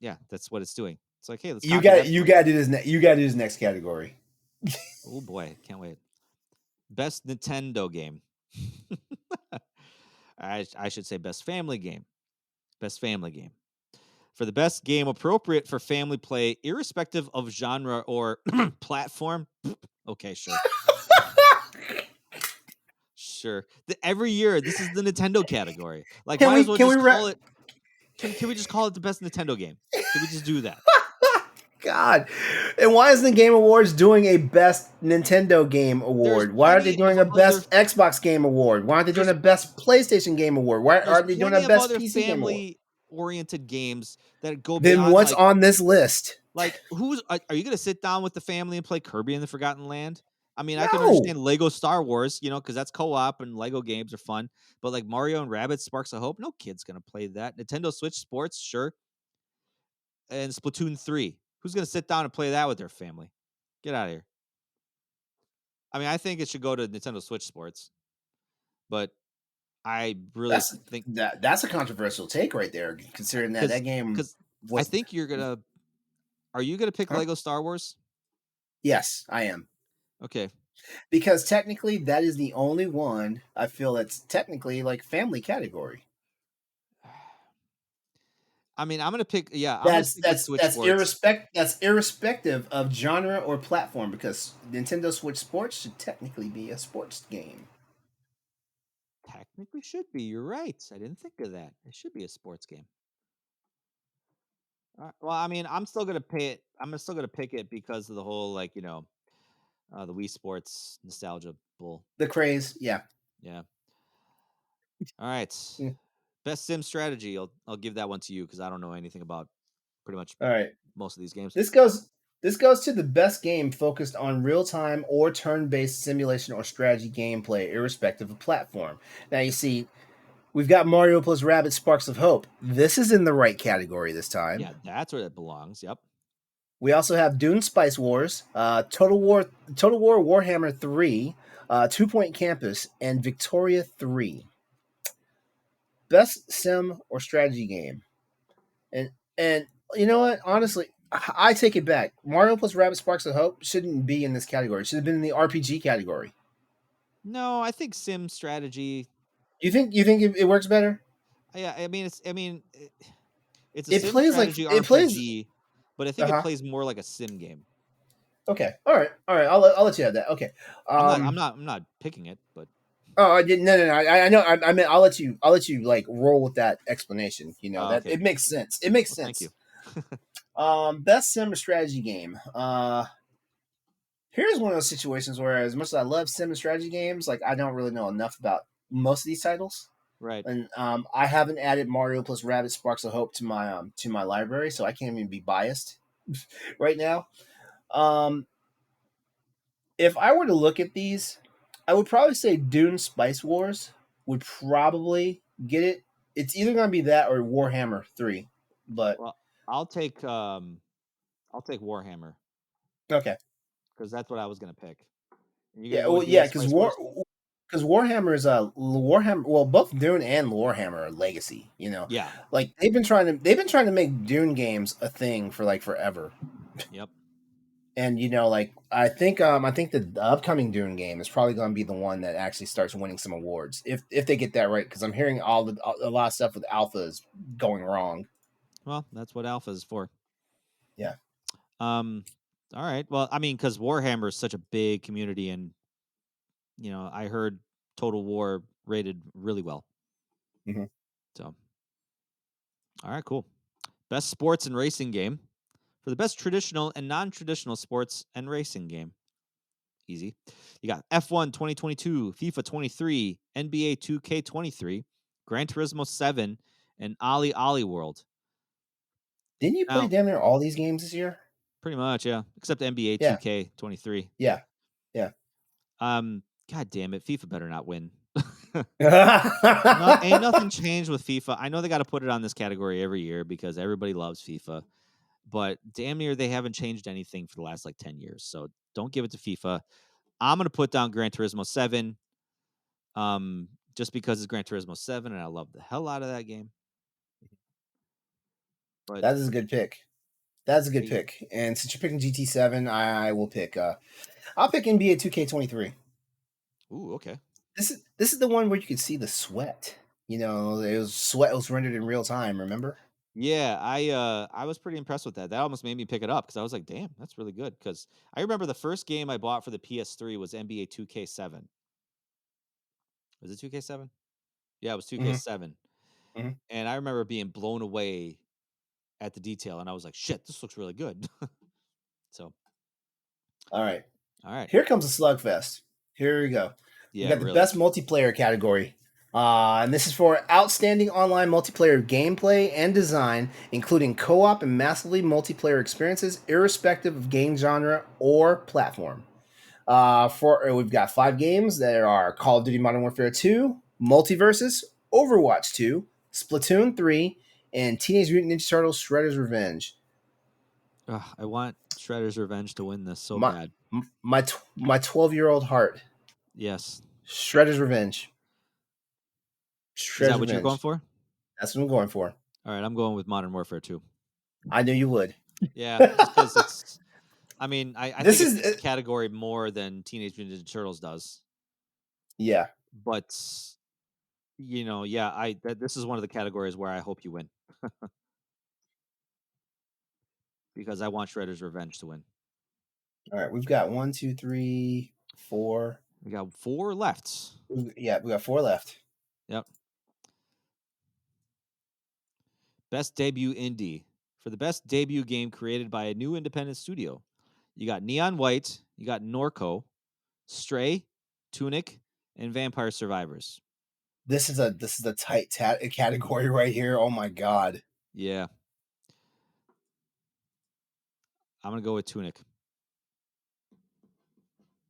yeah, that's what it's doing. It's like, hey, let's copy that you for you. got to do you got to do this next category. Oh boy, can't wait. Best Nintendo game. I should say best family game. Best family game. For the best game appropriate for family play, irrespective of genre or platform. Okay, sure. Sure. Every year, this is the Nintendo category. Like, might as well Can we just wrap? call it. Can we just call it the best Nintendo game? Can we just do that? God. And why isn't the Game Awards doing a best Nintendo game There's award? Why aren't they plenty doing of a other. best Xbox game award? Why aren't they doing There's a best PlayStation game award? Why there's aren't they doing a plenty of best other PC game award? family oriented games that go Then beyond what's on this list? who's are you going to sit down with the family and play Kirby and the Forgotten Land? I mean, I can No. understand Lego Star Wars, because that's co-op and Lego games are fun. But like Mario and Rabbids Sparks of Hope, no kid's gonna play that. Nintendo Switch Sports, sure, and Splatoon 3. Who's gonna sit down and play that with their family? Get out of here. I mean, I think it should go to Nintendo Switch Sports, but I really think That's a controversial take right there, considering that because that game because I was think you're gonna. Are you gonna pick huh? Lego Star Wars? Yes, I am. Okay. Because technically that is the only one I feel that's technically like family category. I mean, I'm gonna pick. Yeah, I'm gonna stick with Switch Sports. That's irrespective of genre or platform because Nintendo Switch Sports should technically be a sports game. Technically, should be. You're right. I didn't think of that. It should be a sports game. Well, I mean, I'm still gonna pay it. I'm still gonna pick it because of the whole the Wii Sports nostalgia bull. The craze, yeah. Yeah. All right. Mm. Best sim strategy. I'll give that one to you because I don't know anything about pretty much All right. most of these games. This goes this goes to the best game focused on real-time or turn-based simulation or strategy gameplay, irrespective of platform. Now you see, we've got Mario plus Rabbit Sparks of Hope. This is in the right category this time. Yeah, that's where it belongs. Yep. We also have Dune Spice Wars, Total War Warhammer 3, Two Point Campus, and Victoria 3. Best sim or strategy game. And you know what? Honestly, I take it back. Mario plus Rabbit Sparks of Hope shouldn't be in this category. It should have been in the RPG category. No, I think sim strategy. You think it works better? Yeah, I mean it's a It sim plays like strategy it plays. RPG, but I Uh think it huh. plays more like a sim game. Okay. All right. All right. I'll let you have that. Okay. I'm not picking it, but Oh, I didn't. No, no, no. I know. I mean, I'll let you like roll with that explanation. That okay. it makes sense. It makes Well, thank you. sense. Best sim or strategy game. Here's one of those situations where, as much as I love sim and strategy games, like I don't really know enough about most of these titles, Right. and I haven't added Mario plus Rabbit Sparks of Hope to my library, so I can't even be biased right now. Um, if I were to look at these, I would probably say Dune Spice Wars would probably get it. It's either going to be that or Warhammer 3. But Well, I'll take um I'll take Warhammer okay. because that's what I was gonna pick. And you're gonna Yeah, go well with Dune yeah, cuz Spice Wars? Warhammer is a Warhammer, well both Dune and Warhammer are legacy. Yeah. Like they've been trying to make Dune games a thing for like forever. Yep. And like I think the upcoming Dune game is probably going to be the one that actually starts winning some awards if they get that right, because I'm hearing a lot of stuff with alpha is going wrong. Well, that's what Alpha is for. Yeah. Um, all right. Well, I mean, because Warhammer is such a big community, and I heard Total War rated really well. Hmm. So, all right, cool. Best sports and racing game for the best traditional and non-traditional sports and racing game. Easy. You got F1 2022, FIFA 23, NBA 2K23, Gran Turismo 7, and Ali Ali World. Didn't you play Now, damn near all these games this year? pretty much, yeah, except NBA Yeah. 2K23. Yeah. Yeah. God damn it, FIFA better not win. No, ain't Yeah. nothing changed with FIFA. I know they got to put it on this category every year because everybody loves FIFA, but damn near they haven't changed anything for the last like 10 years. So don't give it to FIFA. I'm gonna put down Gran Turismo 7, just because it's Gran Turismo 7 and I love the hell out of that game. But That is a good pick. That's a good hey, pick. And since you're picking GT7, I will pick. I'll pick NBA 2K23. ooh, okay. This is the one where you could see the sweat. It was sweat was rendered in real time. Remember? Yeah, I was pretty impressed with that. That almost made me pick it up because I was like, damn, that's really good. Because I remember the first game I bought for the PS3 was NBA 2K7. Was it 2K7? Yeah, it was Hmm. 2K7. Hmm. And I remember being blown away at the detail, and I was like, shit, this looks really good. So, All right. all right. Here comes a slugfest. Here we go. We Yeah, got the really. best multiplayer category. And this is for outstanding online multiplayer gameplay and design, including co op and massively multiplayer experiences, irrespective of game genre or platform. We've got 5 games that are Call of Duty Modern Warfare 2, Multiverses, Overwatch 2, Splatoon 3, and Teenage Mutant Ninja Turtles Shredder's Revenge. Ugh, I want Shredder's Revenge to win this so My bad. my 12-year-old heart. Yes. Shredder's Revenge. Is that Shredder's what you're going Revenge. for? That's what I'm going for. All right, I'm going with Modern Warfare 2. I knew you would. Yeah, just because I mean, I This think it is fits the category more than Teenage Mutant Ninja Turtles does. yeah. But, yeah, this is one of the categories where I hope you win because I want Shredder's Revenge to win. All right, we've got one, two, three, four. We got 4 left. Yeah, we got 4 left. Yep. Best debut indie. For the best debut game created by a new independent studio, you got Neon White, you got Norco, Stray, Tunic, and Vampire Survivors. This is a tight category right here. Oh my god. Yeah, I'm gonna go with Tunic.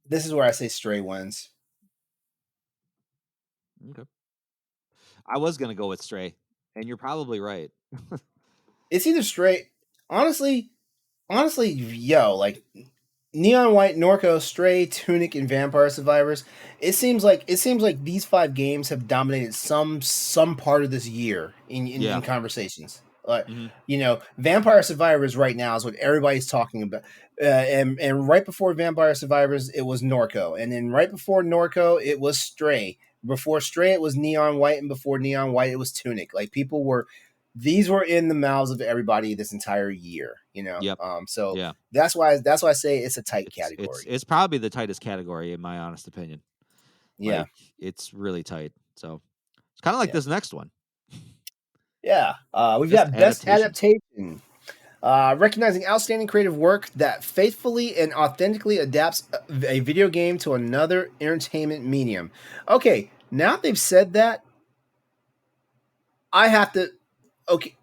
This is where I say Stray wins. Okay. I was gonna go with Stray, and you're probably right. It's either Stray. Honestly, honestly, yo, like Neon White, Norco, Stray, Tunic, and Vampire Survivors. It seems like these five games have dominated some part of this year in Yeah. conversations. Like Hmm. Vampire Survivors right now is what everybody's talking about. And right before Vampire Survivors, it was Norco, and then right before Norco, it was Stray. Before Stray, it was Neon White, and before Neon White, it was Tunic. Like these were in the mouths of everybody this entire year. Yep. So Yeah. that's why I say it's a tight It's category. it's probably the tightest category in my honest opinion. Yeah, Like it's really tight. So it's kind of like yeah, this next one. yeah. We've Best got best adaptation. adaptation, recognizing outstanding creative work that faithfully and authentically adapts a video game to another entertainment medium. Okay, now that they've said that, I have to. Okay,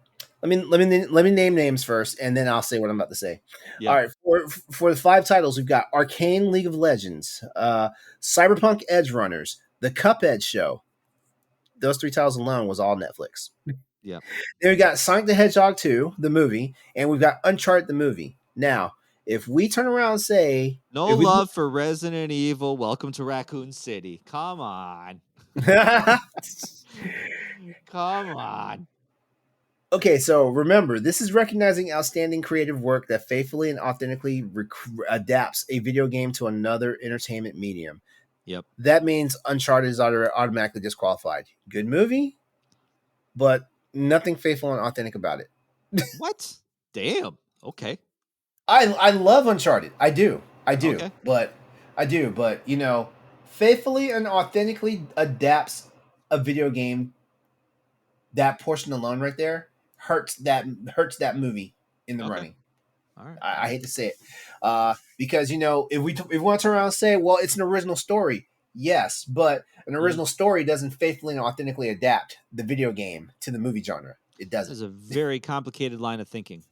let me name names first, and then I'll say what I'm about to say. All Yep. right, for the five titles, we've got Arcane League of Legends, Cyberpunk Edge Runners, The Cuphead Show. Those three titles alone was all Netflix. Yep. Then we got Sonic the Hedgehog 2, the movie, and we've got Uncharted the movie. Now, if we turn around and say, No if we love for Resident Evil. Welcome to Raccoon City. Come on. Come on. Okay, so remember, this is recognizing outstanding creative work that faithfully and authentically adapts a video game to another entertainment medium. Yep. That means Uncharted is automatically disqualified. Good movie, but nothing faithful and authentic about it. What? Damn. Okay. I love Uncharted. I do, Okay. but faithfully and authentically adapts a video game. That portion alone, right there, hurts that movie in the Okay. running. All right. All I right. hate to say it, because if we want to turn around and say, well, it's an original story, yes, but an Mhm. original story doesn't faithfully and authentically adapt the video game to the movie genre. It doesn't. There's a very complicated line of thinking,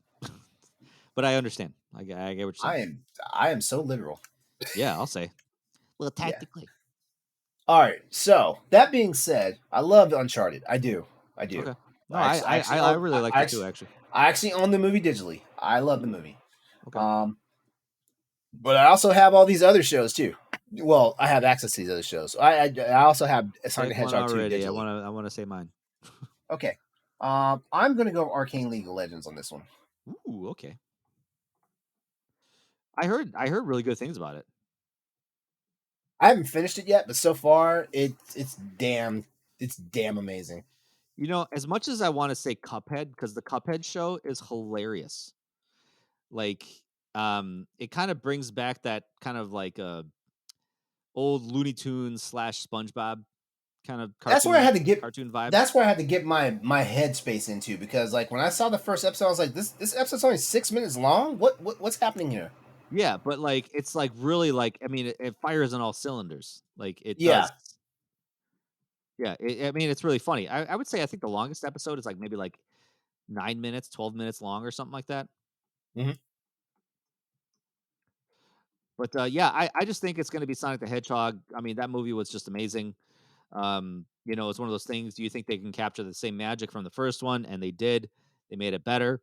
but I understand. I get what you're saying. I am so literal. Yeah, I'll say. Well, Yeah. tactically. All right. So that being said, I love Uncharted. I do. I do. Okay. No, I actually, I actually I own. really liked it too. Actually. I actually own the movie digitally. I love the movie. Okay. Um, but I also have all these other shows too. Well, I have access to these other shows. I also have Sonic the Pick one Hedgehog 2 already. digitally. I wanna say mine. Okay. I'm gonna go Arcane League of Legends on this one. Ooh. Okay. I heard really good things about it. I haven't finished it yet, but so far it's damn amazing. You know, as much as I want to say Cuphead, because the Cuphead show is hilarious. Like, it kind of brings back that kind of like old Looney Tunes slash SpongeBob kind of That's where I had to get. cartoon vibe. That's where I had to get my headspace into, because like when I saw the first episode, I was like, this episode's only 6 minutes long. What's happening here? Yeah, but like it's like really like I mean it fires on all cylinders. Like it Yeah. does. Yeah, I mean it's really funny. I would say I think the longest episode is like maybe like 9 minutes, 12 minutes long or something like that. Hmm. But yeah, I just think it's going to be Sonic the Hedgehog. I mean that movie was just amazing. You know, it's one of those things. Do you think they can capture the same magic from the first one? And they did. They made it better.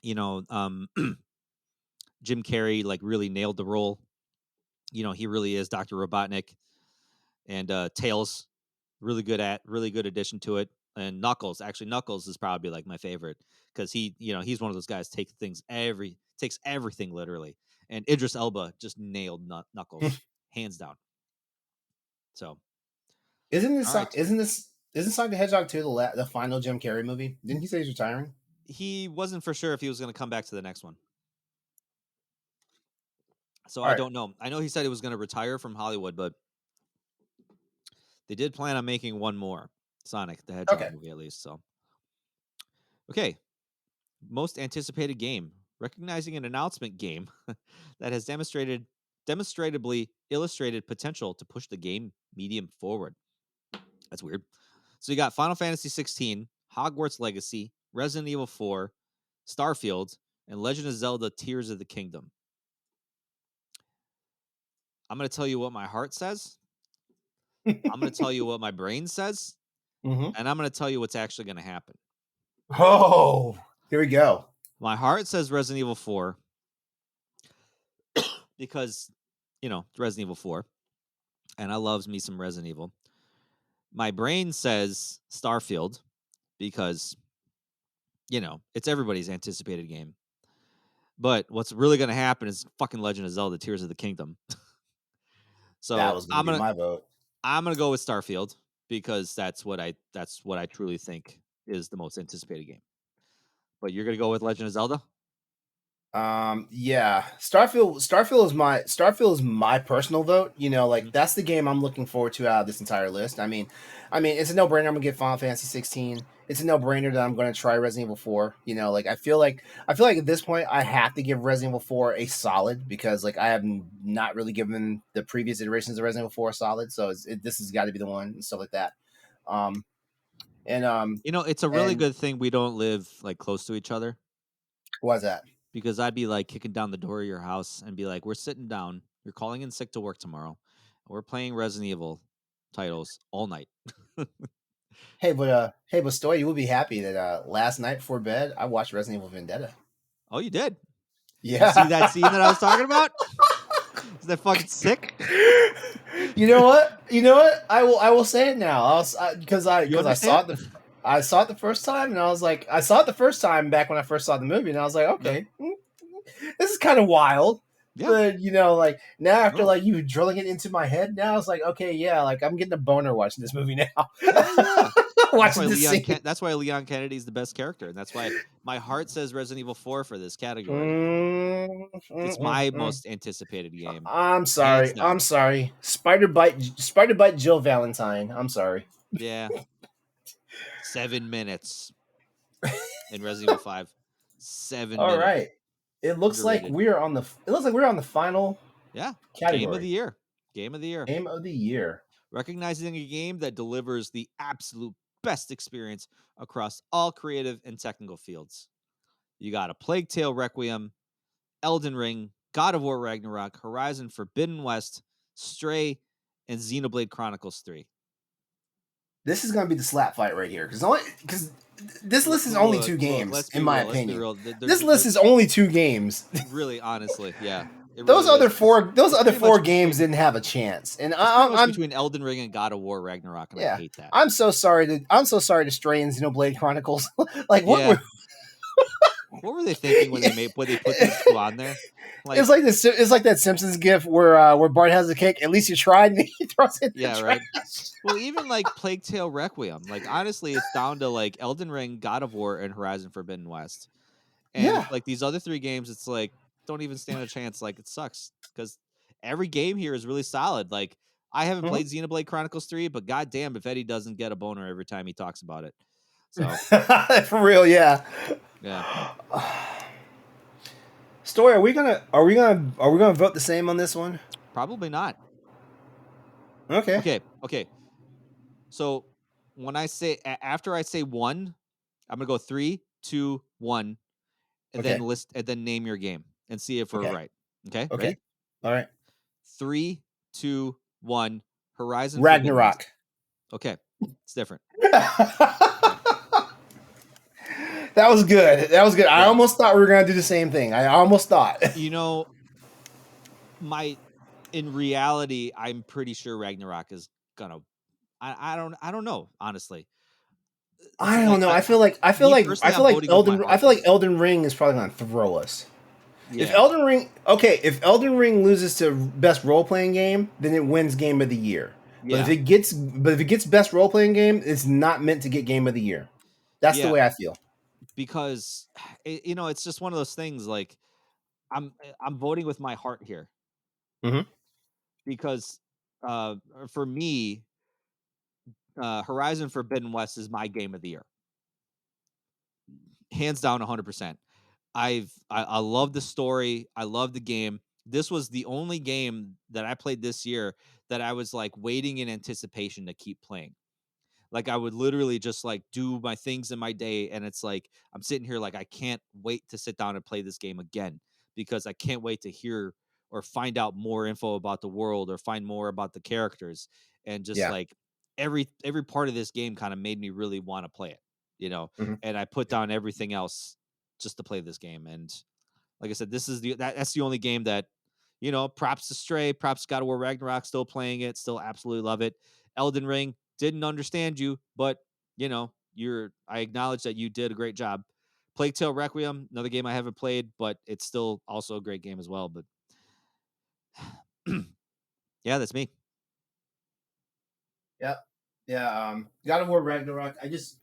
You know, Jim Carrey like really nailed the role. You know, he really is Dr. Robotnik, and Tails really good addition to it. And Knuckles, actually, Knuckles is probably like my favorite because he's one of those guys takes everything literally. And Idris Elba just nailed Knuckles hands down. So, Isn't all this right, isn't this isn't Sonic the Hedgehog 2 the final Jim Carrey movie? Didn't he say he's retiring? he wasn't for sure if he was going to come back to the next one. So All I right. don't know. I know he said he was going to retire from Hollywood, but they did plan on making one more Sonic the Hedgehog Okay. movie at least. So, okay, most anticipated game, recognizing an announcement game that has demonstrably illustrated potential to push the game medium forward. That's weird. So you got Final Fantasy 16, Hogwarts Legacy, Resident Evil 4, Starfield, and Legend of Zelda Tears of the Kingdom. I'm going to tell you what my heart says. I'm going to tell you what my brain says, Hmm. and I'm going to tell you what's actually going to happen. Oh, here we go. My heart says Resident Evil 4. because it's Resident Evil 4, and I loves me some Resident Evil. My brain says Starfield because it's everybody's anticipated game. But what's really going to happen is fucking Legend of Zelda: Tears of the Kingdom. That So was going to be my vote. I'm gonna go with Starfield because that's what I truly think is the most anticipated game. But you're gonna go with Legend of Zelda? Yeah, Starfield is my personal vote. Mhm. That's the game I'm looking forward to out of this entire list. I mean, it's a no brainer. I'm gonna get Final Fantasy 16. It's a no brainer that I'm gonna try Resident Evil 4. I feel like at this point I have to give Resident Evil 4 a solid because I have not really given the previous iterations of Resident Evil 4 a solid. So this has got to be the one and stuff like that. Um, and It's a really and good thing we don't live like close to each other what's that? because I'd be like kicking down the door of your house and be like, "We're sitting down. You're calling in sick to work tomorrow. And we're playing Resident Evil titles all night." Hey, but Stoy, you will be happy that last night before bed I watched Resident Evil Vendetta. Oh, you did? You see Yeah. that scene that I was talking about? Is that fucking sick? You know what? You know what? I will say it now. Because I You because I saw understand? it I saw it the first time, and I saw it the first time back when I first saw the movie, and I was like, Yeah. okay, this is kind of wild. Yeah. But now after No. you drilling it into my head, now it's like, okay, yeah, I'm getting a boner watching this movie now. Hell yeah. Watching this scene. That's why Leon Kennedy is the best character, and that's why my heart says Resident Evil 4 for this category. Mm, It's mm, my mm. most anticipated game, I'm hands sorry. I'm down. sorry. Spider bite Jill Valentine. I'm sorry. Yeah, 7 minutes in Resident Evil 5. 7 All minutes, right. It looks like underrated. we're on the final Yeah, game of the category. year. Game of the year. Game of the year. Recognizing a game that delivers the absolute best experience across all creative and technical fields. You got a Plague Tale Requiem, Elden Ring, God of War Ragnarok, Horizon Forbidden West, Stray, and Xenoblade Chronicles 3. This is going to be the slap fight right here because this list is only two Look, games let's in be my real. Let's be opinion. real. This list is only two games. Really, honestly, yeah, it those really is. other four those It's other pretty much four games between didn't have a chance. And it's pretty much I'm between Elden Ring and God of War Ragnarok, and I yeah. hate that. I'm so sorry to Stray and Xenoblade Chronicles. What Yeah, were what were they thinking when they put these two on there? It's Like, like this. It's like that Simpsons gif where Bart has a cake. At least you tried, and he throws it in the yeah, trash. right. Well, even like Plague Tale Requiem, like honestly, it's down to like Elden Ring, God of War, and Horizon Forbidden West. And Yeah. like these other three games, it's like don't even stand a chance. Like it sucks because every game here is really solid. Like I haven't Mhm. played Xenoblade Chronicles 3, but goddamn if Eddie doesn't get a boner every time he talks about it. So For real, yeah. yeah, Story, are we gonna vote the same on this one? probably not. Okay. Okay. So when I say after I say one, I'm gonna go 3, 2, 1, and then Okay. list and then name your game and see if we're Okay. right. Okay, Okay. ready? All right. 3, 2, 1. Horizon Forbidden West. Ragnarok. Okay, it's different. Okay, That was good. That was good. I yeah. almost thought we were gonna do the same thing. I almost thought. You know, my in reality, I'm pretty sure Ragnarok is gonna. I don't know. Honestly, I don't like know. me personally, I'm voting with my I heart feel like here. Elden Ring is probably gonna throw us. If Yeah, Elden Ring, okay, if Elden Ring loses to best role playing game, then it wins game of the year. But yeah, if it gets best role playing game, it's not meant to get game of the year. That's the yeah. way I feel. Because it's just one of those things. Like I'm voting with my heart here Hmm. because for me, Horizon Forbidden West is my game of the year, hands down, 100%. I love the story. I love the game. This was the only game that I played this year that I was like waiting in anticipation to keep playing. Like I would literally just like do my things in my day, and it's like I'm sitting here like I can't wait to sit down and play this game again because I can't wait to hear or find out more info about the world or find more about the characters and just Yeah. like every part of this game kind of made me really want to play it, you know. Hmm. And I put down everything else just to play this game. And like I said, this is that's the only game that props to Stray, props to God of War Ragnarok, still playing it, still absolutely love it. Elden Ring, didn't understand you, but I acknowledge that you did a great job. Plague Tale Requiem, another game I haven't played, but it's still also a great game as well. But yeah, that's me. Yeah, yeah. God of War Ragnarok. I just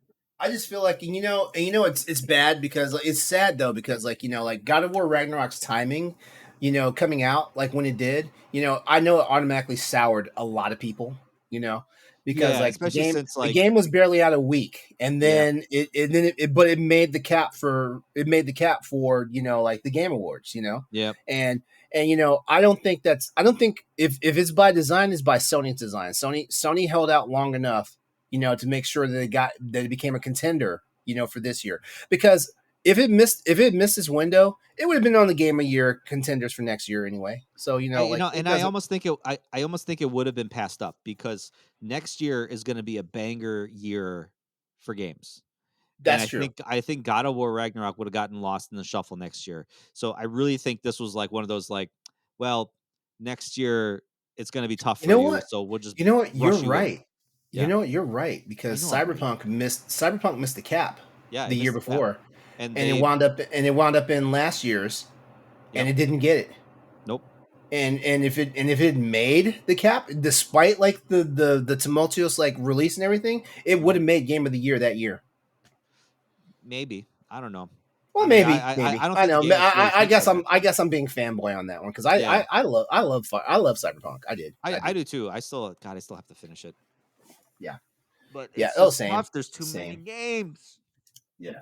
feel like, it's bad because it's sad though, because like God of War Ragnarok's timing, coming out like when it did, I know it automatically soured a lot of people, you know, because Yeah, like especially since the like game was barely out a week, and yeah, then but it made the cap for like the Game Awards, yeah. and I don't think if it's by design, it's by Sony's design. Sony held out long enough, to make sure that it became a contender, for this year. Because if it missed this window, it would have been on the Game of Year contenders for next year anyway. So like it And I doesn't. almost think I almost think it would have been passed up because next year is going to be a banger year for games. And That's true. I think God of War Ragnarok would have gotten lost in the shuffle next year. So I really think this was like one of those like, well, next year it's going to be tough You for know you, what? so we'll just You know what? You're rush you in. right. You Yeah, know what? You're right, I because know I'm right. Cyberpunk missed the cap Yeah, the it year missed the cap, before, and and they it wound up in last year's, and yep, it didn't get it. nope, And if it made the cap, despite like the tumultuous like release and everything, it would mhm, have made Game of the Year that year. maybe I don't know. Well, I mean, maybe I don't I think the know. game really I speaks guess like that. I'm being fanboy on that one, because Yeah, I love Cyberpunk. I I did. do too. I still have to finish it, Yeah, but yeah. it's Oh, just same, tough. There's too many same. games. Yeah,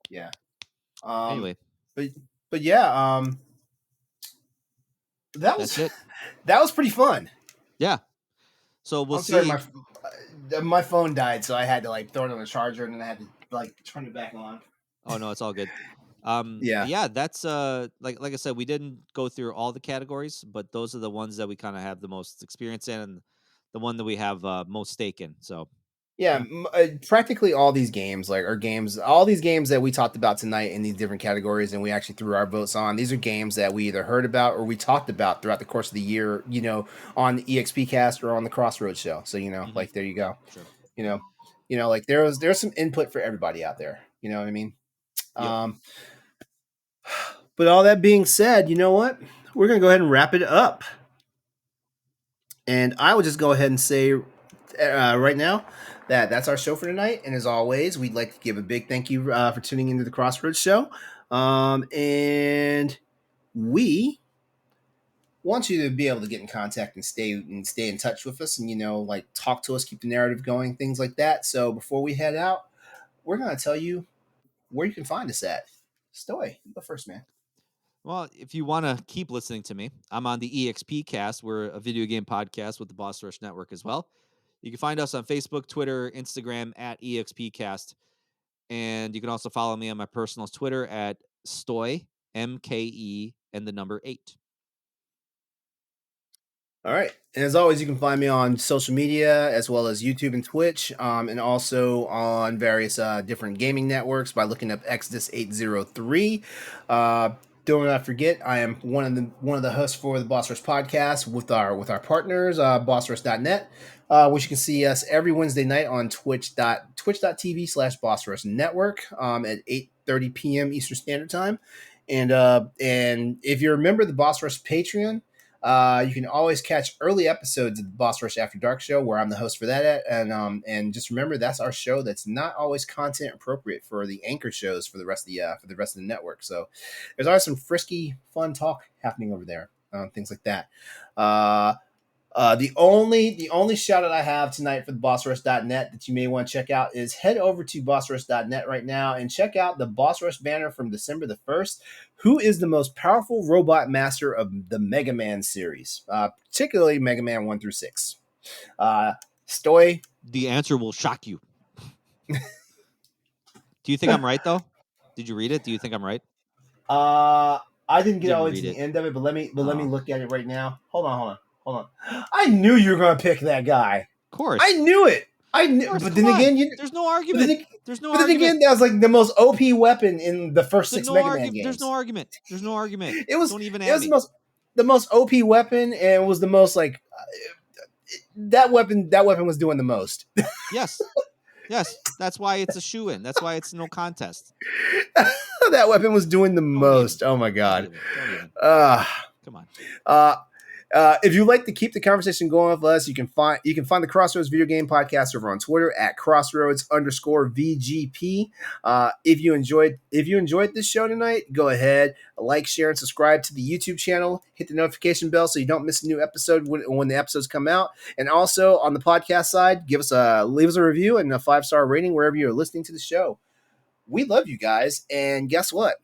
yeah. Um, Anyway, but yeah. That that's was it. that was pretty fun. Yeah. So we'll I'm sorry, see. my phone died, so I had to like throw it on the charger, and then I had to like turn it back on. Oh no, it's all good. Yeah, Yeah, that's like I said, we didn't go through all the categories, but those are the ones that we kind of have the most experience in, and the one that we have most stake in. So yeah. yeah. Practically all these games, like, are games. All these games that we talked about tonight in these different categories, and we actually threw our votes on. These are games that we either heard about or we talked about throughout the course of the year. On the EXP Cast or on the Crossroads show. So Hmm. like, there you go. Sure. You know, like there's some input for everybody out there. You know what I mean? Yep. Um, but all that being said, you know what? We're gonna go ahead and wrap it up. And I will just go ahead and say right now that that's our show for tonight. And as always, we'd like to give a big thank you for tuning into the Crossroads Show. And we want you to be able to get in contact and stay in touch with us, and like, talk to us, keep the narrative going, things like that. So before we head out, we're gonna tell you where you can find us at. Stoy, you go first, man. Well, if you want to keep listening to me, I'm on the EXP Cast. We're a video game podcast with the Boss Rush Network as well. You can find us on Facebook, Twitter, Instagram at EXP Cast. And you can also follow me on my personal Twitter at Stoy, MKE, and the number 8. All right. And as always, you can find me on social media as well as YouTube and Twitch, and also on various different gaming networks by looking up Exodus 803. Don't not forget, I am one of the hosts for the Boss Rush podcast with our partners, bossrush.net, which you can see us every Wednesday night on twitch.tv/Boss Rush Network at 8:30 p.m. Eastern Standard Time. And if you're a member of the Boss Rush Patreon, you can always catch early episodes of the Boss Rush After Dark show, where I'm the host for that. And just remember, that's our show that's not always content appropriate for the anchor shows for the rest of the network. So there's always some frisky, fun talk happening over there, things like that. The only shout out I have tonight for the bossrush.net that you may want to check out is head over to bossrush.net right now and check out the Boss Rush banner from December the 1st. Who is the most powerful robot master of the Mega Man series, particularly Mega Man 1 through 6? Stoy. The answer will shock you. Do you think I'm right, though? Did you read it? Do you think I'm right? I didn't You get all didn't the way to read the it. end of it, but let me Oh, look at it right now. Hold on. I knew you were gonna pick that guy. of course. I knew it. Of course. But Come then on. again, There's no but then, argument. ag- There's no but then argument. again, that was like the most OP weapon in the first There's 6 no Mega Man argument. There's no games. argument. There's no argument. It was Don't even it at was the me. most the most OP weapon and was the most like that weapon was doing the most. Yes. That's why it's a shoe-in. That's why it's no contest. That weapon was doing the most. Even. Oh my god. Don't even. Come on. If you'd like to keep the conversation going with us, you can find the Crossroads Video Game Podcast over on Twitter at Crossroads_VGP. If you enjoyed this show tonight, go ahead, like, share, and subscribe to the YouTube channel. Hit the notification bell so you don't miss a new episode when the episodes come out. And also on the podcast side, leave us a review and a 5-star rating wherever you're listening to the show. We love you guys, and guess what?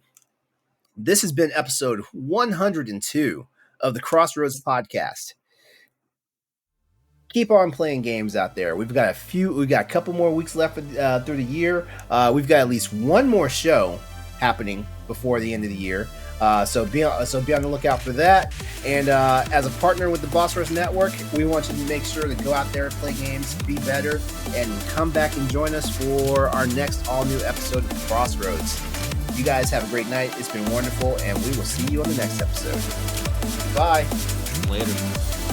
This has been episode 102 of the Crossroads Podcast. Keep on playing games out there. We've got a couple more weeks left through the year. We've got at least one more show happening before the end of the year. So be on the lookout for that. And as a partner with the Boss Rush Network, we want you to make sure to go out there, play games, be better, and come back and join us for our next all-new episode of Crossroads. You guys have a great night. It's been wonderful, and we will see you on the next episode. Bye. Later.